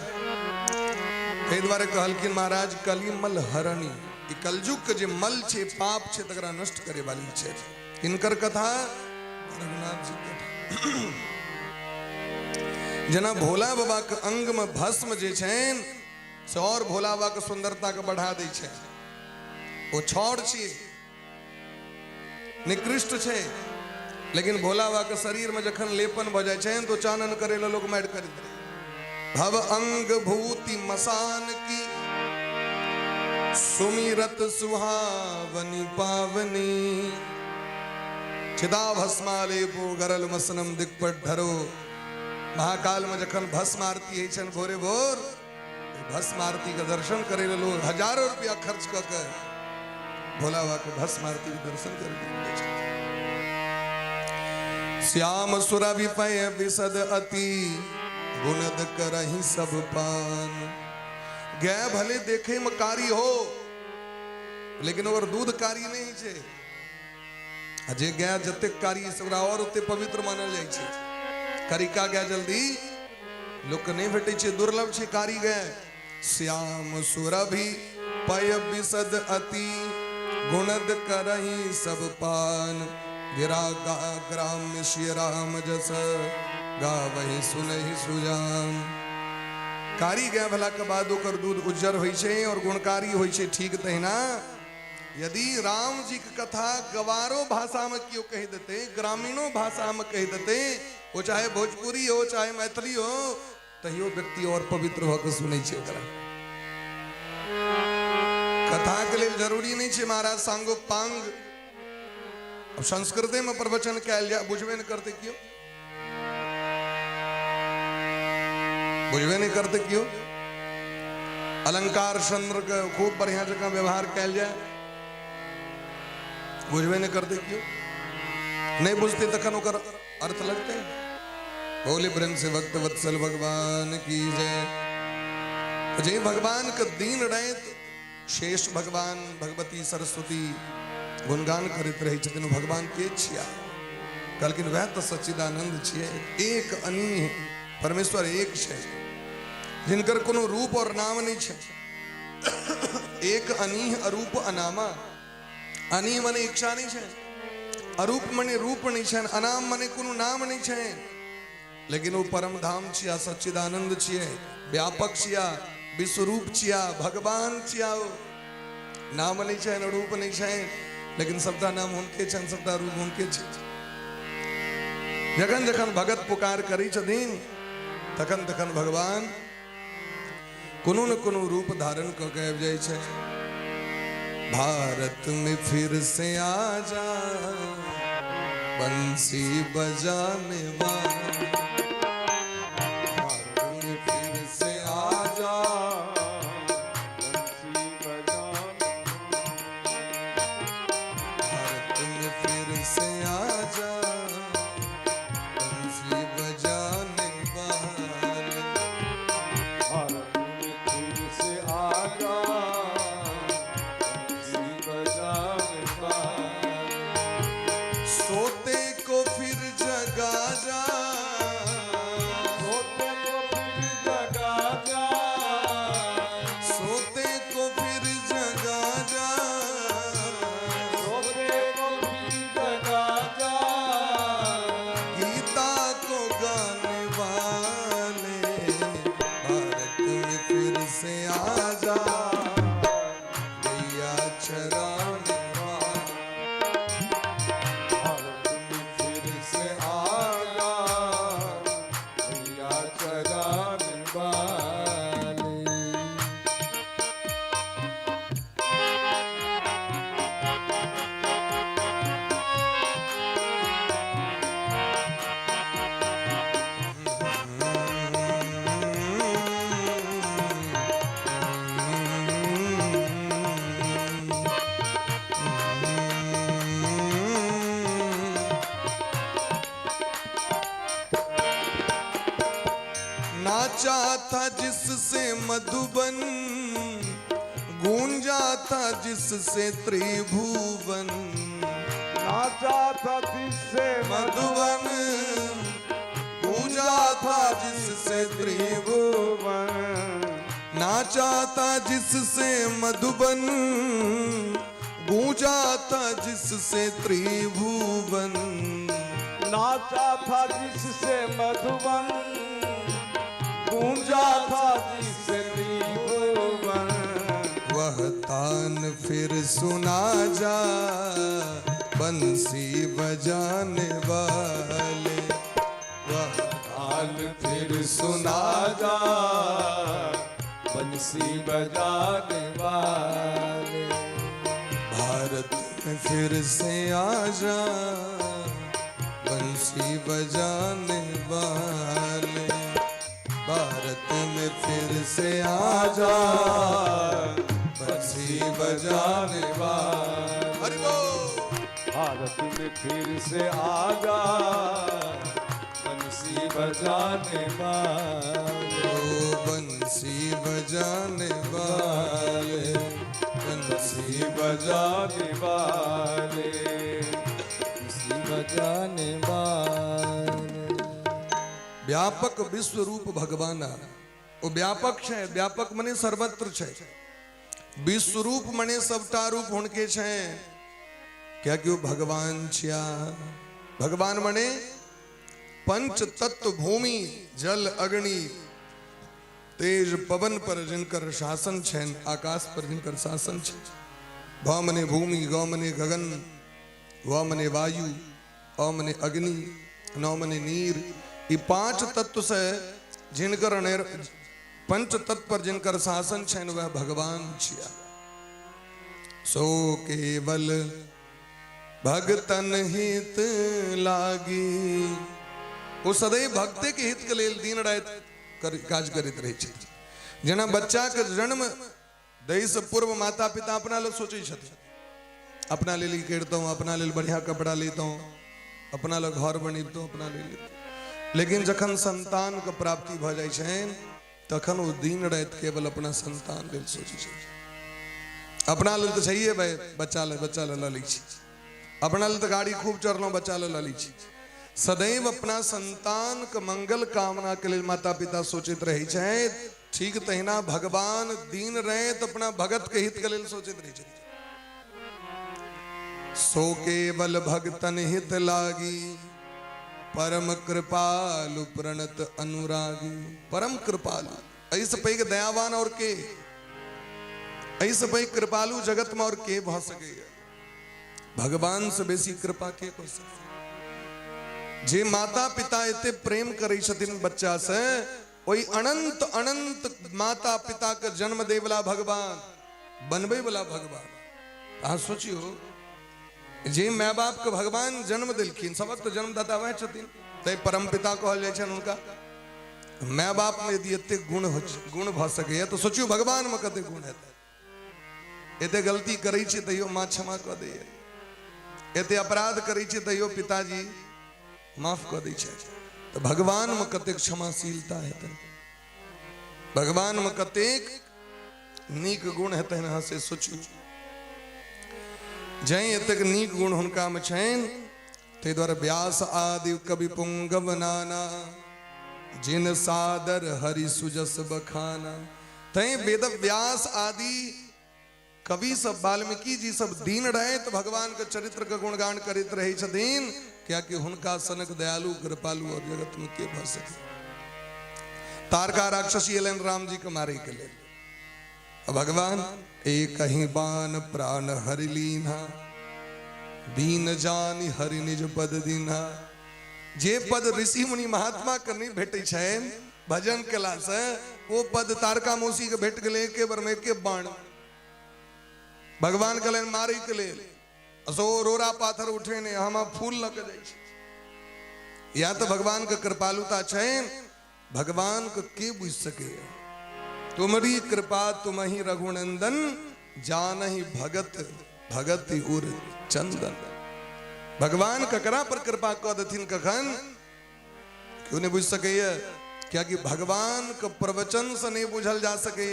ताहि द्वारे कहलखिन महाराज कली मल हरणी, ई कलयुग के जे मल छे पाप छे तकरा नष्ट करे वाली छे। किनकर कथा? रघुनाथ जी के। जना भोला बाबा के अंग में भस्म जे छेन से और भोला बाबा के सुंदरता के बढ़ा दै छे। वो छौड़ छे, निकृष्ट छे, लेकिन भोला बाबा के शरीर में जखन लेपन भ जाय छेन तो चानन करे लोग मारि कर दे। भव अंग भूति मसान की सुमिरत सुहावनी पावनी, चिदा भस्मालेपो गरल मसनम दिक्पट धरो। महाकाल में जखन भस्म आरती है छन भोरे भोर, भस्म आरती का दर्शन करे लोग हजारों रुपया खर्च कर भोला बाबा के भस्म आरती के दर्शन कर। श्याम सुरा विपय विशद अति गुणद करहि सब पान। गै भले देखे में कारी हो लेकिन और दूध कारी नहीं छे। अजे गै जते कारी ओकरा और ओते पवित्र मानल जाय छे। करिका गै जल्दी लोक नहीं भेटे छे, दुर्लभ छे कारी गै। श्याम सुरभि पय विशद अति गुणद करहि सब पान। गिरा ग्राम श्री राम जस गावहि सुनहि सुजान। कारी गै भला के बाद ओकर दूध उज्जर होय छे और गुणकारी होय छे। ठीक तहिना यदि राम जी की कथा गवारो भाषा में क्यों कह देते, ग्रामीणों भाषा में कह देते, वो चाहे भोजपुरी हो चाहे मैथिली हो, तहियो व्यक्ति और पवित्र होकर सुनै छे। कथा के लिए जरूरी नहीं छे महाराज सांगो पांग। अब संस्कृत में प्रवचन कैल जाए बुझबे नहीं करते क्यों? बुझबे नहीं करते क्यों? अलंकार चंद्र का खूब बढ़िया जगह व्यवहार कैल जाए, बुझबे नहीं करते क्यों? नहीं बुझते तखन ओकर अर्थ लगते। बोले प्रेम से भक्त वत्सल भगवान की जय। जय भगवान का दीन रहित शेष भगवान भगवती सरस्वती गुणगान करते रहे छथिन। भगवान के छिया कहलखिन वह तो सच्चिदानंद छिए, एक अनीह परमेश्वर एक छे जिनकर कोनो रूप और नाम नहीं छे। एक अनीह अरूप अनामा। अनीह मने इच्छा नहीं छे, अरूप मने रूप नहीं छे, अनाम मने कोनो नाम नहीं छे, लेकिन वो परम धाम छिया, सच्चिदानंद छिए, व्यापक छिया, विश्वरूप छिया, भगवान छिया। नाम नहीं छे, रूप नहीं छे, लेकिन सबका नाम उनके छन, सबका रूप उनके छे। जखन जखन भगत पुकार करी छथिन तखन तखन भगवान कोनो न कोनो रूप धारण क के आबि जाय छे। भारत में फिर से आजा बंसी बजाने वाला, भारत में फिर से आजा बंसी बजाने, भारत में फिर से आजा बंसी बजाने वाले। भारत में फिर से आजा बंसी बजाने वाले। सोते को फिर जगा जा, सोते को फिर जगा जा, सोते को फिर जगा जा, सोते को फिर जगा जा। गीता को गाने वाले, भारत में फिर से आजा गैया चराने वाले। भारत में फिर से आजा भैया चराने वाले। नाचा था जिससे मधुबन, गूंजा था जिससे त्रिभुवन। नाचा था जिससे मधुबन जिससे त्रिभुवन, त्रिभुवन नाचा था जिससे मधुबन, गूंजा था जिससे त्रिभुवन, नाचा था जिससे मधुबन, गूंजा था जिससे त्रिभुवन। वह तान फिर सुना जा बंसी बजाने वाले, वह हाल फिर सुना जा बंसी बजाने वाले। भारत में फिर से आ जा बंसी बजाने वाले, भारत में फिर से आ जा बंसी बजाने वाले। हरि बोल। भारत में फिर से आजा बंसी बजाने वाले। ओ बंसी बजाने वाले, बंसी बजाने वाले, बंसी बजाने वाले। व्यापक विश्व रूप भगवाना, वो व्यापक है, व्यापक मने सर्वत्र है, विश्व रूप मने सबटा रूप होनके छे। क्या क्यों भगवान छिया, भगवान मने पंच तत्व भूमि जल अग्नि तेज पवन पर जिनकर शासन छे, आकाश पर जिनकर शासन छे। भ मने भूमि, ग मने गगन, व मने वायु, अ मने अग्नि, न मने नीर। ये पांच तत्व से जिनकर पंच तत्व पर जिनकर शासन छे वह भगवान छिया। सो केवल भगतन हित लागी, वो सदैव भक्ते के हित के लेल दिन रात काज करित रहे छे। जेना बच्चा के जन्म दई से पूर्व माता पिता अपना लोग सोचे छथिन, अपना लेल केड़तो, अपना लेल बढ़िया कपड़ा लेतो, अपना लोग घर बनेतो, अपना ले लेतो। लेकिन जखन संतान के प्राप्ति भ जाय छै तखन वो दिन रात केवल अपना संतान लेल सोचे छै। अपना लेल तो चाहिए भाई, बच्चा ले ल ली छी, अपना लेल तो गाड़ी खूब चढ़लो, बच्चा ले ल ली छी। सदैव अपना संतान के मंगल कामना के लिए माता पिता सोचित रहे छे। ठीक तहिना भगवान दिन रात अपना भगत के हित के लिए सोचित रहे छे। सो केवल भगतन हित लागी, परम कृपालु प्रणत अनुरागी। परम कृपालु, ऐसे पैघ दयावान और के, ऐसे पैघ कृपालु जगत में और के भ सके। भगवान से बेसी कृपा के कर सके। जे माता पिता एते प्रेम करे छथिन बच्चा से, वही अनंत अनंत माता पिता के जन्म दे वाला भगवान, बनबे वाला भगवान। आप सोचियो, जे माय बाप के भगवान जन्म दिलखिन, सबक तो जन्मदाता वह छथिन, तै परम पिता कहल जाय छन उनका। माय बाप में यदि एते गुण भ सके तो सोचियो भगवान में कते गुण हेतै। एते गलती करै छी तैयो मां क्षमा क दै, एते अपराध करै छी तैयो पिताजी माफ क दै छै। तो भगवान में कतेक क्षमाशीलता हेतै, भगवान में कतेक नीक गुण हेतै न से सोचियो। जै एतेक नीक गुण हुनका में छनि, ताहि दुआरे व्यास आदि कवि पुंगव नाना, जिन सादर हरि सुजस बखाना। तै वेद व्यास आदि कवि सब, वाल्मीकि जी सब दिन रात भगवान के चरित्र के गुणगान करित रहे छथिन। क्या कि हुनका सनक दयालु कृपालु और जगत में के भ सके। तारका राक्षसी एलन राम जी के मारे के लिए, भगवान एक ही बान प्राण हरि लीन्हा, दीन जानि हरि निज पद दीन्हा। जे पद ऋषि मुनि महात्मा के नहीं भेटे छन भजन केला से, वो पद तारका मौसी के भेट गेले एके बार में एके बाण। भगवान कहलन मारे के लेल, असो रोरा पाथर उठे ने हम फूल लग जाय छै। या तो भगवान के कृपालुता छन, भगवान के बुझ सके। तुम्हारी कृपा तुम ही रघुनंदन, जानहि भगत भगति उर चंदन। भगवान ककरा पर कृपा क देथिन कखन, क्यों नहीं बुझ सके। क्या कि भगवान के प्रवचन से नहीं बुझल जा सके।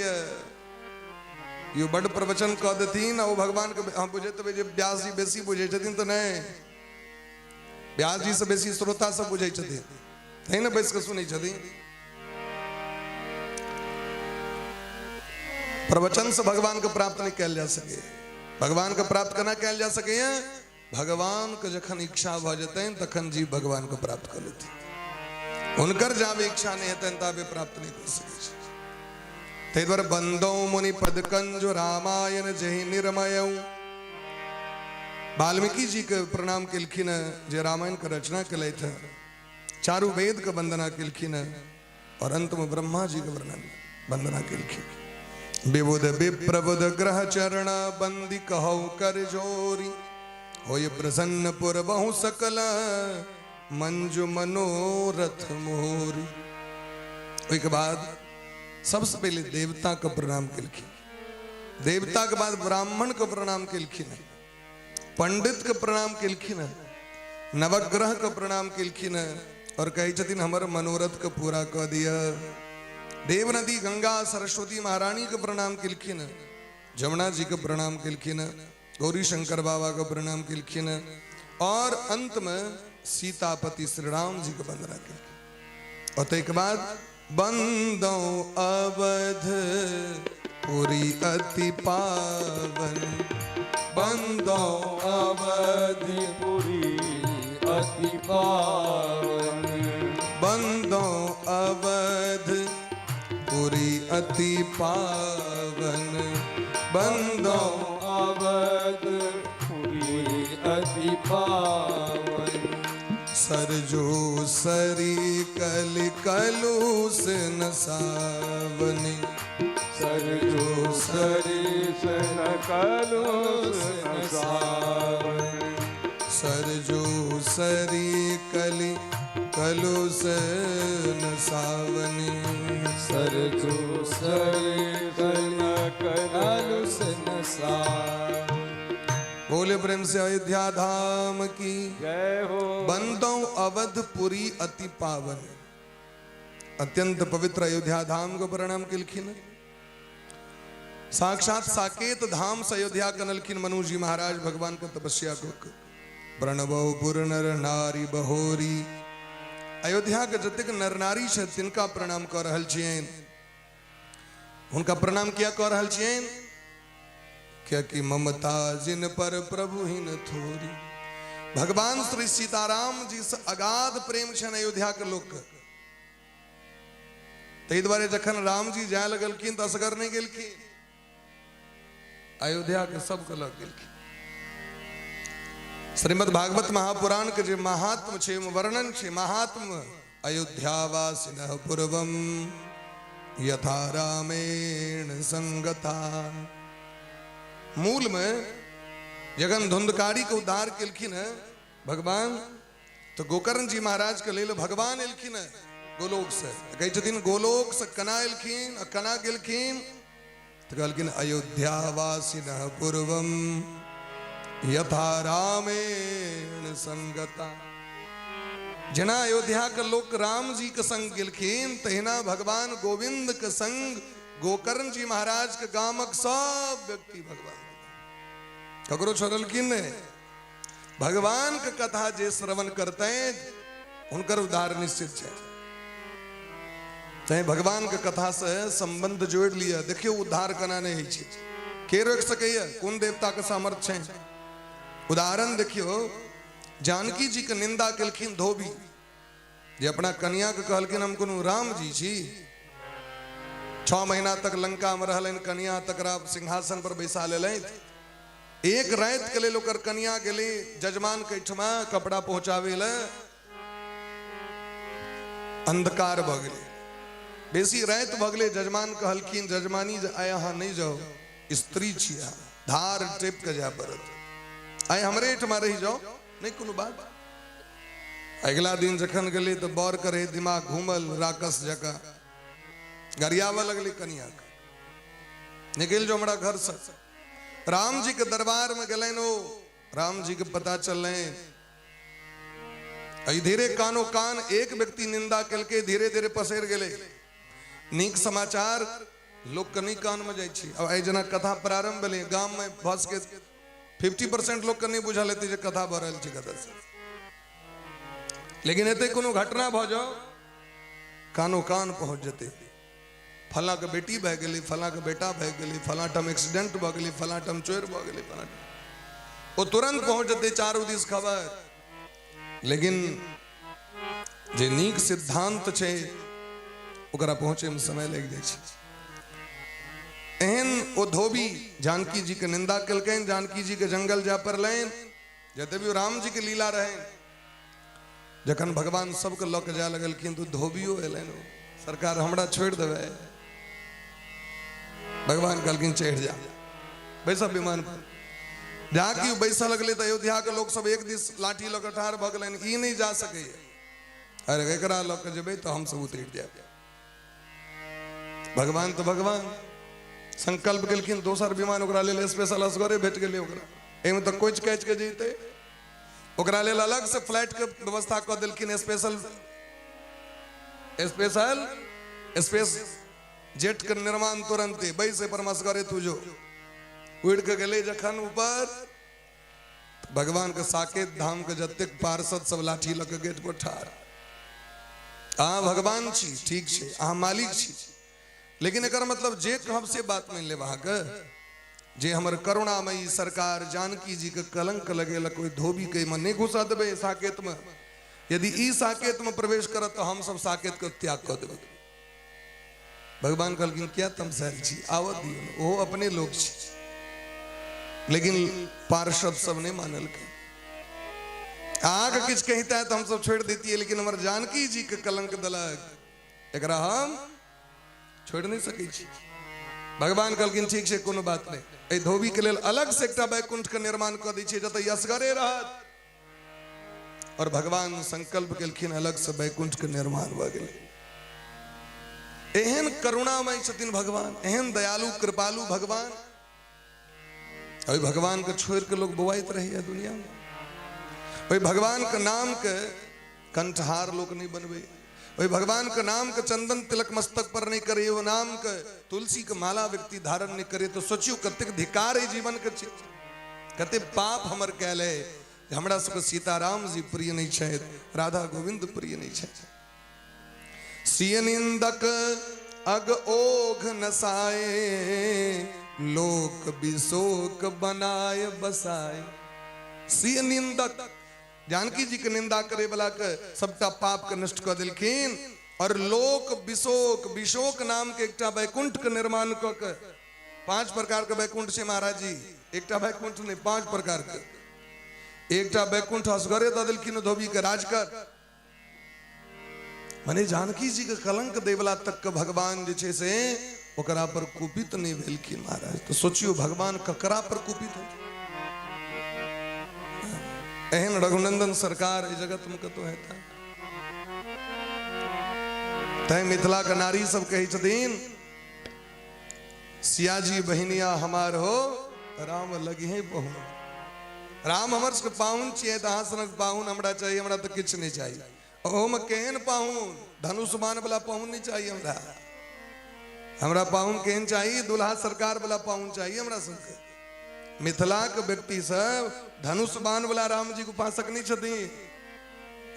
यो बड़ प्रवचन कह देथिन और भगवान के हम बुझे तो व्यास जी बेसी बुझे छथिन तो नहीं, व्यास जी से बेसी श्रोता सब बुझे छथिन, तै न बैस के सुनै छथिन। प्रवचन से भगवान को प्राप्त नहीं कैल जा सके। भगवान को प्राप्त करना कैल जा सके भगवान को जखन इच्छा भ जते तखन जीव भगवान को प्राप्त कर लेते। उनकर जाबे इच्छा नहीं हेतन ताबे प्राप्त नहीं कर सके। ते द्वारा बंदो मुनि पद कंजो रामायण जहि निर्मय। वाल्मीकि जी के प्रणाम किलखिन जे रामायण का रचना कले थे, चारु वेद का वंदना किलखिन और अंत में ब्रह्मा जी का वर्णन वंदना किलखिन। विबुध विप्रबुध ग्रह चरण बंदी कहो कर जोरी, होय प्रसन्न पुर बहु सकल मंजु मनोरथ मोरी। उसके बाद सबसे पहले देवता का प्रणाम किलखिन, देवता के बाद ब्राह्मण को प्रणाम किलखिन, पंडित का प्रणाम किलखिन, नवग्रह का प्रणाम किलखिन और कही छथिन हमर मनोरथ को पूरा कर दिया। देव नदी गंगा सरस्वती महारानी का प्रणाम किलखिन, जमुना जी का प्रणाम किलखिन, गौरी शंकर बाबा का प्रणाम किलखिन और अंत में सीतापति श्री राम जी का वंदना किलखिन। और के बाद बंदो अवध पुरी अति पावन, बंदो अवधिपुरी अति पावन, बंदो अवध पुरी अति पावन, बंदो अवधपुरी अति पावन। सरजो सरी कल कलुष न सावनी, सरजो सरिस न कलुष न सावन, सरजो सरी कली कलुष न सावनी, सरजो सरिस न कलुष न सावन। बोले प्रेम से अयोध्या धाम की जय हो। बंदो अवधपुरी अति पावन, अत्यंत पवित्र अयोध्या धाम को प्रणाम किलखिन। साक्षात साकेत धाम से अयोध्या कनलखिन मनु जी महाराज भगवान का तपस्या को प्रणवो पुर नर नारी बहोरी। अयोध्या के जतेक नर नारी छे तिनका प्रणाम कर रहल छियन, उनका प्रणाम किया कर रहल छियन क्या कि ममता जिन पर प्रभु ही न थोरी। भगवान श्री सीताराम जी से अगाध प्रेम छन अयोध्या के लोग के। तै द्वारे जखन राम जी जाय लगलखिन त असगर नहीं गेलखिन, अयोध्या के सब के लग गेलखिन। श्रीमद् भागवत महापुराण के जे महात्म छे वर्णन छे, महात्म अयोध्यावासिनः पूर्वम यथा रामेण संगता। मूल में जगन धुंधकारी को उद्धार किलखिन है भगवान, तो गोकर्ण जी महाराज के लेल भगवान एलखिन है गोलोक से। कही छथिन गोलोक से कना एलखिन, कना गेलखिन तो कहलखिन अयोध्यावासिनः पूर्वम यथा रामेण संगता। जना अयोध्या के लोग राम जी के संग गेलखिन, तहिना भगवान गोविंद के संग गोकर्ण जी महाराज के गामक सब व्यक्ति भगवान ककरो छोड़लखिन ने। भगवान के कथा जे श्रवण करते उनकर उद्धार निश्चित है। चाहे भगवान के कथा से संबंध जोड़ लिया, देखियो उद्धार कना नहीं है, के रोक सके कौन देवता के सामर्थ्य है। उदाहरण देखियो, जानकी जी के निंदा कलखिन धोबी, जे अपना कन्या के कहलखिन हम कोनो राम जी छी। 6 महीना तक लंका में रहलन, कन्या तकरा सिंहासन पर बैसा लेलैथ। एक रात के लेल ओकर कन्या गेली जजमान के ठमा कपड़ा पहुंचावे ले, अंधकार भ गेलै, बेसी रात भ गेलै। जजमान कहलखिन जजमानी आय अहाँ नहीं जाओ, स्त्री छिया, धार टेप के जाय पड़त, आय हमरे ठमा रही जाओ, नहीं कोनो बात। अगला दिन जखन गेली तो बर करे दिमाग घूमल राकस जका, गरियावा लगली कन्या के, निकल जो हमरा घर से। राम जी के दरबार में गलन, राम जी के पता चल धीरे कानो कान एक व्यक्ति निंदा कलके धीरे धीरे पसर गए। नीक समाचार लोग कनी कान में जाय छी। अब जना कथा प्रारंभ भेलै, गांव में बस के 50% लोग के नहीं बुझल हेतै जे कथा भ रहल छै कतऽ से, लेकिन एते कोनो घटना भ जाओ कानो कान पहुंच जेतै। फला के बेटी बह गई, फला के बेटा बह गई, फला टम एक्सीडेंट भ गई, फला टम चोर भ गई, फला वो तुरंत पहुंच जते चारू दिस खबर। लेकिन जे नीक सिद्धांत छे ओकरा पहुंचे में समय लग जाए छे। एहन ओ धोबी जानकी जी के निंदा कलकन, जानकी जी के जंगल जा पर लेन, जते भी राम जी के लीला रहे, जखन भगवान सबके लक जा लगलखिन तो धोबियो एलन, सरकार हमरा छोड़ देवे। भगवान कहलखिन चढ़ जा, बैसा विमान पर। जाकि बैसा लगले तो अयोध्या के लोग सब एक दिस लाठी लग ठार भ गेलन, ई नहीं जा सके। अरे एकरा लक जेबे तो हम सब उतर जाब। भगवान तो भगवान संकल्प केलखिन, दोसर विमान ओकरा लेल स्पेशल असगरे भेट गेलै। ओकरा एमे तो कोच कैच के जैते, ओकरा लेल अलग से फ्लाइट के व्यवस्था क देलखिन, स्पेशल स्पेस जेट के निर्माण तुरंते बैसे पर मसगरे तुझो उड़ के गले। जखन ऊपर भगवान के साकेत धाम के जतेक पार्षद सब लाठी लग के गेट पर ठाड़। अहाँ भगवान छी, ठीक छै, अहाँ मालिक छी, लेकिन एकर मतलब जे कहब से बात मान ले। वहां के जे हमर करुणामयी सरकार जानकी जी के कलंक लगेला, कोई धोबी के मन नहीं घुसा देबे साकेत में। यदि ई साकेत में प्रवेश करत तो हम सब साकेत के त्याग कर देबे। भगवान कहलखिन क्या तुम सर छी, आवत दियो, वो अपने लोग छी। लेकिन पार्षद सब ने मानल के, आग किछ कहता है तो हम सब छोड़ देती है, लेकिन हमारे जानकी जी के कलंक दलक एकरा हम छोड़ नहीं सके छी। भगवान कहलखिन ठीक है, कोनो बात नहीं, ए धोबी के लेल अलग से एकटा बैकुंठ के निर्माण कर दी, जत असगरे रहत। और भगवान संकल्प केलखिन, अलग से बैकुंठ के निर्माण भ गेलै। एहन करुणामय छथिन भगवान, एहन दयालु कृपालु भगवान। अभी भगवान के छोड़ के लोग बोआइत रही दुनिया में। वही भगवान के नाम के कंठहार लोग नहीं बनबे, वही भगवान के नाम के चंदन तिलक मस्तक पर नहीं करे, वो नाम के तुलसी के माला व्यक्ति धारण नहीं करे, तो सोचियो कतेक धिकार है जीवन के, कते पाप हमर कैले। हमरा सबके सीताराम जी प्रिय नहीं छे, राधा गोविंद प्रिय नहीं छे। सिय निंदक अग ओघ नसाए, लोक बिशोक बनाए बसाए। सिय निंदक, जानकी जी के निंदा करे वाला के सबटा पाप के नष्ट कर दिलखिन। और लोक बिशोक, बिशोक नाम के एकटा बैकुंठ के निर्माण क के, 5 प्रकार के बैकुंठ से महाराज जी, एकटा बैकुंठ नहीं 5 प्रकार के। एकटा बैकुंठ असगरे द दिलखिन धोबी के राजकर। माने जानकी जी के कलंक देवला तक के भगवान जे छे से ओकरा पर कुपित नहीं भेलखिन महाराज। तो सोचियो भगवान ककरा पर कुपित हो। एहन रघुनंदन सरकार इस जगत में कतो है तय मिथिला का नारी सब कही छथिन, सियाजी बहनिया हमार हो, राम लगी है पहुन। राम हमर के पाहुन चाहिए, अहाँ सनक पाहुन हमरा चाहिए, हमरा तो किछ नहीं चाहिए। ओम केहन पाहुन, धनुष्मान वाला पाहुन नहीं चाहिए हमरा। हमरा पाहुन केहन चाहिए, दुल्हा सरकार वाला पाहुन चाहिए हमरा सबके। मिथिला के व्यक्ति सब धनुष बाण वाला राम जी को उपासक नहीं छथिन।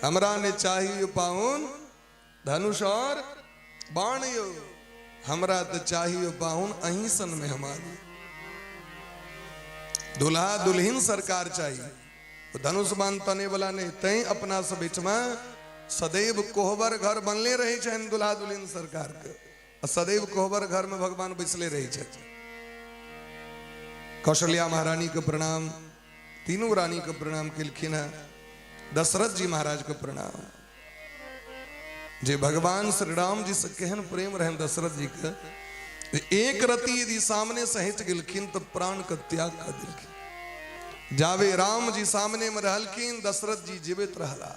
हमरा ने चाहिए पाहुन धनुष और बाण यो, हमरा तो चाहिए पाहुन अहिंसन में हमारी। दुल्हा दुल्हन सरकार चाहिए, धनुष बाण तने वाला नहीं। तय अपना सब बीच में सदैव कोहबर घर बनले रहे छन दुल्हा दुल्हन सरकार के, सदैव कोहबर घर में भगवान बैसले रहे छथि। कौशल्या महारानी के प्रणाम, तीनों रानी के प्रणाम केलखिन है। दशरथ जी महाराज के प्रणाम, जे भगवान श्री राम जी से केहन प्रेम रहे दशरथ जी के। एक रति यदि सामने से हट गेलखिन तो प्राण के त्याग कर दिलखिन। जावे राम जी सामने में रहलखिन, दशरथ जी जीवित रहला।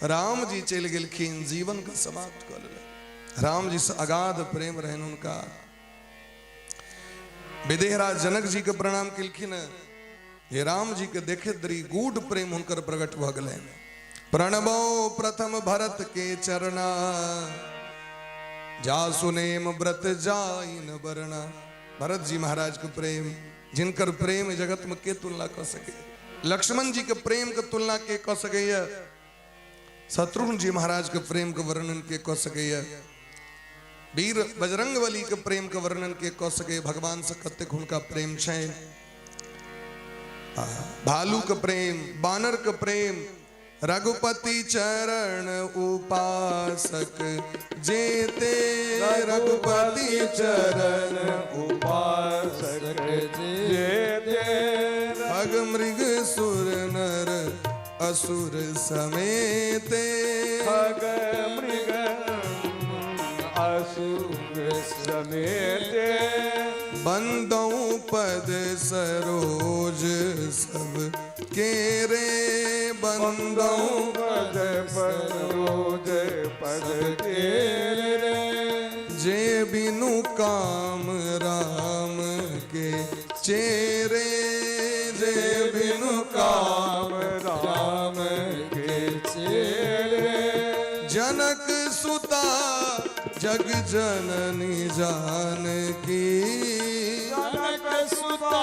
राम जी चल गेलखिन, जीवन का समाप्त कर ले। राम जी से अगाध प्रेम रहन उनका। विदेहराज जनक जी के प्रणाम केलखिन। ये राम जी के देखे दरी गूढ़ प्रेम हुनकर प्रकट भ गेलै। प्रणबो प्रथम भरत के चरना, जा सुनेम व्रत जाइन बरना। भरत जी महाराज के प्रेम, जिनकर प्रेम जगत में के तुलना कर सके। लक्ष्मण जी के प्रेम के तुलना के कर सके। शत्रुघ्न जी महाराज के प्रेम के वर्णन के कर सके। वीर बजरंग बली के प्रेम के वर्णन के कह सके भगवान से कतेक हुनका प्रेम छै। भालू के प्रेम, बानर के प्रेम, रघुपति चरण उपासक जेते, रघुपति चरण उपासक जेते, खग मृग सुर नर असुर समेते, खग मृग असुर समेते, बंदौ पद सरोज सब केरे, बंदौ पद सरोज पद केरे, जे बिनु काम राम के चेरे, जे बिनु काम राम के चेरे, जनक सुता जग जननी जानकी, जनक सुता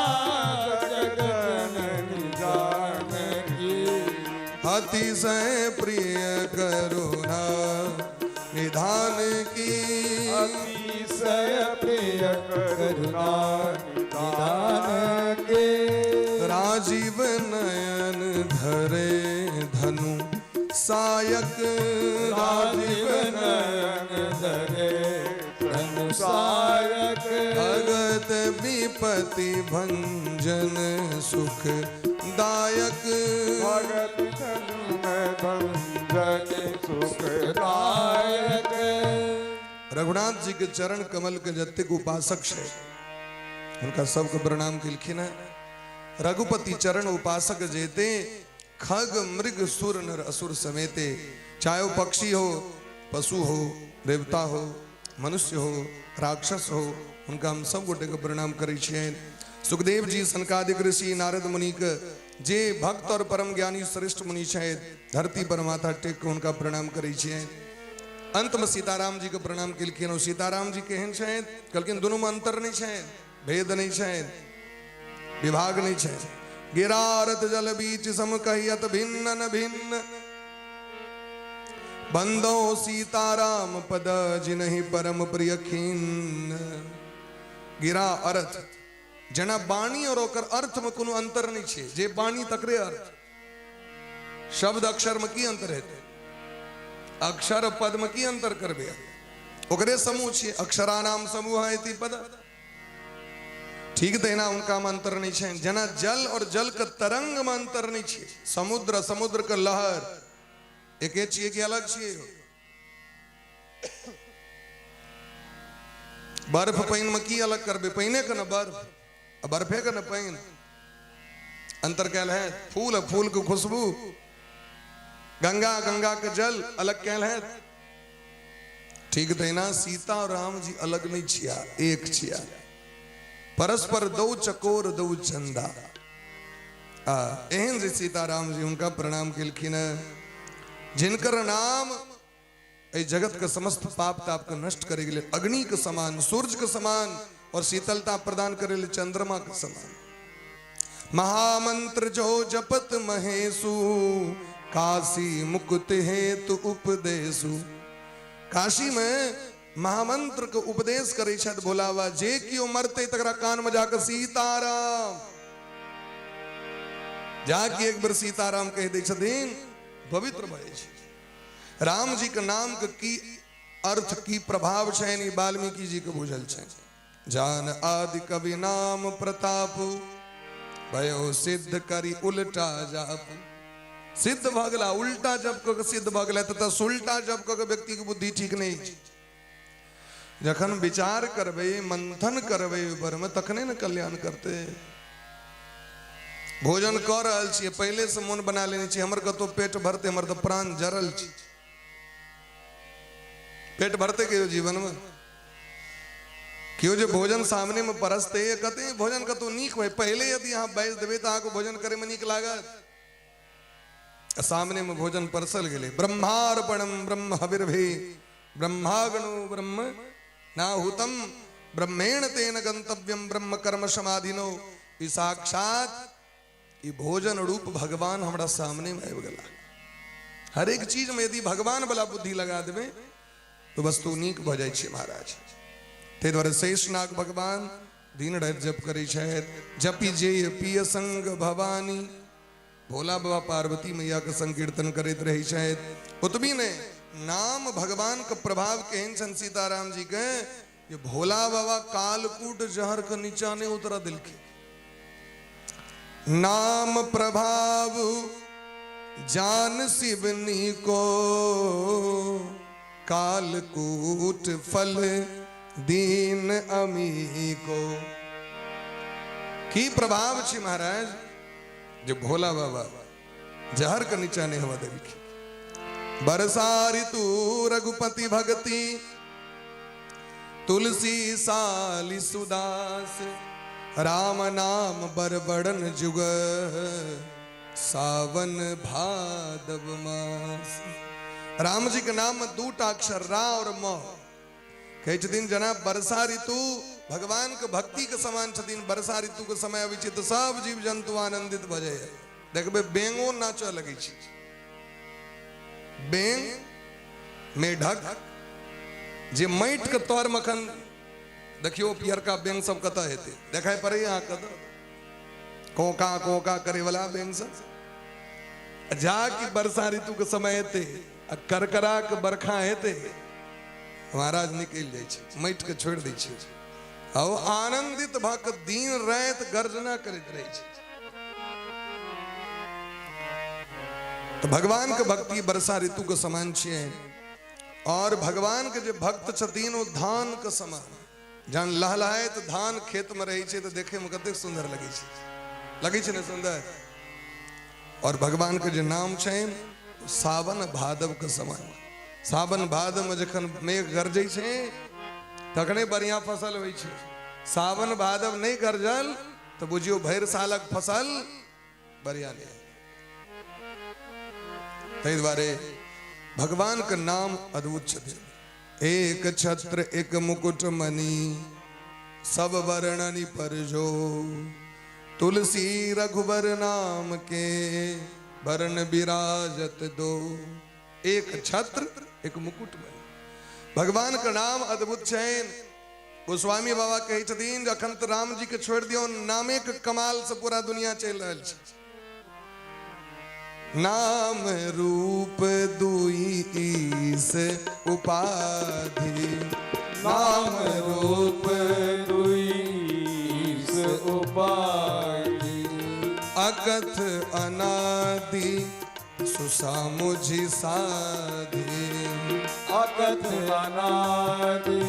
जग जननी जानकी, अतिशय प्रिय करुणा निधान की, अतिशय प्रिय करुणा निधान के, राजीव नयन धरे धनु सायक, राजीव नयन धरे धनु सायक, भगत विपति भंजन सुख दायक, भगत भंजन सुख दायक। रघुनाथ जी के चरण कमल के जत्तिक उपासक है, उनका सबको प्रणाम किलखिन है। रघुपति चरण उपासक जेते, खग मृग सुर नर असुर समेते, चाहे वो पक्षी हो, पशु हो, देवता हो, मनुष्य हो, राक्षस हो, उनका हम सब गोटे को प्रणाम करै छियनि। सुखदेव जी, सनकादिक ऋषि, नारद मुनि के जे भक्त और परम ज्ञानी श्रेष्ठ मुनि छथि, धरती पर माथा टेक के उनका प्रणाम करै छियनि। अंत में सीताराम जी को प्रणाम केलखिन। सीताराम जी केहन छथि? कहलखिन दुनू में अंतर नहीं छथि, भेद नहीं छथि, विभाग नहीं छथि। गिरारत जल बीच सम कहियत भिन्न न भिन्न, बंदो सीताराम पद जिनहि परम प्रिय खिन्न। गिरा अर्थ जना बाणी और ओकर अर्थ में कोनो अंतर नहीं छे। जे बाणी तकरे अर्थ, शब्द अक्षर में की अंतर है? अक्षर पद में की अंतर करबे? ओकरे समूह छे, अक्षरानाम समूह है इति पद। ठीक देना उनका में अंतर नहीं छे। जना जल और जल का तरंग में अंतर नहीं छे। समुद्र, समुद्र का लहर एक छिए कि अलग छिए? बर्फ पाइन में की अलग करबे? पाइने का न बर्फ, बर्फे का न पाइन। अंतर कहल है। फूल, फूल की खुशबू, गंगा, गंगा के जल अलग कहल है। ठीक देना सीता और राम जी अलग नहीं छिया, एक छिया। परस्पर दो चकोर दो चंदा। एहन जे सीताराम जी उनका प्रणाम किलखिन। जिनकर नाम ए जगत के समस्त पाप ताप के नष्ट करे गेले। अग्नि के समान, सूर्य के समान और शीतलता प्रदान करे ले चंद्रमा के समान। महामंत्र जो जपत महेशु, काशी मुकुत हेतु उपदेशु। काशी में महामंत्र के उपदेश करे छथि भोलावा। जे कियो मरते तकरा कान में जाकर सीताराम, जाके एक बार सीताराम कह दे छथिन, पवित्र भय छै। राम जी के नाम के की अर्थ की प्रभाव छनि वाल्मीकि जी के बुझल छनि। जान आदि कवि नाम प्रताप, भयो सिद्ध करी उल्टा जाप। सिद्ध भगला, उल्टा जब को सिद्ध भगला तथा सुल्टा जब को व्यक्ति की बुद्धि ठीक नहीं। जखन विचार करबे, मंथन करबे ऊपर में, तखने न कल्याण करते। भोजन कर रहल छियै, पहले से मन बना लेने छियै। हमर कतो पेट भरते, हमर तो प्राण जरल छी। पेट भरते के जीवन में क्यों जो भोजन सामने में परसते कहते भोजन कतो नीक हो। पहले यदि यहाँ बैस देवे तो आपको भोजन करे में नीक लागत। सामने में भोजन परसल गेले। ब्रह्मार्पणम ब्रह्म हविर्भे, ब्रह्माग्नो ब्रह्म नाहुतम, ब्रह्मेण तेन गंतव्यम ब्रह्म कर्म समाधिनो। साक्षात ये भोजन रूप भगवान हमारा सामने में आबि गेला। हर एक चीज में यदि भगवान वाला बुद्धि लगा देवे तो वस्तु नीक भ जाइ छै महाराज। ते द्वारे शेषनाग भगवान दिन राति जप करै छथि। जपी जे पिय संग भवानी, भोला बाबा पार्वती मैया के संकीर्तन करैत रहै छथि। ओतबी ने नाम भगवान के प्रभाव केहन छनि सीताराम जी के, ये भोला बाबा कालकूट जहर के नीचा ने उतरा दिलखिन। नाम प्रभाव जान शिवनी को, कालकूट फल दीन अमी को। की प्रभाव छी महाराज, जो भोला बाबा जहर के नीचा ने हवा दिलखिन। बरसा ऋतु रघुपति भगति, तुलसी साली सुदास। राम नाम बरबड़न जुग, सावन भादव मास। राम जी के नाम में दूटा अक्षर रा और म। कहे छथिन जना बरसा ऋतु भगवान के भक्ति के समान छथिन। बरसा ऋतु के समय अबै छै तो सब जीव जंतु आनंदित भ जाय। देखबे बेंगो नाचऽ लगै छै। बेंग मेढक जे माटि के तर मखन देखियो पियरका बेंग सब कतऽ हेतै देखाय पड़ै अहाँ कतऽ, कोका कोका करे वाला बेंग सब। जाकि वर्षा ऋतु के समय हेतै आ करकरा के बरखा हेतै, महाराज निकलि जाइ छै, माटि के छोड़ि दै छै आ ओ आनंदित भ के दिन राति गर्जना करैत रहै छै। तो भगवान के भक्ति वर्षा ऋतु के समान छियै। और भगवान के जे भक्त छथिन ओ धान के समान, जहन लहलहाइत धान खेत में रहै छै तो देखे में कतेक सुंदर लगै छै ने सुंदर। और भगवान के जे नाम छनि सावन भादव के समान। सावन भादव में जखन मेघ गरजै छै तखने बढ़िया फसल होइ छै। सावन भादव नहीं गरजल तो बुझियो भरि सालक फसल बढ़िया नहीं। तै दुआरे भगवान के नाम अद्भुत छथिन। एक छत्र एक मुकुट मणि, सब वर्णनि पर जो। तुलसी रघुबर नाम के, वर्ण विराजत दो। एक छत्र एक मुकुट मणि, भगवान का नाम अद्भुत छनि। गोस्वामी बाबा कहै छथिन जखन त राम जी के छोड़ दियो, नामे के कमाल से पूरा दुनिया चल रहल छै। नाम रूप दुई ईस उपाधि, नाम रूप दुई ईस उपाधि। अकथ अनादि सुसामुझि साधि। अकथ अनादि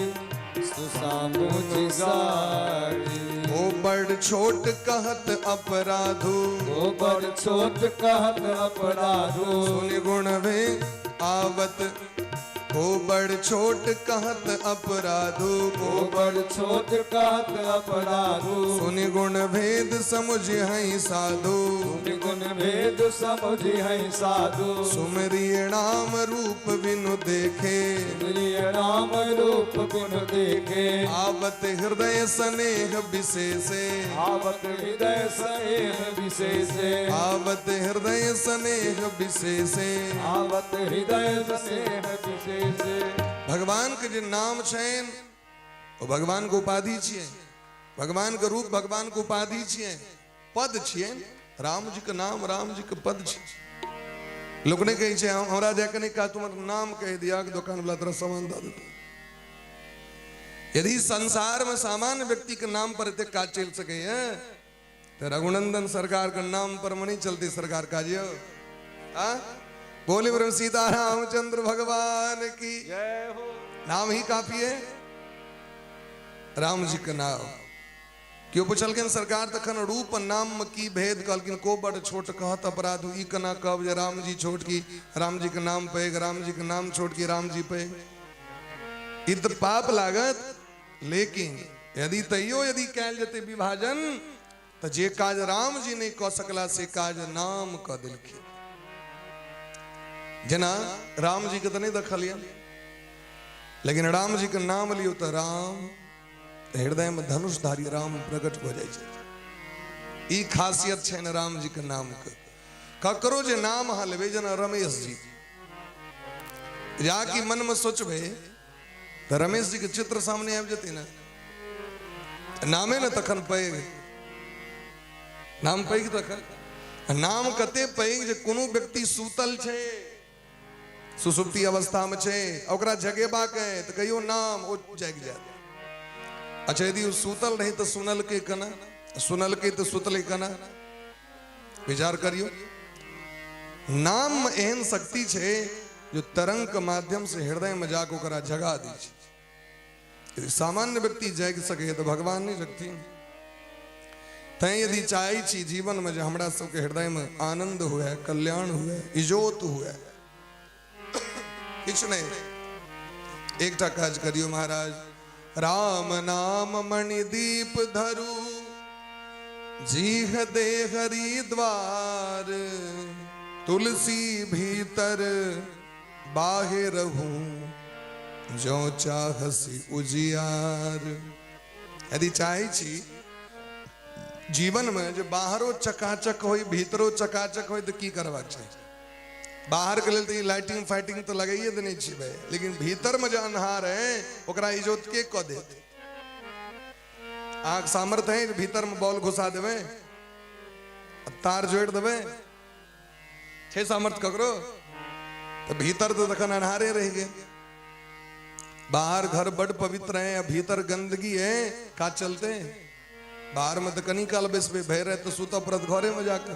सुसामुझि साधि। ओ बड़ छोट कहत अपराधो, ओ बड़ छोट कहत अपराधो। सुनि गुण वे आवत, ओ बड़ छोट कहत अपराधो। ओ बड़ छोट कहत अपराधो। सुनि गुण भेद समुझि हई साधु। सुनि गुण भेद समुझि हई साधु। सुमरिय नाम रूप बिनु देखे, सुमरिय नाम रूप बिनु देखे। आवत हृदय स्नेह विशेषे, आवत हृदय स्नेह विशेषे। आवत हृदय स्नेह विशेषे। आवत हृदय स्नेह विशेषे। भगवान के जे नाम छनि ओ भगवान के उपाधि छियै। भगवान के रूप भगवान के उपाधि छियै, पद छियै। राम जी के नाम राम जी के पद छै। लोग ने कहै छै हमरा जाके नहीं कहा तुम्हारा नाम कह दिया कि दुकान वाला तेरा सामान दे देता। यदि संसार में सामान्य व्यक्ति के नाम पर इतने काज चल सके हैं तो रघुनंदन सरकार के नाम पर नहीं चलती सरकार काजियो। बोले ब्रह्म सीता रामचंद्र भगवान की जय हो। नाम ही काफी है, राम जी का नाम। क्यों पूछलखिन सरकार तखन रूप नाम में की भेद, कहलखिन को बड़ छोट कहत अपराध। ई कना कहब जे राम जी छोट की राम जी के नाम पे, राम जी के नाम छोट की राम जी पे। ई तो पाप लागत। लेकिन यदि तैयो यदि कैल जते विभाजन तो जे काज राम जी नहीं कह सकला से काज नाम कह दिलखिन। जना राम जी के तो नहीं देखलिए, लेकिन राम जी के नाम लियो तो राम हृदय में धनुषधारी राम प्रकट हो जाए। ई खासियत है न राम जी के नाम के। ककरो जे नाम अहाँ लेबे जना रमेश जी, जाकि मन में सोचबे रमेश जी के चित्र सामने आ जाते ना नामे न तखन पैग नाम पैग तखन नाम कते पैग जे कोनो व्यक्ति सूतल छे सुसुप्ति अवस्था में छे ओकरा जगेबा के तो कहियो नाम ओ जाग जाए। अच्छा यदि वो सूतल रही तो सुनल के कना सुनल के तो सुतल कना विचार करियो। नाम में एहन शक्ति छे जो तरंग के माध्यम से हृदय में जाकर ओकरा जगा दी छे। यदि सामान्य व्यक्ति जाग सके तो भगवान नहीं सकती। तै यदि चाहे छी जीवन में जो हमरा सबके हृदय में आनंद हुए कल्याण हुए इजोत हुए किछ नहीं एकटा काज करियो महाराज। राम नाम मणिदीप धरु जीह दे हरिद्वार तुलसी भीतर बाहिर हूं जो चाहसी उजियार। यदि चाहे छी जीवन में जो बाहरो चकाचक हो भीतरो चकाचक हो तो की करवा चाहिए। बाहर के लिए तो लाइटिंग फाइटिंग तो लगाइए तो नहीं छी भाई, लेकिन भीतर में जो अन्हार है ओकरा इजोत के क दे। आंख सामर्थ्य है भीतर में बॉल घुसा देवे तार जोड़ देवे छे सामर्थ्य ककरो तो भीतर तो तखन अन्हारे रह गए। बाहर घर बड़ पवित्र है भीतर गंदगी है का चलते। बाहर में तो कनी काल बेस पे भय रहे तो सूता परत घरे में जाकर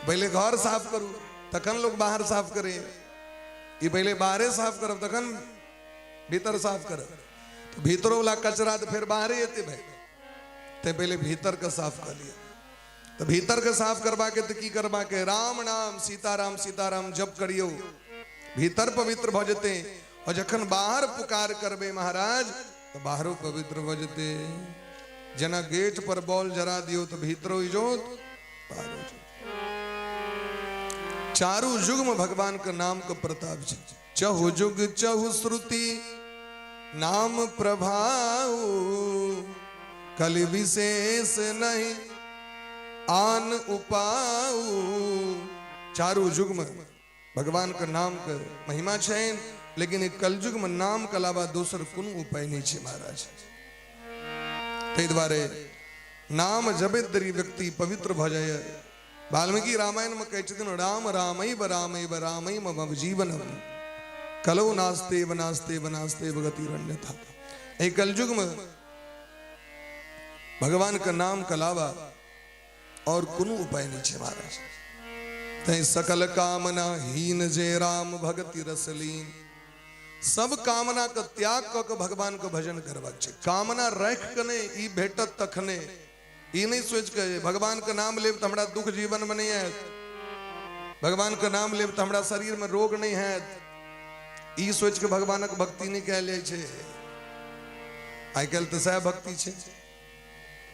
पहले घर साफ करू तखन लोग बाहर साफ करे। ये पहले बाहरे साफ करब तखन भीतर साफ करब तो भीतरों वाला कचरा तो फिर बाहरे आते भाई ते पहले भीतर का साफ कर लिया। तो भीतर का साफ करवा के तो की करवा के राम नाम सीताराम जप करियो भीतर पवित्र भजते। और जखन बाहर पुकार करबे महाराज तो बाहरों पवित्र भजते। जना गेट पर बॉल जरा दियो तो भीतरो इजोत बाहरो चारू युग में भगवान का नाम का प्रताप है। चहु जुग चहु श्रुति नाम प्रभाऊ कलि विशेष नहीं आन उपाऊ। चारू युग में भगवान का नाम का महिमा है, लेकिन एक कलयुग में नाम के अलावा दूसर कोनो उपाय नहीं है महाराज। ते द्वारे नाम जबे दरी व्यक्ति पवित्र भ जाय। वाल्मीकि रामायण में कहते दिन राम रामैव रामैव रामैव मम जीवनम कलौ नास्ते वनास्ते वनास्ते भगतिरन्यथा। एक कलयुग में भगवान का नाम के अलावा और कोनो उपाय नहीं है महाराज। तै सकल कामना हीन जे राम भगति रसलीन। सब कामना का त्याग क भगवान का भजन करवा चाहिए। कामना रख के नहीं ई भेटत तखने ई नहीं सोच के भगवान का नाम लेब तो हमरा दुख जीवन में नहीं है, भगवान का नाम लेब तो हमरा शरीर में रोग नहीं है, ई सोच के भगवान के भक्ति नहीं कह ले छे। आई कल तो सह भक्ति छे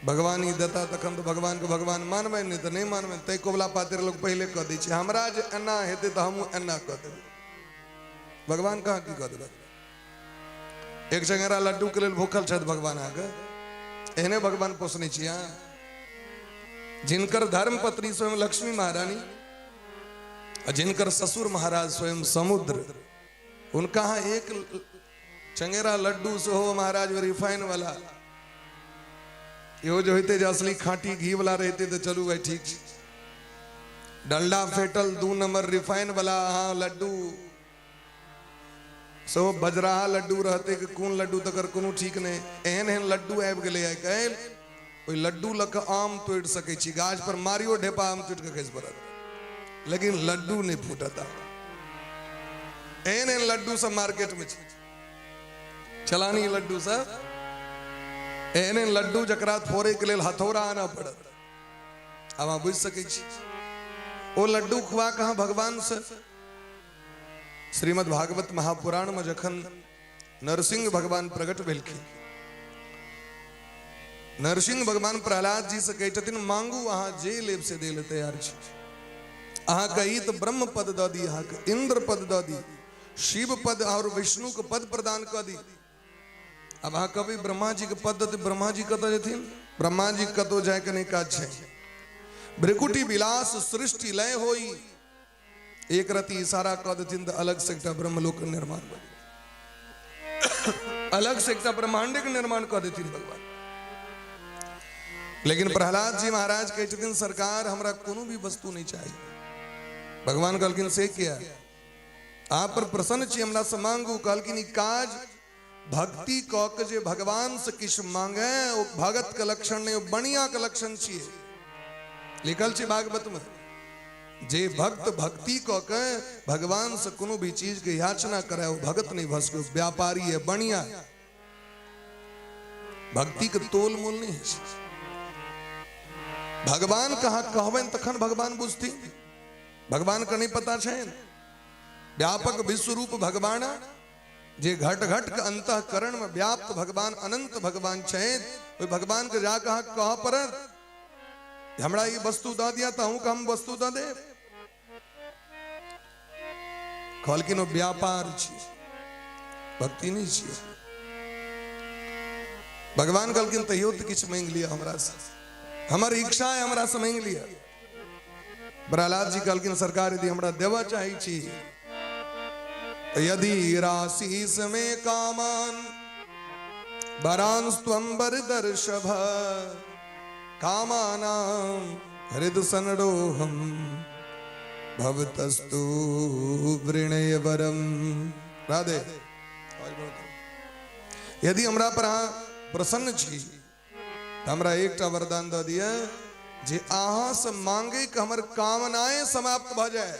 भगवान ही देता तखन तो भगवान को भगवान मानबे नहीं तो नहीं मानबे। तै कोबला पातिर लोग पहले कह दै छे हमरा जे एना हेते तो हम एना कह देबै। भगवान कहाँ की कह देबै। एक चंगेरा लड्डू के लिए भूखल छथि भगवान आगे एहने भगवान पोसने छिया। जिनकर धर्म पत्नी स्वयं लक्ष्मी महारानी और जिनकर ससुर महाराज स्वयं समुद्र उनका हाँ एक चंगेरा लड्डू से हो महाराज रिफाइन वाला यो जो होते जो असली खाटी घी वाला रहते तो चलू भाई ठीक। डलडा फेटल 2 नंबर रिफाइन वाला हाँ लड्डू सो बजराहा लड्डू रहते कि कौन लड्डू तकर कोनो ठीक नहीं। एहन एहन लड्डू आबि गेलै आइ काल्हि ओइ लड्डू लऽ कऽ आम तोड़ि सकै छी। गाछ पर मारियो ढेपा आम टूट के खसि पड़त लेकिन लड्डू नहीं फूटत। एहन एहन लड्डू सब मार्केट में छै चलानी लड्डू सब। एहन एहन लड्डू जकरा फोड़े के लेल हथौड़ा आना पड़त। अब अहाँ बुझि सकै छी ओ लड्डू खुआ कहाँ भगवान से। श्रीमद् भागवत महापुराण में जखन नरसिंह भगवान प्रकट भेलखिन नरसिंह भगवान प्रहलाद जी से कहते मांगू अहाँ जे लेब से दे ले तैयार छी। अहाँ कही तो ब्रह्म पद द दी, अहाँ के इंद्र पद द दी, शिव पद और विष्णु के पद प्रदान कर दी। अब अहाँ कभी ब्रह्मा जी के पद दे ब्रह्मा जी कत जेथिन। ब्रह्मा जी कतो जाय के नहीं काज छै। भ्रिकुटी विलास सृष्टि लय होई एक रति इशारा कह देथिन तो अलग से एकटा ब्रह्मलोक निर्माण बन। अलग से एक ब्रह्मांड के निर्माण कर देती भगवान। लेकिन प्रहलाद जी महाराज कहते दिन सरकार हमरा कोनो भी वस्तु नहीं चाहिए। भगवान कहलकिन से किया आप पर प्रसन्न छी हमरा से मांगू। कहलकिन काज भक्ति क के जे भगवान से किछ मांगे ओ भगत के लक्षण नहीं, बढ़िया के लक्षण छिए। लिखल छै भागवत में जे भक्त भक्ति क के भगवान से कोनो भी चीज के याचना करे वो भगत नहीं भस के व्यापारी है, बढ़िया। भक्ति के तोल मोल नहीं है। भगवान कहा कहबन तखन भगवान बुझती। भगवान का नहीं पता है। व्यापक विश्व रूप भगवान जे घट घट के अंतःकरण में व्याप्त भगवान अनंत भगवान छे। भगवान के जा कह पर हमरा ये वस्तु द दिया तो हूं हम वस्तु द दे। कहलकिन व्यापार छी, भक्ति नहीं छी। भगवान कहलकिन तैयो तो किछ मांग लिया हमरा से, हमर इच्छा है हमरा से मांग लिया। प्रहलाद जी कहलकिन सरकार यदि हमरा देवा चाही छी यदि राशीस में कामान वरांस्त्वंबर दर्शभ कामानां हृद सनडोहम भवतस्तु वृणय वरम। राधे। यदि हमरा पर प्रसन्न छी हमरा एकटा वरदान द दिया जे अहाँ से मांगे कि हमर कामनाएं समाप्त भ जाए।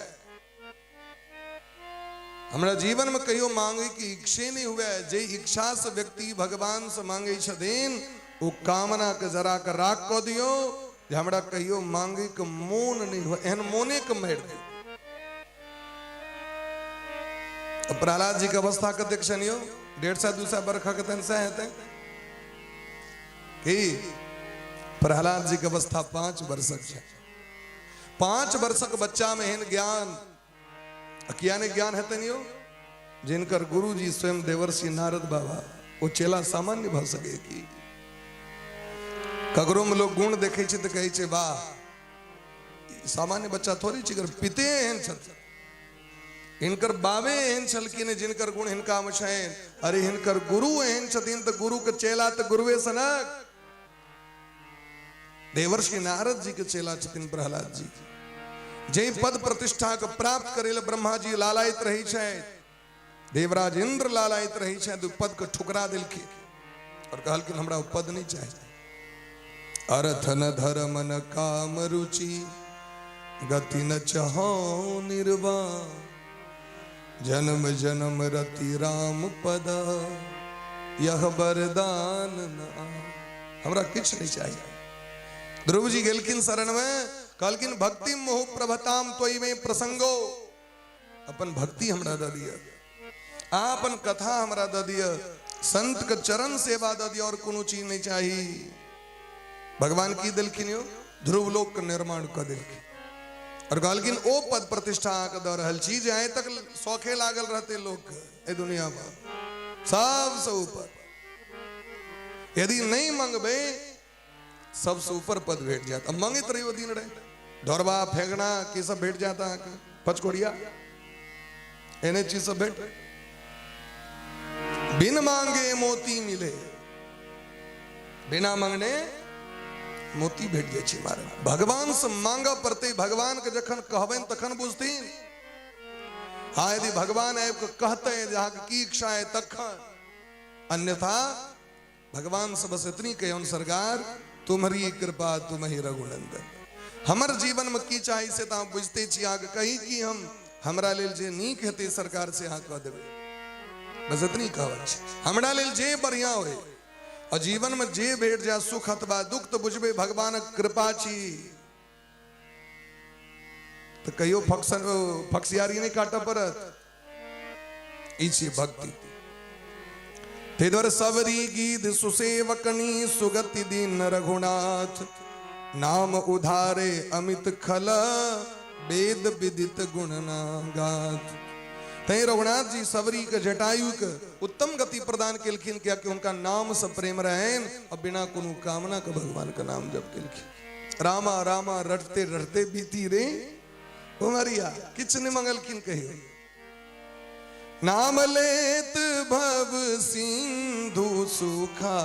हमरा जीवन में कहियो मांगे की इच्छा नहीं हुए। जे इच्छा से व्यक्ति भगवान से मांगे छथिन वो कामना के जरा के राख क दियो। जे हमरा कहियो मांगे के मोन नहीं हुए एहन मोने के मार दे। प्रहलाद जी के अवस्था के देख छनियो 150-200 बरखा के तन से हेते कि प्रहलाद जी के अवस्था 5 वर्षक है। 5 वर्षक बच्चा में एहन ज्ञान किया ने ज्ञान है नहीं हो जिनकर गुरु जी स्वयं देवर्षि नारद बाबा वो चेला सामान्य भ सके की। ककरो में लोग गुण देखे तो कहे वाह सामान्य बच्चा थोड़ी छिकर पिते एहन छथिन इनकर बाबे एहन छलकिन जिनकर गुण हिनका में छन। अरे हिनकर गुरु एहन छथिन तो गुरु के चेला तो गुरुए सनक। देवर्षि नारद जी के चेला छथिन प्रहलाद जी। जे पद प्रतिष्ठा के प्राप्त करेल ब्रह्मा जी लालायित रही छे, देवराज इंद्र लालायित रही छे तो पद को ठुकरा दिलखी और कहलकिन हमरा पद नहीं चाहिए। अर्थ न धर्म न काम रुचि गति न चाहो निर्वाण जन्म जन्म रति राम पद यह वरदान न। हमरा किछ नहीं चाहिए। ध्रुव जी गेलकिन शरण में कहलकिन भक्ति मोह प्रभताम तोई में प्रसंगो। अपन भक्ति हमरा द दिया, आपन कथा हमरा द दिया, संत के चरण सेवा द दिया और कोनो चीज नहीं चाहिए। भगवान की दिलखिन यो ध्रुव लोक के निर्माण कर दिलखिन और कहलकिन ओ पद प्रतिष्ठा के द रहल चीज आए तक शौखे लागल रहते लोग ए दुनिया में सबसे ऊपर। यदि नहीं मंगबे सबसे ऊपर पद भेट जाता। मंगित रही वो दिन रहे ढोरबा फेंकना की सब भेट जाता है। पचकोड़िया एने चीज सब भेट। बिन मांगे मोती मिले, बिना मांगने मोती भेट जाए छी। मारे भगवान से मांगा पड़ते भगवान के जखन कहबन तखन बुझतीन। हाँ यदि भगवान आब के कहते हैं जहाँ की इच्छा है तखन, अन्यथा भगवान से बस इतनी कहे सरकार तुम्हारी कृपा तुम्हें रघुनंदन। हमर जीवन में की चाहिए से तो बुझते छी आगे कही कि हम हमरा लेल जे नीक हेते सरकार से अहाँ कह देवे। बस इतनी कहवत हमरा लेल जे बढ़िया होए और जीवन में जे भेट जा सुख अथवा दुख तो बुझबे भगवान कृपा छी तो कहियो फक्सियारी नहीं काट पड़त। ई छी भक्ति। ते द्वार सबरी गीत सुसेवकनी सुगति दीन रघुनाथ नाम उधारे अमित खल वेद विदित गुणना गाथ। तय रघुनाथ जी सबरी के जटायु के उत्तम गति प्रदान केलखिन क्या कि उनका नाम से प्रेम रहेन और बिना कोनो कामना के भगवान का नाम जप केलखिन। रामा रामा रटते रटते बीती रे उमरिया किछ ने मंगलखिन कहियो। नाम लेत भव सिंधु सुखाई,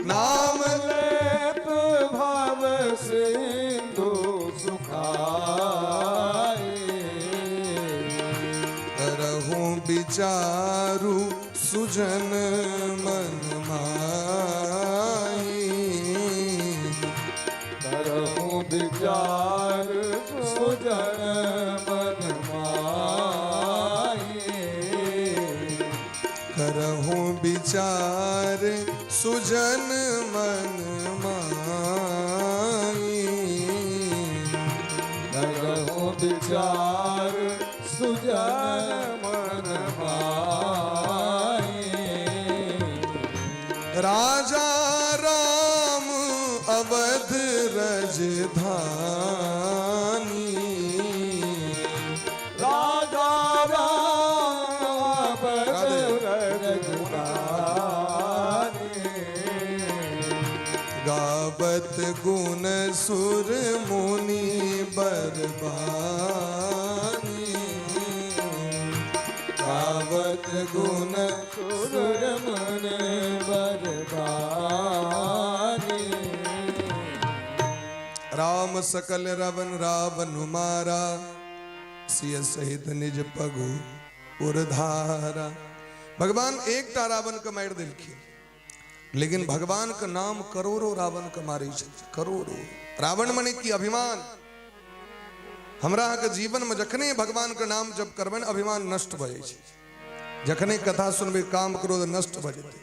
नाम लेत भव सिंधु सुखाई, करहु विचारु सुजन मन माई, करहु विचार सुजन मन माई, करहु विचार सुजन मन माई, करहु विचार सुजन मन माई। राजा राम अवध रजधानी, राजा राम रजधानी, गावत गुण सुर मुनि बरबानी, गावत गुण सुर मुनि बरबानी। राम सकल रवन रावण मारा, सिय सहित निज पगु उरधारा। भगवान एक टा रावण के मार दिलखिन, लेकिन भगवान का नाम करोड़ों रावण के मारे छथिन, करोड़ों। रावण मने की अभिमान। हमरा के जीवन में जखने भगवान का नाम जप करबन अभिमान नष्ट भ जाय छै, जखने कथा सुनबे काम क्रोध नष्ट भ जेतै।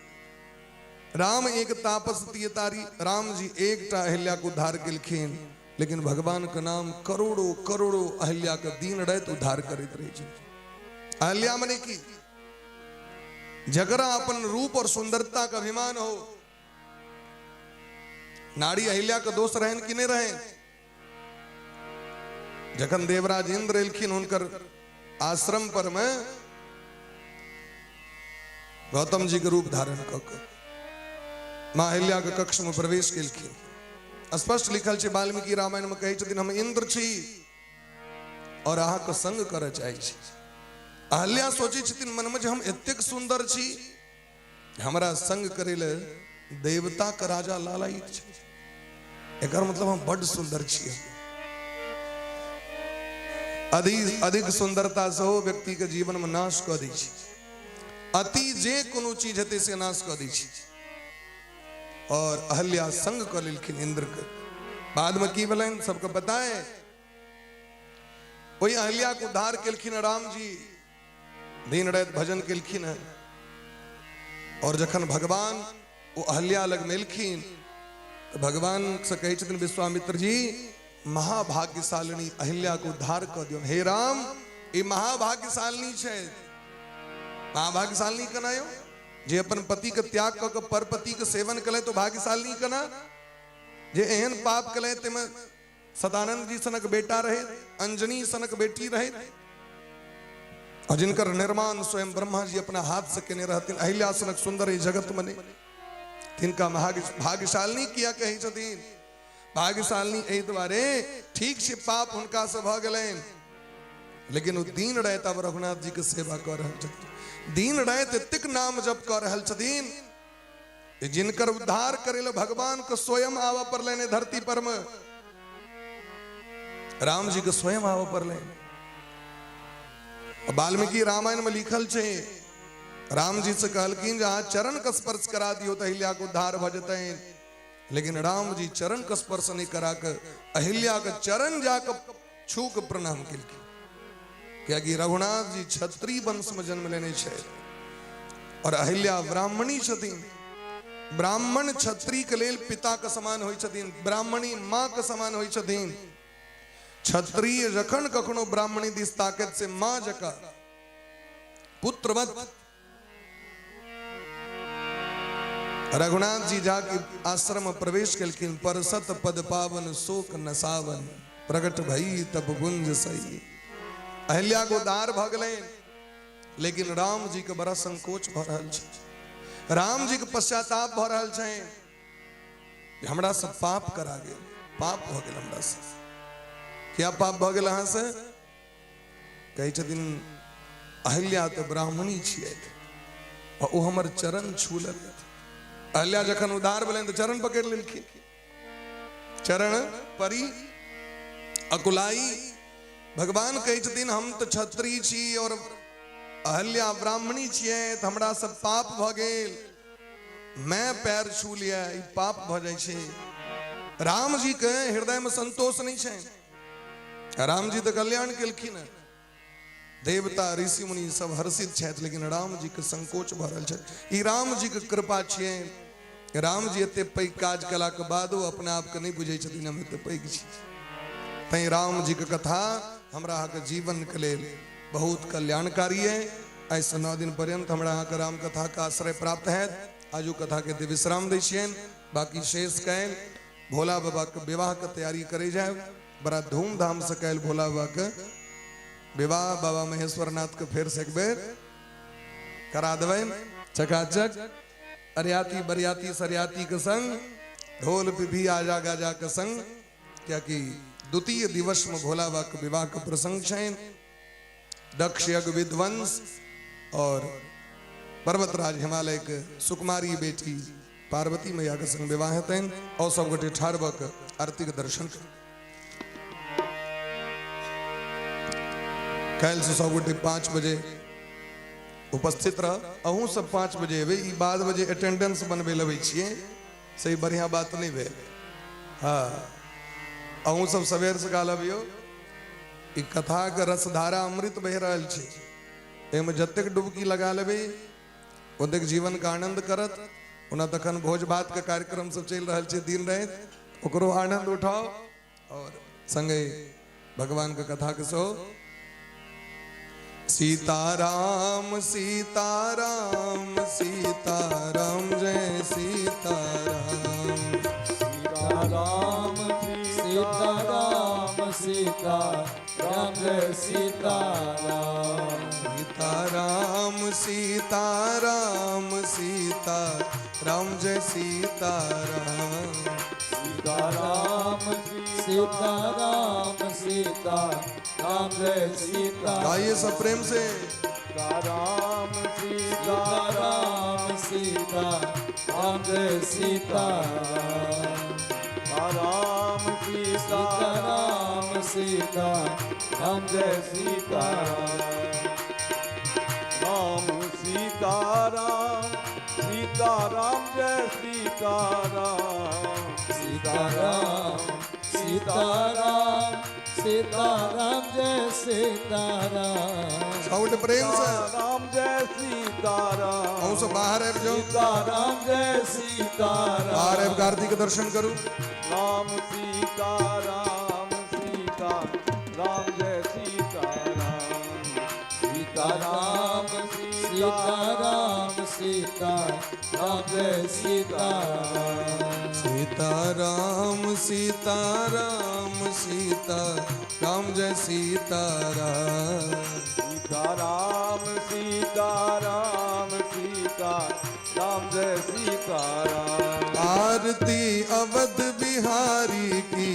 राम एक तापस तियतारी, राम जी एक टा अहिल्या को उद्धार केलखिन, लेकिन भगवान का नाम करोड़ों करोड़ों अहिल्या के दिन रात उद्धार करैत रहे छै। अहिल्या मने की जकरा अपन रूप और सुंदरता का अभिमान हो। नारी अहिल्या का दोष रहन कि नहीं रहन? जखन देवराज इंद्र एलखिन हुनकर आश्रम पर में गौतम जी के रूप धारण क के मां अहिल्या के कक्ष में प्रवेश केलखिन। स्पष्ट लिखल छै वाल्मीकि रामायण में, कहै छथिन हम इंद्र छी और अहाँ के संग करय चाहै छी। अहिल्या सोचै छथिन मन में जे हम एतेक सुंदर छी, हमरा संग करे ले देवता का राजा लालायित छै, एकर मतलब हम बड़ सुंदर छी। अधिक सुंदरता से हो व्यक्ति के जीवन में नाश क दै छै। अति जे कोनो चीज हेतै से नाश क दै छै। और अहिल्या संग क लेलखिन इंद्र के। बाद में की भेलैन सबके पता है। वही अहिल्या को उद्धार केलखिन राम जी, दिन रात भजन केलखिन है। और जखन भगवान वो अहिल्या लग मिलखिन तो भगवान से कहै छथिन विश्वामित्र जी महाभाग्यशालिनी अहिल्या को उद्धार कर दियो। हे राम ये महाभाग्यशालिनी छै। महाभाग्यशालिनी कना यो जे अपन पति के त्याग क के पर पति के सेवन कले तो भाग्यशालिनी कना। जे एहन पाप कले ते में सदानंद जी सनक बेटा रहे, अंजनी सनक बेटी रहे, और जिनकर निर्माण स्वयं ब्रह्मा जी अपना हाथ से केने रहथिन। अहिल्या सनक सुंदर ही जगत मने तिनका भाग्यशालिनी किया कही छथिन। भाग्यशालिनी एहि द्वारे ठीक से पाप हुनका से भ गेलैन, लेकिन वो दिन रात अब रघुनाथ जी के सेवा कर रहल छथिन। दिन रात एतेक नाम जप कर रहल छथिन, जिनकर उद्धार करे ले भगवान के स्वयं आवा पर लेने धरती पर में। राम जी के स्वयं आवा पर लेने। वाल्मीकि रामायण में लिखल छे, राम जी से कहलखिन जहाँ चरण का स्पर्श करा दियो तो अहिल्या को उद्धार भ जतै। लेकिन राम जी चरण का स्पर्श नहीं करा के अहिल्या के चरण जाकर छू के प्रणाम केलखिन। क्या कि रघुनाथ जी क्षत्रिय वंश में जन्म लेने छे और अहिल्या ब्राह्मणी छथिन। ब्राह्मण क्षत्रिय के लेल पिता के समान होई छथिन, ब्राह्मणी मां के समान होई छथिन। क्षत्रिय जखन कखनो ब्राह्मणी दिस ताकत से मां जका पुत्रवत। रघुनाथ जी जाके आश्रम में प्रवेश केलखिन। परसत पद पावन शोक नसावन, प्रगट भई तब गुंज सही। अहिल्या को उद्धार भ गेलैन, लेकिन राम जी के बड़ा संकोच भ रहल छै। राम जी के पश्चाताप भ रहल छै। हमरा से पाप करा गेल, पाप भ गेल हमरा से। क्या पाप भ गेल अहाँ से? कहै छथिन अहिल्या तो ब्राह्मणी छियै और ओ हमर चरण छू लेलथि। अहिल्या जखन उदार भेलनि तो चरण पकड़ि लेलखिन, चरण परी अकुलाई। भगवान कहै छथिन हम तो क्षत्रिय छी और अहिल्या ब्राह्मणी छियै तो हमरा से पाप भ गेल, मैं पैर छू लिया ई पाप भ जाइ छै। राम जी के हृदय में संतोष नहीं छै। राम जी तो कल्याण केलखिन, देवता ऋषि मुनि सब हर्षित छथि, लेकिन राम जी के संकोच भ रहल छै। ई राम जी के कृपा छियै। राम जी एते पैघ काज कला के बादो अपने आप के नहीं बुझै छथिन हम एते पैघ छी। तैं राम जी के कथा हमरा अहाँ के जीवन के लेल बहुत कल्याणकारी है। ऐसे 9 दिन पर्यंत हमरा अहाँ के राम कथा का आश्रय प्राप्त है। आजू कथा के दे विश्राम दै छियनि, बाकी शेष कैल भोला बाबा के विवाह के तैयारी करे जाए। बड़ा धूमधाम से कैल भोला बाबा के विवाह बाबा महेश्वर नाथ के फिर से एक बेर करा देवे चकाचक। अरियाती बरियाती सरियाती के संग ढोल पिपी आजा गाजा के संग, क्या कि द्वितीय दिवस में भोला बाबा के विवाह के प्रसंग छनि। दक्ष यज्ञ विध्वंस और पर्वतराज हिमालय के सुकुमारी बेटी पार्वती मैया के संग विवाह हेतनि। और सब गोटे ठाढ़ भऽ कऽ आरती के दर्शन कैल से सब गोटे 5 बजे उपस्थित रह। अहूँ सब 5 बजे एबे, ई 12 बजे अटेंडेंस बनबे लबै छियै, सही बढ़िया बात नहीं भेल। हाँ, अहूँ सब सवेर से काल अबियो। ई कथा के रसधारा अमृत बह रहल छै, एमे जतेक डुबकी लगा लेबै ओतेक जीवन का आनंद करत। ओना तखन भोज भात के कार्यक्रम सब चल रहल छै दिन रात, ओकरो आनंद उठाओ और संगे भगवान के कथा के सो। सीताराम सीताराम सीताराम जय सीताराम। सीताराम सीताराम सीताराम जय सीताराम। सीताराम सीताराम सीताराम जय सीताराम। सीताराम सीताराम सीताराम जय सीताराम। गाइए सब प्रेम से। सीताराम सीताराम सीताराम जय सीताराम। राम सीताराम सीताराम जय सीताराम। राम सीताराम सीताराम जय सीताराम। सीताराम सीताराम सीताराम जय सीताराम। साउंड प्रेम से राम जय सीताराम। हम सब बाहर है जो सीताराम जय सीताराम। बाहर है कार्तिक के दर्शन करूं। राम सीताराम सीताराम जय सीताराम। सीताराम सीताराम सीताराम जय सीताराम। सीताराम सीताराम सीताराम जय सीताराम। सीताराम सीताराम सीताराम जय सीताराम। आरती अवध बिहारी की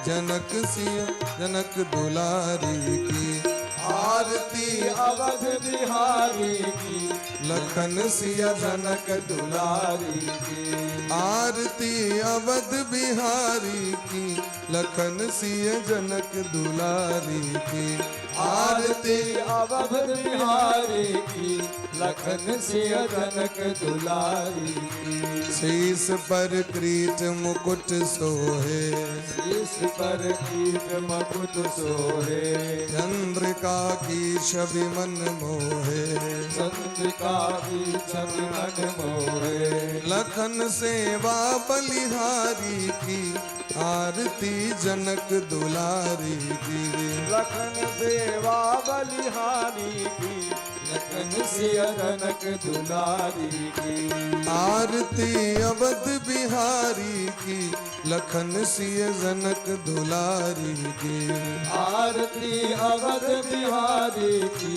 जनक सिया जनक दुलारी की। आरती अवध बिहारी की लखन सिया जनक दुलारी की। आरती अवध बिहारी की लखन सिया जनक दुलारी की। आरती अवध बिहारी की लखन सिय जनक दुलारी की। शीश पर क्रीट मुकुट सोहे शीश पर कीट मुकुट सोहे। चंद्रिका की छवि मन मोहे। चंद्रिका की छवि मन मोहे। लखन सेवा बलिहारी की आरती जनक दुलारी की। लखन सेवा बलिहारी की लखन सिय जनक दुलारी की। आरती अवध बिहारी की लखन सिय जनक दुलारी की। आरती अवध बिहारी की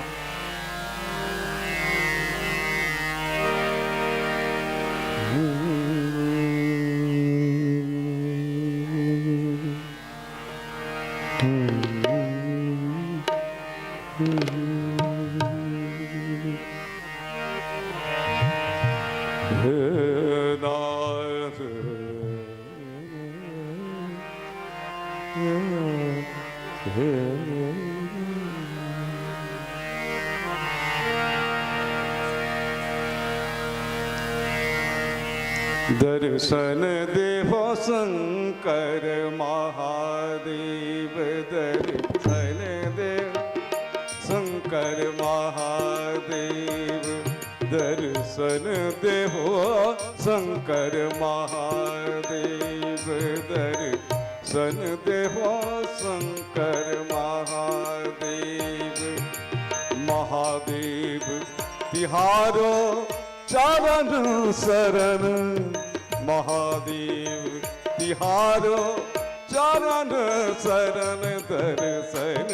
दर्शन देवो शंकर महादेव, दर्शन देव शंकर महादेव, दर्शन देवो शंकर महादेव, दर्शन देवो शंकर महादेव। महादेव तिहारो चरण शरण, महादेव तिहारो चरण शरण, दर्शन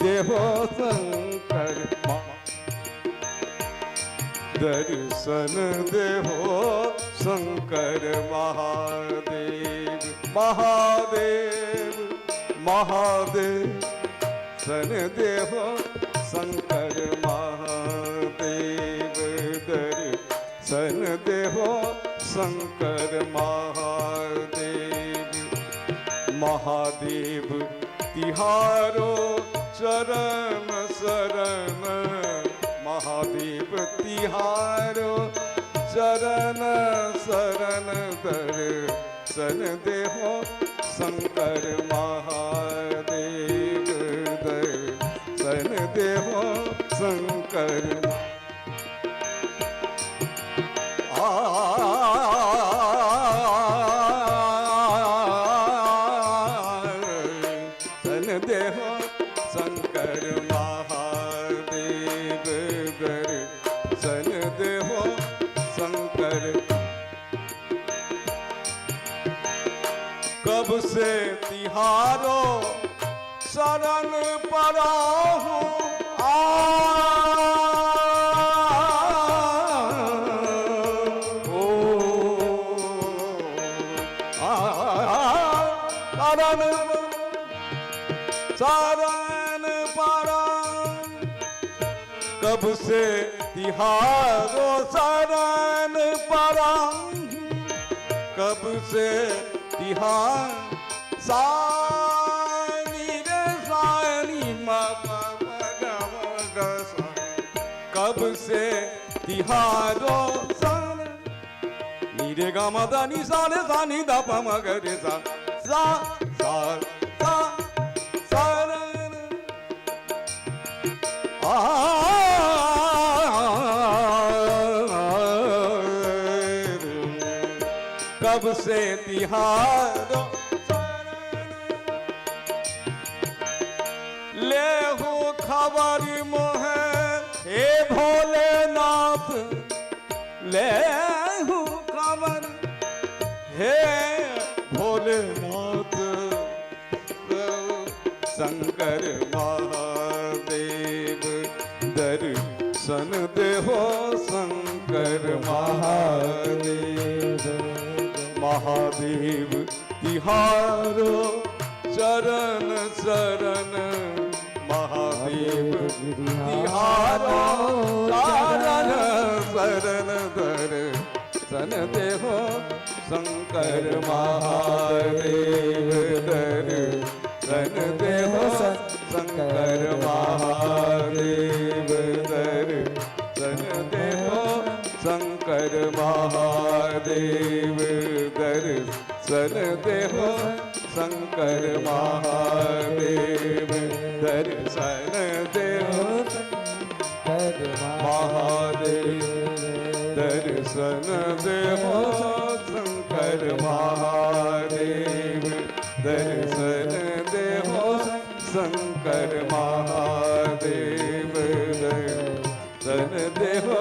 देवो शंकर, दर्शन देवो शंकर महादेव। महादेव महादेव सन देवो शंकर महादेव, दर्शन देवो शंकर महादेव। महादेव तिहारो चरण शरण, महादेव तिहारो चरण शरण, दर्शन देवो शंकर महादेव, दर्शन देवो शंकर। सन देवो शंकर महादेव, दर्शन देवो शंकर। कब से तिहारो शरण पड़ा हूँ, शरण पड़ा, कब से तिहारो शरण पड़ा, कब से तिहार सानी रे सानी माता, कब से तिहारो शरण, नीरे गा मदा नि सा रे सा नि दा प म ग रे सा सा सा सा शरण। कब से तिहारो ले हो खबर मोहे हे भोलेनाथ, ले हो खबर हे भोलेनाथ, शंकर महादेव, दर्शन देवो शंकर महादेव। महादेव तिहारो चरण शरण, महादेव तिहारो चरण शरण, दर्शन देवो शंकर महादेव, दर्शन देवो शंकर महादेव, दर्शन देवो शंकर महादेव, दर्शन देवो शंकर महादेव, दर्शन देवो महादेव, दर्शन देवो शंकर महादेव, दर्शन देवो शंकर महादेव, दर्शन देवो